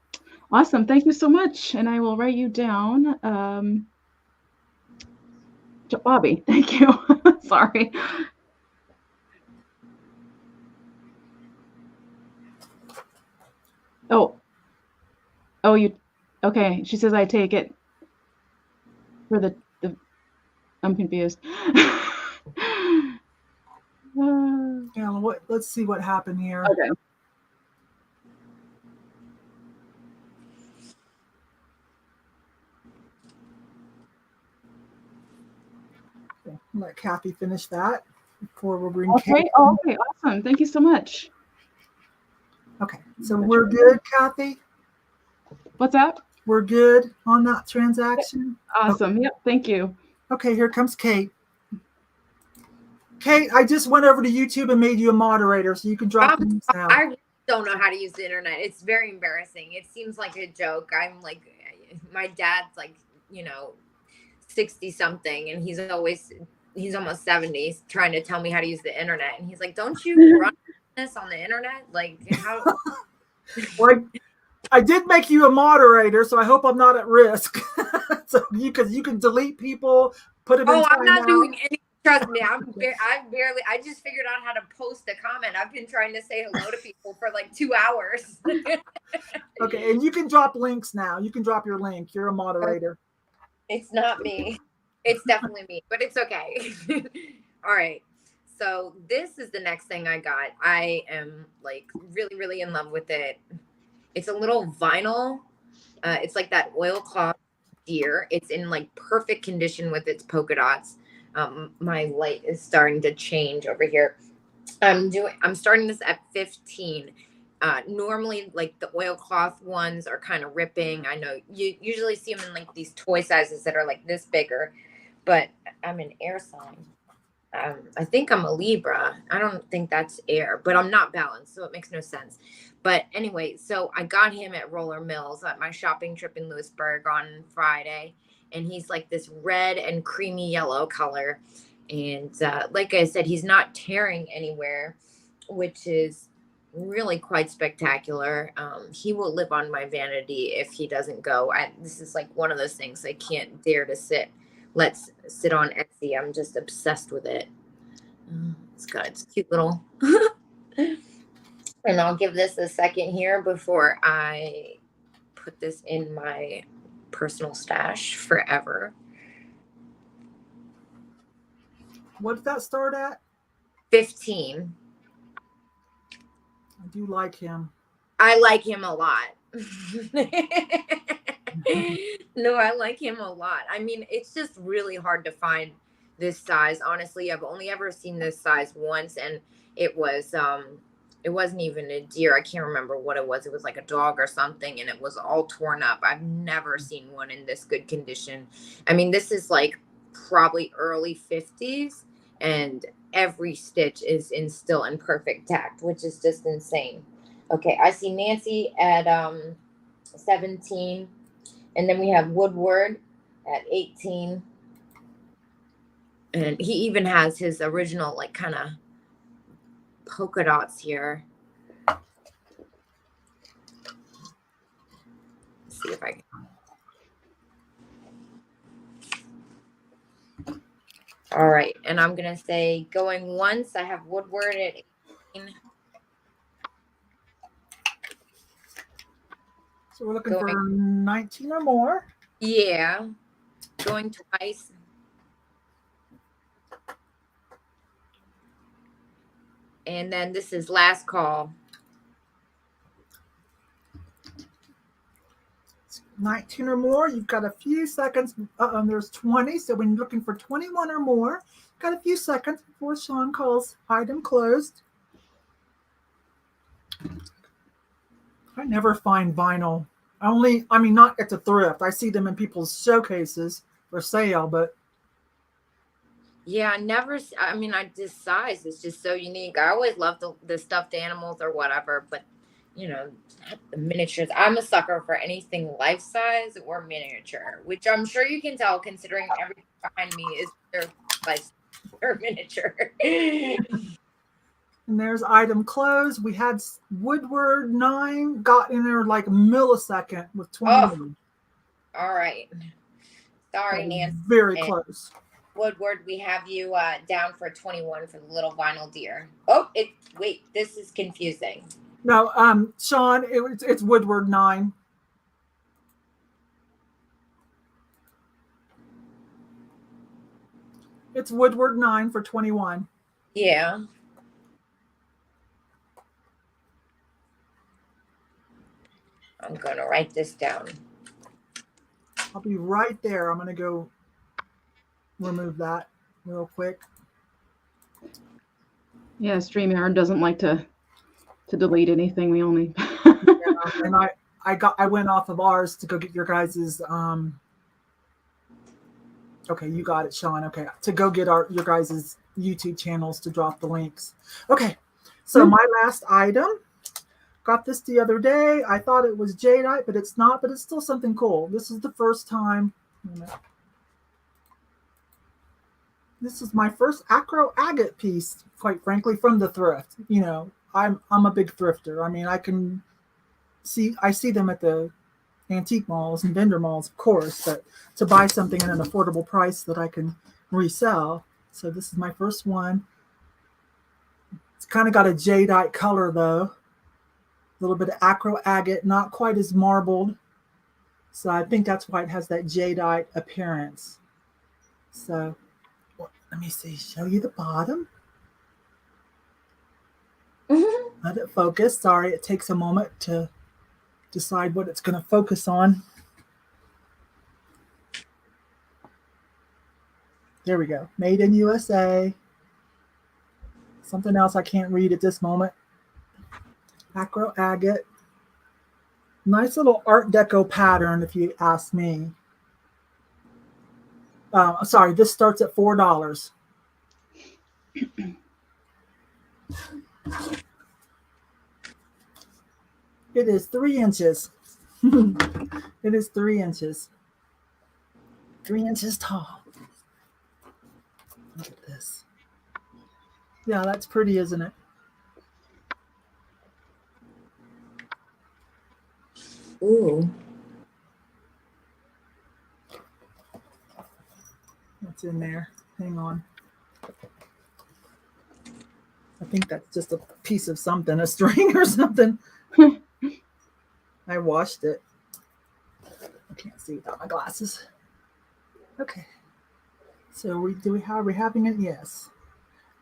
Awesome. Thank you so much. And I will write you down. Bobby, thank you. Sorry. Oh, you, okay. She says I take it for the I'm confused. Yeah, let's see what happened here. Okay. Let Cathy finish that before we'll bring Okay. Kate. Oh, okay. Awesome. Thank you so much. Okay, so we're good, Cathy? What's that? We're good on that transaction? Awesome. Okay. Yep. Thank you. Okay, here comes Kate. Kate, I just went over to YouTube and made you a moderator, so you can drop links now. I don't know how to use the internet. It's very embarrassing. It seems like a joke. I'm like, my dad's like, 60 something, and he's almost 70. He's trying to tell me how to use the internet, and he's like, "Don't you run this on the internet? Like how?" Well, I did make you a moderator, so I hope I'm not at risk. So you can delete people, put them in timeout. I'm not doing any. Trust me, I just figured out how to post a comment. I've been trying to say hello to people for like 2 hours. Okay, and you can drop links now. You can drop your link. You're a moderator. It's not me. It's definitely me, but it's okay. All right. So this is the next thing I got. I am like really, really in love with it. It's a little vinyl. It's like that oilcloth deer. It's in like perfect condition with its polka dots. My light is starting to change over here. I'm starting this at 15. Normally like the oilcloth ones are kind of ripping. I know you usually see them in like these toy sizes that are like this bigger, but I'm an air sign. I think I'm a Libra. I don't think that's air, but I'm not balanced, so it makes no sense. But anyway, so I got him at Roller Mills at my shopping trip in Lewisburg on Friday, and he's like this red and creamy yellow color. And like I said, he's not tearing anywhere, which is really quite spectacular. He will live on my vanity if he doesn't go. This is like one of those things I can't dare to let's sit on Etsy. I'm just obsessed with it. It's cute little. And I'll give this a second here before I put this in my personal stash forever. What did that start at? 15. I do like him. I like him a lot. No, I like him a lot. I mean, it's just really hard to find this size. Honestly, I've only ever seen this size once, and it wasn't even a deer. I can't remember what it was. It was like a dog or something, and it was all torn up. I've never seen one in this good condition. I mean, this is like probably early 50s, and every stitch is still in perfect tact, which is just insane. Okay, I see Nancy at 17, and then we have Woodward at 18, and he even has his original like kind of polka dots here. Let's see if I can. All right, and I'm gonna say going once. I have Woodward at 18. So we're looking for 19 or more. Yeah, going twice. And then this is last call. 19 or more. You've got a few seconds. There's 20. So when you're looking for 21 or more, got a few seconds before Sean calls item closed. I never find vinyl. Not at the thrift. I see them in people's showcases for sale, but yeah, this size is just so unique. I always love the stuffed animals or whatever, but the miniatures. I'm a sucker for anything life size or miniature, which I'm sure you can tell considering everything behind me is their life or miniature. And there's item closed. We had Woodward 9 got in there like a millisecond with 21. All right. Sorry, Nancy. Very And close. Woodward, we have you down for 21 for the little vinyl deer. Oh, wait, this is confusing. No, Sean, it's Woodward 9. It's Woodward 9 for 21. Yeah. I'm going to write this down. I'll be right there. I'm going to go remove that real quick. Yeah, StreamYard doesn't like to delete anything. We only And I went off of ours to go get your guys's okay, you got it, Sean. Okay, to go get your guys's YouTube channels to drop the links. Okay, so my last item, got this the other day. I thought it was jadeite, but it's not, but it's still something cool. This is the first time. This is my first acro agate piece, quite frankly, from the thrift. You know, I'm a big thrifter. I mean, I see them at the antique malls and vendor malls, of course, but to buy something at an affordable price that I can resell. So this is my first one. It's kind of got a jadeite color though. A little bit of acro agate, not quite as marbled. So I think that's why it has that jadeite appearance. So let me see, show you the bottom. Let it focus. Sorry, it takes a moment to decide what it's going to focus on. There we go. Made in USA. Something else I can't read at this moment. Acro agate. Nice little Art Deco pattern, if you ask me. Sorry, this starts at $4. It is 3 inches. It is 3 inches. 3 inches tall. Look at this. Yeah, that's pretty, isn't it? Ooh. What's in there? Hang on. I think that's just a piece of something, a string or something. I washed it. I can't see without my glasses. Okay. So are we having it? Yes.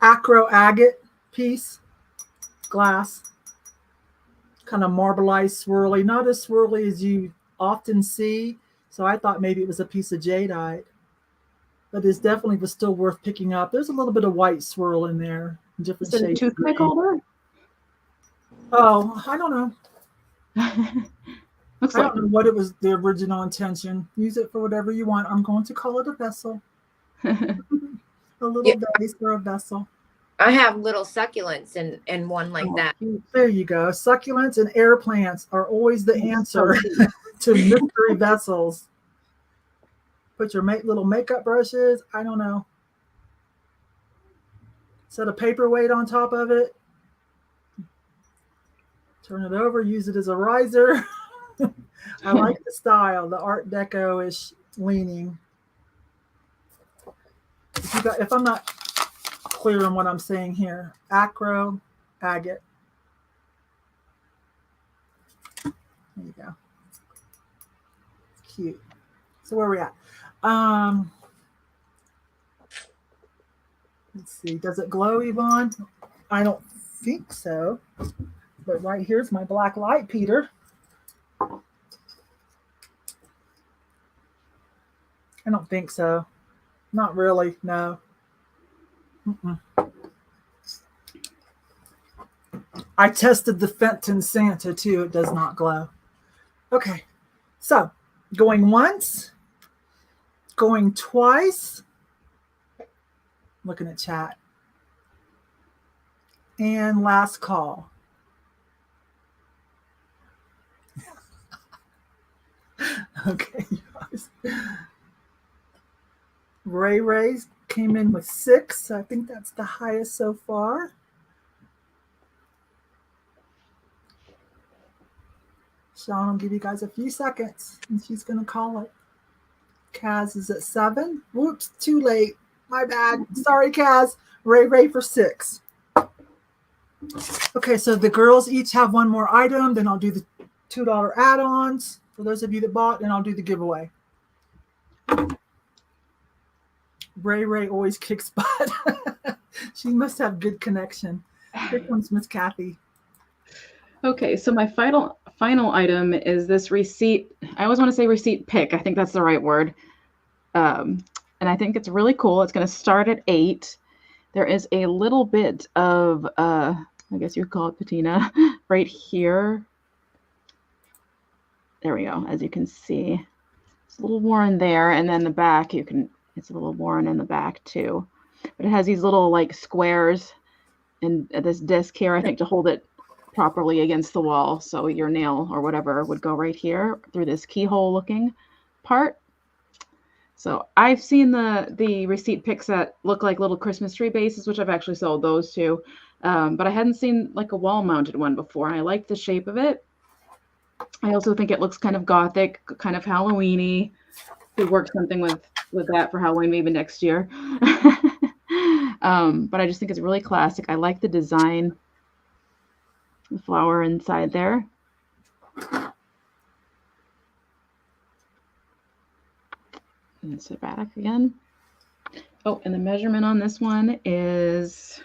Acro agate piece, glass, kind of marbleized swirly, not as swirly as you often see. So I thought maybe it was a piece of jadeite, but it definitely was still worth picking up. There's a little bit of white swirl in there, different Is it a shades. toothpick holder? Oh, I don't know. Looks I like don't know what it was, the original intention. Use it for whatever you want. I'm going to call it a vessel. A little vase or a vessel. I have little succulents and one like that. There you go. Succulents and air plants are always the answer to mystery vessels. Put your little makeup brushes. I don't know. Set a paperweight on top of it. Turn it over. Use it as a riser. I like the style. The Art Deco-ish leaning. If I'm not clear on what I'm saying here, acro agate. There you go. Cute. So where are we at? Let's see. Does it glow, Yvonne? I don't think so. But right here's my black light, Peter. I don't think so. Not really, no. I tested the Fenton Santa too. It does not glow. Okay, so going once, going twice. Looking at chat. And last call. Okay, you guys. Ray came in with 6. I think that's the highest so far. Sean will give you guys a few seconds and she's going to call it. Kaz is at 7. Whoops, too late. My bad. Sorry, Kaz. Ray for 6. Okay, so the girls each have one more item. Then I'll do the $2 add-ons for those of you that bought, and I'll do the giveaway. Ray always kicks butt. She must have good connection. Here comes Miss Cathy. Okay, so my final item is this receipt. I always want to say receipt pick. I think that's the right word. And I think it's really cool. It's going to start at 8. There is a little bit of, I guess you would call it patina, right here. There we go. As you can see, it's a little worn there. And then the back, it's a little worn in the back too. But it has these little like squares and this disc here, I think, to hold it properly against the wall. So your nail or whatever would go right here through this keyhole looking part. So I've seen the receipt picks that look like little Christmas tree bases, which I've actually sold those too. But I hadn't seen like a wall mounted one before. I like the shape of it. I also think it looks kind of gothic, kind of Halloween-y. Could work something with that for Halloween maybe next year. But I just think it's really classic. I like the design, the flower inside there. And sit back again. Oh, and the measurement on this one is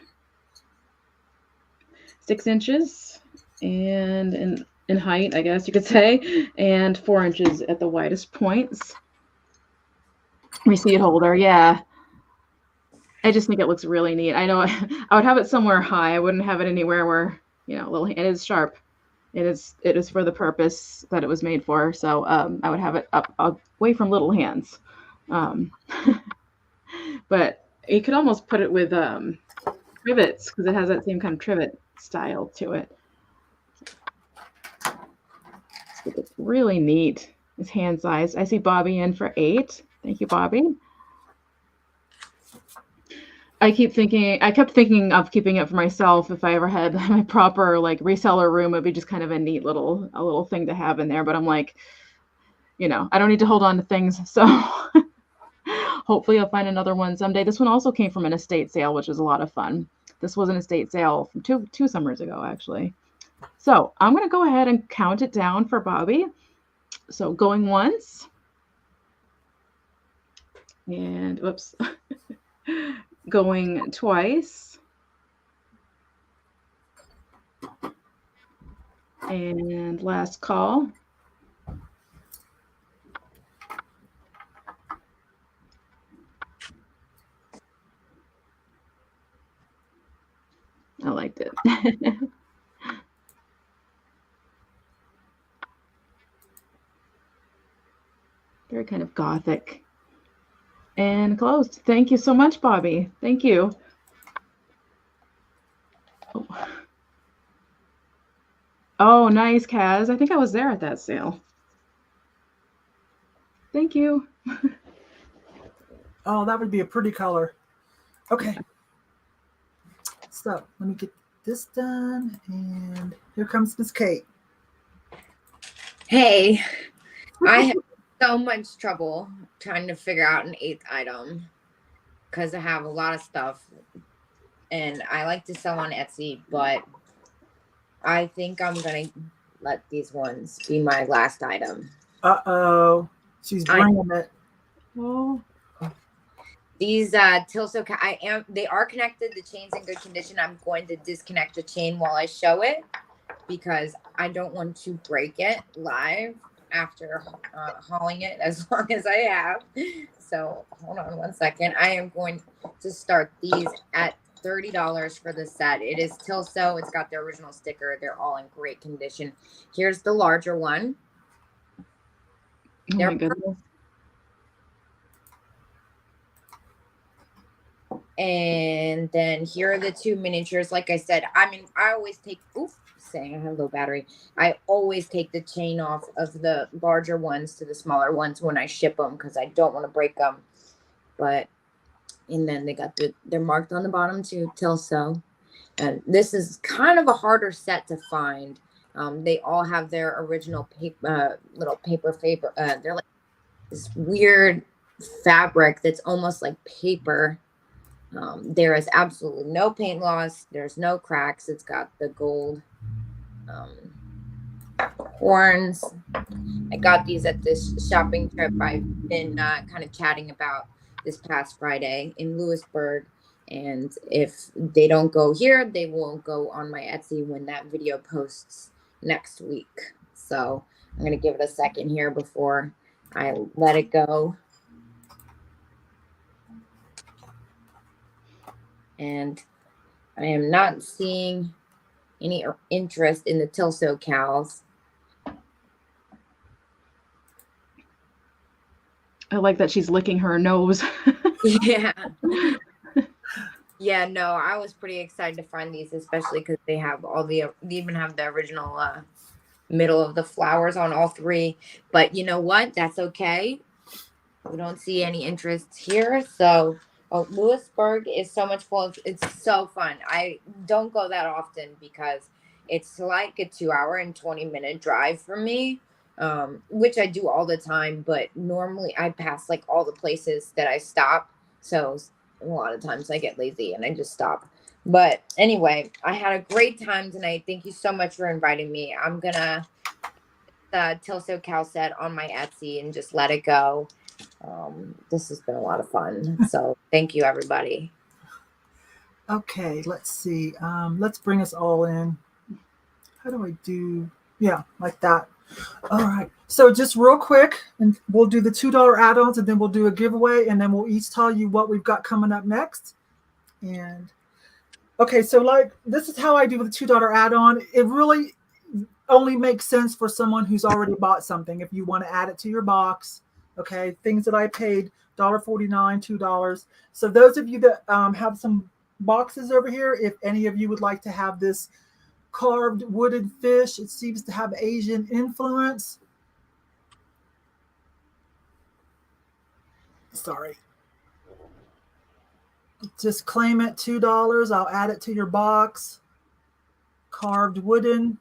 6 inches and in height, I guess you could say, and 4 inches at the widest points. Receipt holder, yeah. I just think it looks really neat. I know I would have it somewhere high. I wouldn't have it anywhere where, little. It is sharp. It is for the purpose that it was made for. So I would have it up away from little hands. But you could almost put it with trivets because it has that same kind of trivet style to it. It's really neat. It's hand sized. I see Bobby in for 8. Thank you, Bobby. I kept thinking of keeping it for myself. If I ever had my proper like reseller room, it'd be just kind of a neat little thing to have in there. But I'm like, I don't need to hold on to things. So hopefully I'll find another one someday. This one also came from an estate sale, which was a lot of fun. This was an estate sale from two summers ago, actually. So I'm going to go ahead and count it down for Bobby. So going once. And whoops. Going twice. And last call. I liked it. Very kind of gothic. And closed. Thank you so much, Bobby. Thank you. Oh, nice, Kaz. I think I was there at that sale. Thank you. Oh, that would be a pretty color. Okay. So let me get this done. And here comes Miss Kate. Hey, I have so much trouble trying to figure out an 8th item because I have a lot of stuff and I like to sell on Etsy, but I think I'm going to let these ones be my last item. Uh-oh. She's bringing it. Oh. These Tilso, they are connected. The chain's in good condition. I'm going to disconnect the chain while I show it because I don't want to break it live after hauling it as long as I have. So hold on one second. I am going to start these at $30 for the set. It is Tilso. It's got the original sticker. They're all in great condition. Here's the larger one. Oh my goodness. And then here are the 2 miniatures. Like I said, I always take, saying I have low battery. I always take the chain off of the larger ones to the smaller ones when I ship them because I don't want to break them. And then they're marked on the bottom too, Tilso. And this is kind of a harder set to find They all have their original paper, little paper. They're like this weird fabric that's almost like paper. There is absolutely no paint loss. There's no cracks. It's got the gold horns. I got these at this shopping trip I've been kind of chatting about this past Friday in Lewisburg. And if they don't go here, they will go on my Etsy when that video posts next week. So I'm going to give it a second here before I let it go. And I am not seeing any interest in the Tilso cows. I like that she's licking her nose. Yeah. Yeah, no, I was pretty excited to find these, especially because they have they even have the original middle of the flowers on all three. But you know what? That's okay. We don't see any interest here. So, Lewisburg is so much fun. It's so fun. I don't go that often because it's like a 2-hour and 20-minute drive for me, which I do all the time. But normally I pass like all the places that I stop. So a lot of times I get lazy and I just stop. But anyway, I had a great time tonight. Thank you so much for inviting me. I'm gonna the Tilso cow set on my Etsy and just let it go. This has been a lot of fun. So thank you, everybody. Okay, let's see. Let's bring us all in. How do I do? Yeah, like that. All right. So just real quick, and we'll do the $2 add-ons, and then we'll do a giveaway, and then we'll each tell you what we've got coming up next. And okay, so like this is how I do with the $2 add-on. It really only makes sense for someone who's already bought something. If you want to add it to your box, okay, things that I paid $1.49, $2. So those of you that have some boxes over here, if any of you would like to have this carved wooden fish, it seems to have Asian influence. Sorry. Just claim it, $2. I'll add it to your box. Carved wooden.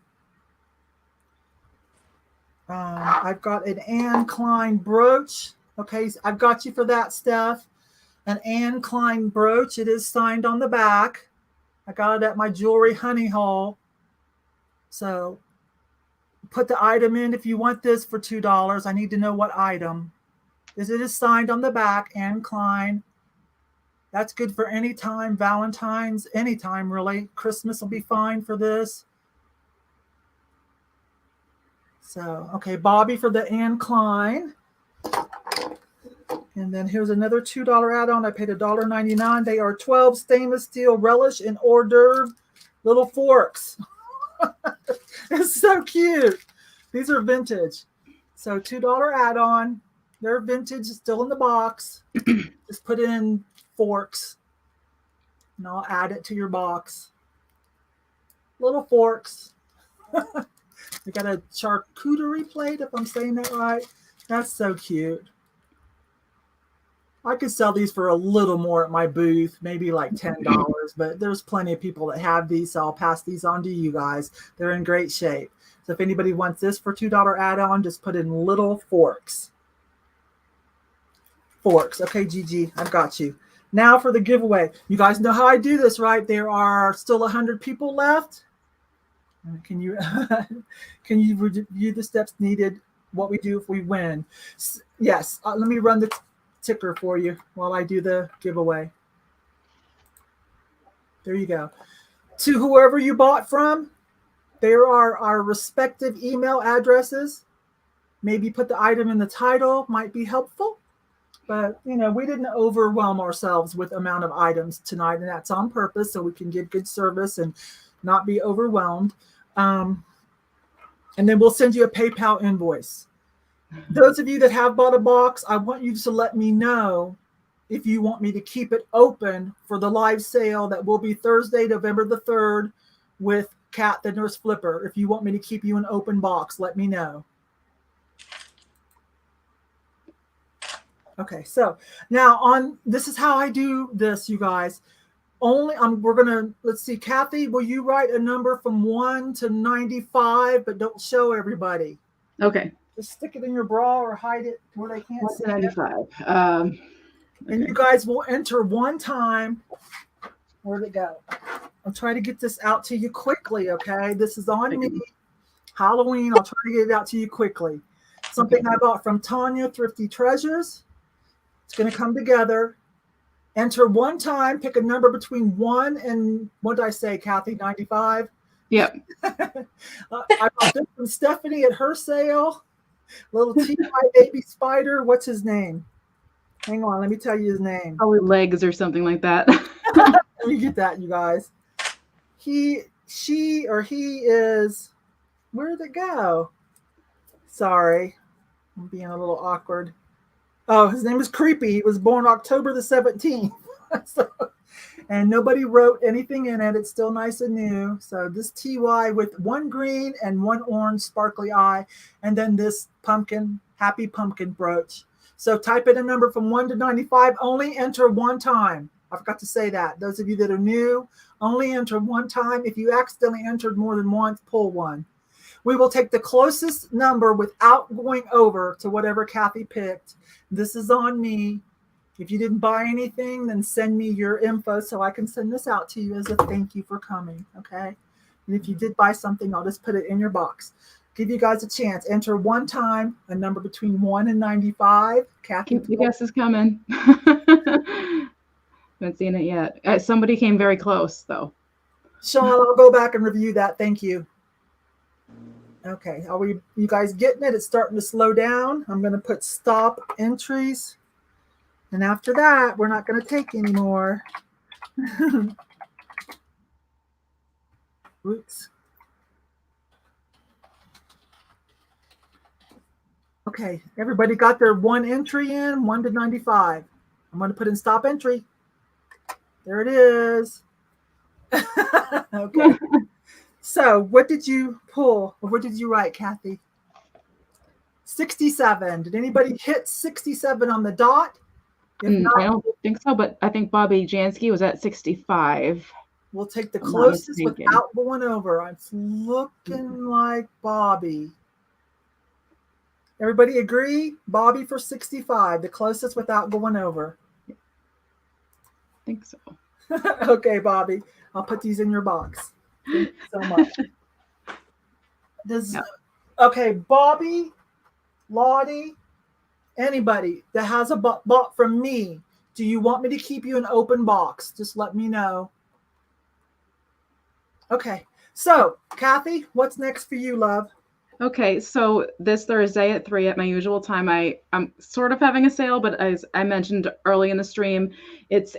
I've got an Anne Klein brooch. Okay, so I've got you for that, Steph. An Anne Klein brooch. It is signed on the back. I got it at my jewelry honey haul. So put the item in if you want this for $2. I need to know what item. It is signed on the back, Anne Klein. That's good for any time, Valentine's, anytime really. Christmas will be fine for this. So, okay, Bobby for the Anne Klein. And then here's another $2 add-on. I paid $1.99. They are 12 stainless steel relish and hors d'oeuvre little forks. It's so cute. These are vintage. So $2 add-on. They're vintage, still in the box. Just put in forks. And I'll add it to your box. Little forks. We got a charcuterie plate, if I'm saying that right. That's so cute. I could sell these for a little more at my booth, maybe like $10, but there's plenty of people that have these, so I'll pass these on to you guys. They're in great shape. So if anybody wants this for $2 add-on, just put in little forks. Forks. Okay, Gigi, I've got you. Now for the giveaway. You guys know how I do this, right? There are still 100 people left. Can you review the steps needed? What we do if we win? Yes. Let me run the ticker for you while I do the giveaway. There you go. To whoever you bought from, there are our respective email addresses. Maybe put the item in the title, might be helpful. But, you know, we didn't overwhelm ourselves with amount of items tonight, and that's on purpose so we can give good service and not be overwhelmed. And then we'll send you a PayPal invoice. Those of you that have bought a box, I want you to let me know if you want me to keep it open for the live sale that will be Thursday, November the 3rd with Kat, the Nurse Flipper. If you want me to keep you an open box, let me know. Okay, so now this is how I do this, you guys. only we're gonna, let's see, Kathy, will you write a number from 1 to 95, but don't show everybody. Okay. Just stick it in your bra or hide it where they can't see it. 195. And you guys will enter one time. Where'd it go? I'll try to get this out to you quickly, okay? This is on me. Halloween, I'll try to get it out to you quickly. Something I bought from Tanya, Thrifty Treasures. It's going to come together. Enter one time, pick a number between 1 and, what did I say, Kathy, 95? Yep. I bought this from Stephanie at her sale. Little TY baby spider. What's his name? Hang on, let me tell you his name. Probably legs or something like that. Let me get that, you guys. He is, where did it go? Sorry, I'm being a little awkward. Oh, his name is Creepy. He was born October the 17th. So, and nobody wrote anything in it. It's still nice and new. So this TY with 1 green and 1 orange sparkly eye. And then this pumpkin, happy pumpkin brooch. So type in a number from 1 to 95. Only enter one time. I forgot to say that. Those of you that are new, only enter one time. If you accidentally entered more than once, pull one. We will take the closest number without going over to whatever Kathy picked. This is on me. If you didn't buy anything, then send me your info so I can send this out to you as a thank you for coming, okay? And if you did buy something, I'll just put it in your box. Give you guys a chance. Enter one time, a number between 1 and 95. Kathy, Keep the guesses coming. Haven't seen it yet. Somebody came very close, though. Sean, I'll go back and review that. Thank you. Okay, are you guys getting it? It's starting to slow down. I'm going to put stop entries. And after that, we're not going to take anymore. Oops. Okay, everybody got their 1 entry in, 1 to 95. I'm going to put in stop entry. There it is. Okay. So what did you pull, or what did you write, Kathy? 67. Did anybody hit 67 on the dot? Not, I don't think so, but I think Bobby Jansky was at 65. We'll take the closest without going over. It's looking like Bobby. Everybody agree? Bobby for 65, the closest without going over. I think so. Okay, Bobby. I'll put these in your box. Thank you so much. Okay, Bobby, Lottie, anybody that has a bought from me, do you want me to keep you an open box? Just let me know. Okay, so Kathy, what's next for you, love? Okay, so this Thursday at 3 at my usual time, I'm sort of having a sale, but as I mentioned early in the stream,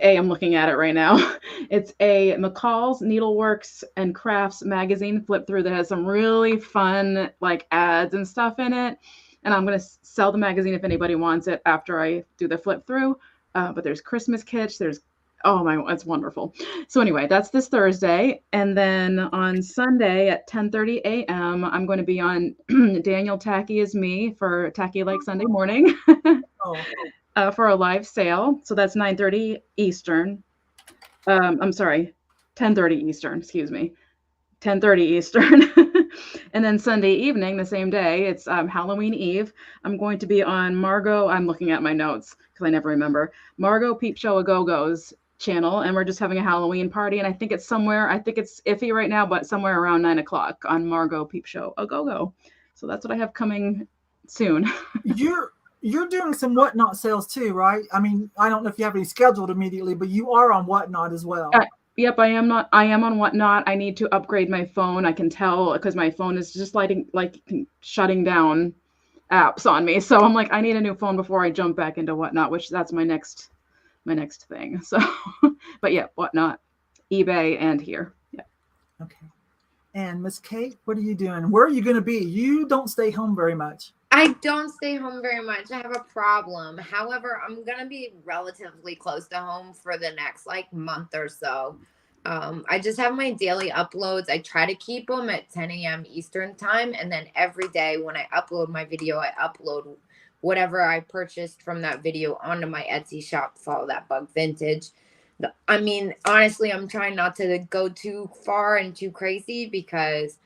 I'm looking at it right now. It's a McCall's Needleworks and Crafts magazine flip through that has some really fun like ads and stuff in it. And I'm going to sell the magazine if anybody wants it after I do the flip through. But there's Christmas kitsch, oh my, it's wonderful. So anyway, that's this Thursday. And then on Sunday at 10:30 a.m., I'm going to be on Daniel Tacky is Me for Tacky Like Sunday Morning for a live sale. So that's 9:30 Eastern. I'm sorry, 10:30 Eastern, excuse me. 10:30 Eastern. And then Sunday evening, the same day, it's Halloween Eve. I'm going to be on Margot. I'm looking at my notes because I never remember. Margot Peep Show A-Go-Go's channel, and we're just having a Halloween party. And I think it's iffy right now, but somewhere around 9 o'clock on Margot Peep Show A-Go-Go. So that's what I have coming soon. You're doing some Whatnot sales too, right? I mean, I don't know if you have any scheduled immediately, but you are on Whatnot as well. Yep, I am on Whatnot. I need to upgrade my phone. I can tell because my phone is just shutting down apps on me. So I'm like, I need a new phone before I jump back into Whatnot, which that's my next thing. So, but yeah, Whatnot, eBay, and here. Yeah. Okay. And Miss Kate, what are you doing? Where are you going to be? You don't stay home very much. I don't stay home very much. I have a problem. However, I'm going to be relatively close to home for the next month or so. I just have my daily uploads. I try to keep them at 10 a.m. Eastern time. And then every day when I upload my video, I upload whatever I purchased from that video onto my Etsy shop, Follow That Bug Vintage. I mean, honestly, I'm trying not to go too far and too crazy because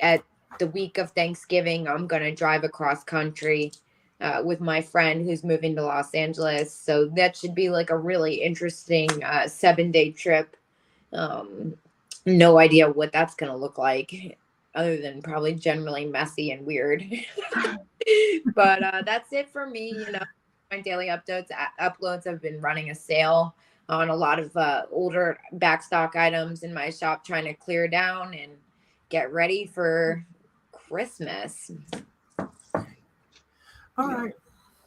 at the week of Thanksgiving, I'm going to drive across country with my friend who's moving to Los Angeles. So that should be like a really interesting 7-day trip. No idea what that's going to look like other than probably generally messy and weird. But that's it for me. You know, my daily uploads have been running a sale on a lot of older backstock items in my shop, trying to clear down and get ready for Christmas. All right.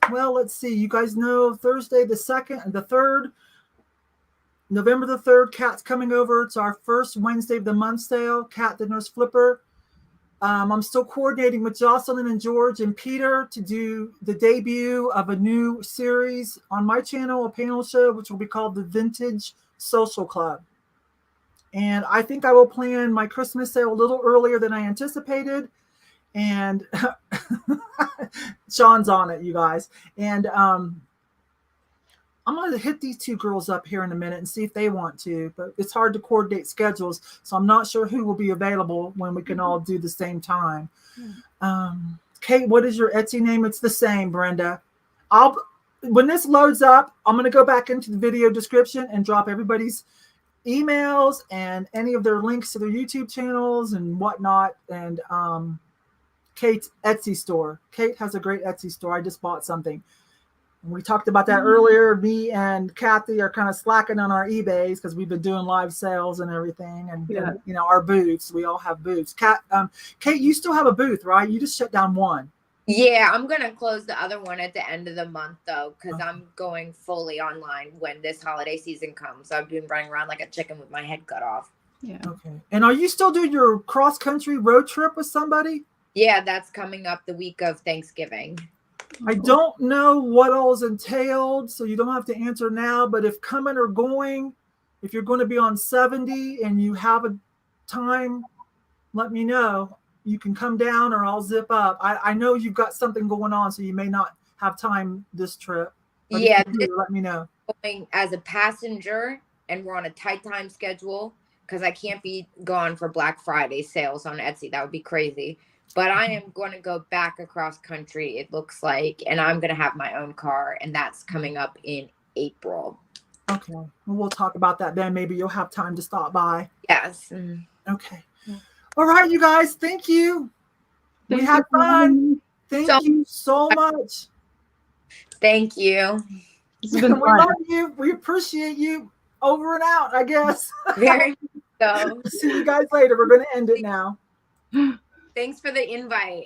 Well, let's see. You guys know Thursday the 2nd and the 3rd, November the 3rd, Kat's coming over. It's our first Wednesday of the month sale. Kat, the nurse flipper. I'm still coordinating with Jocelyn and George and Peter to do the debut of a new series on my channel, a panel show, which will be called the Vintage Social Club. And I think I will plan my Christmas sale a little earlier than I anticipated. And Sean's on it, you guys. And I'm going to hit these two girls up here in a minute and see if they want to, but it's hard to coordinate schedules. So I'm not sure who will be available when we can all do the same time. Kate, what is your Etsy name? It's the same, Brenda. When this loads up, I'm going to go back into the video description and drop everybody's emails and any of their links to their YouTube channels and whatnot. And Kate's Etsy store. Kate has a great Etsy store. I just bought something. We talked about that earlier. Me and Cathy are kind of slacking on our eBays because we've been doing live sales and everything. And, you know, our booths, we all have booths. Kate, you still have a booth, right? You just shut down one. Yeah, I'm going to close the other one at the end of the month, though, because I'm going fully online when this holiday season comes. I've been running around like a chicken with my head cut off. Yeah. Okay. And are you still doing your cross-country road trip with somebody? Yeah, that's coming up the week of Thanksgiving. I don't know what all is entailed, so you don't have to answer now. But if coming or going, if you're going to be on 70 and you have a time, let me know. You can come down or I'll zip up. I know you've got something going on, so you may not have time this trip. But Yeah, let me know. Going as a passenger, and we're on a tight time schedule because I can't be gone for Black Friday sales on Etsy. That would be crazy. But I am going to go back across country, it looks like, and I'm going to have my own car, and that's coming up in April. Okay. Well, we'll talk about that then. Maybe you'll have time to stop by. Yes. Okay. All right, you guys. Thank you. We had fun. Thank you so much. Thank you. It's been We fun. love you. We appreciate you. Over and out, I guess. Very much so. See you guys later. We're going to end it now. Thanks for the invite.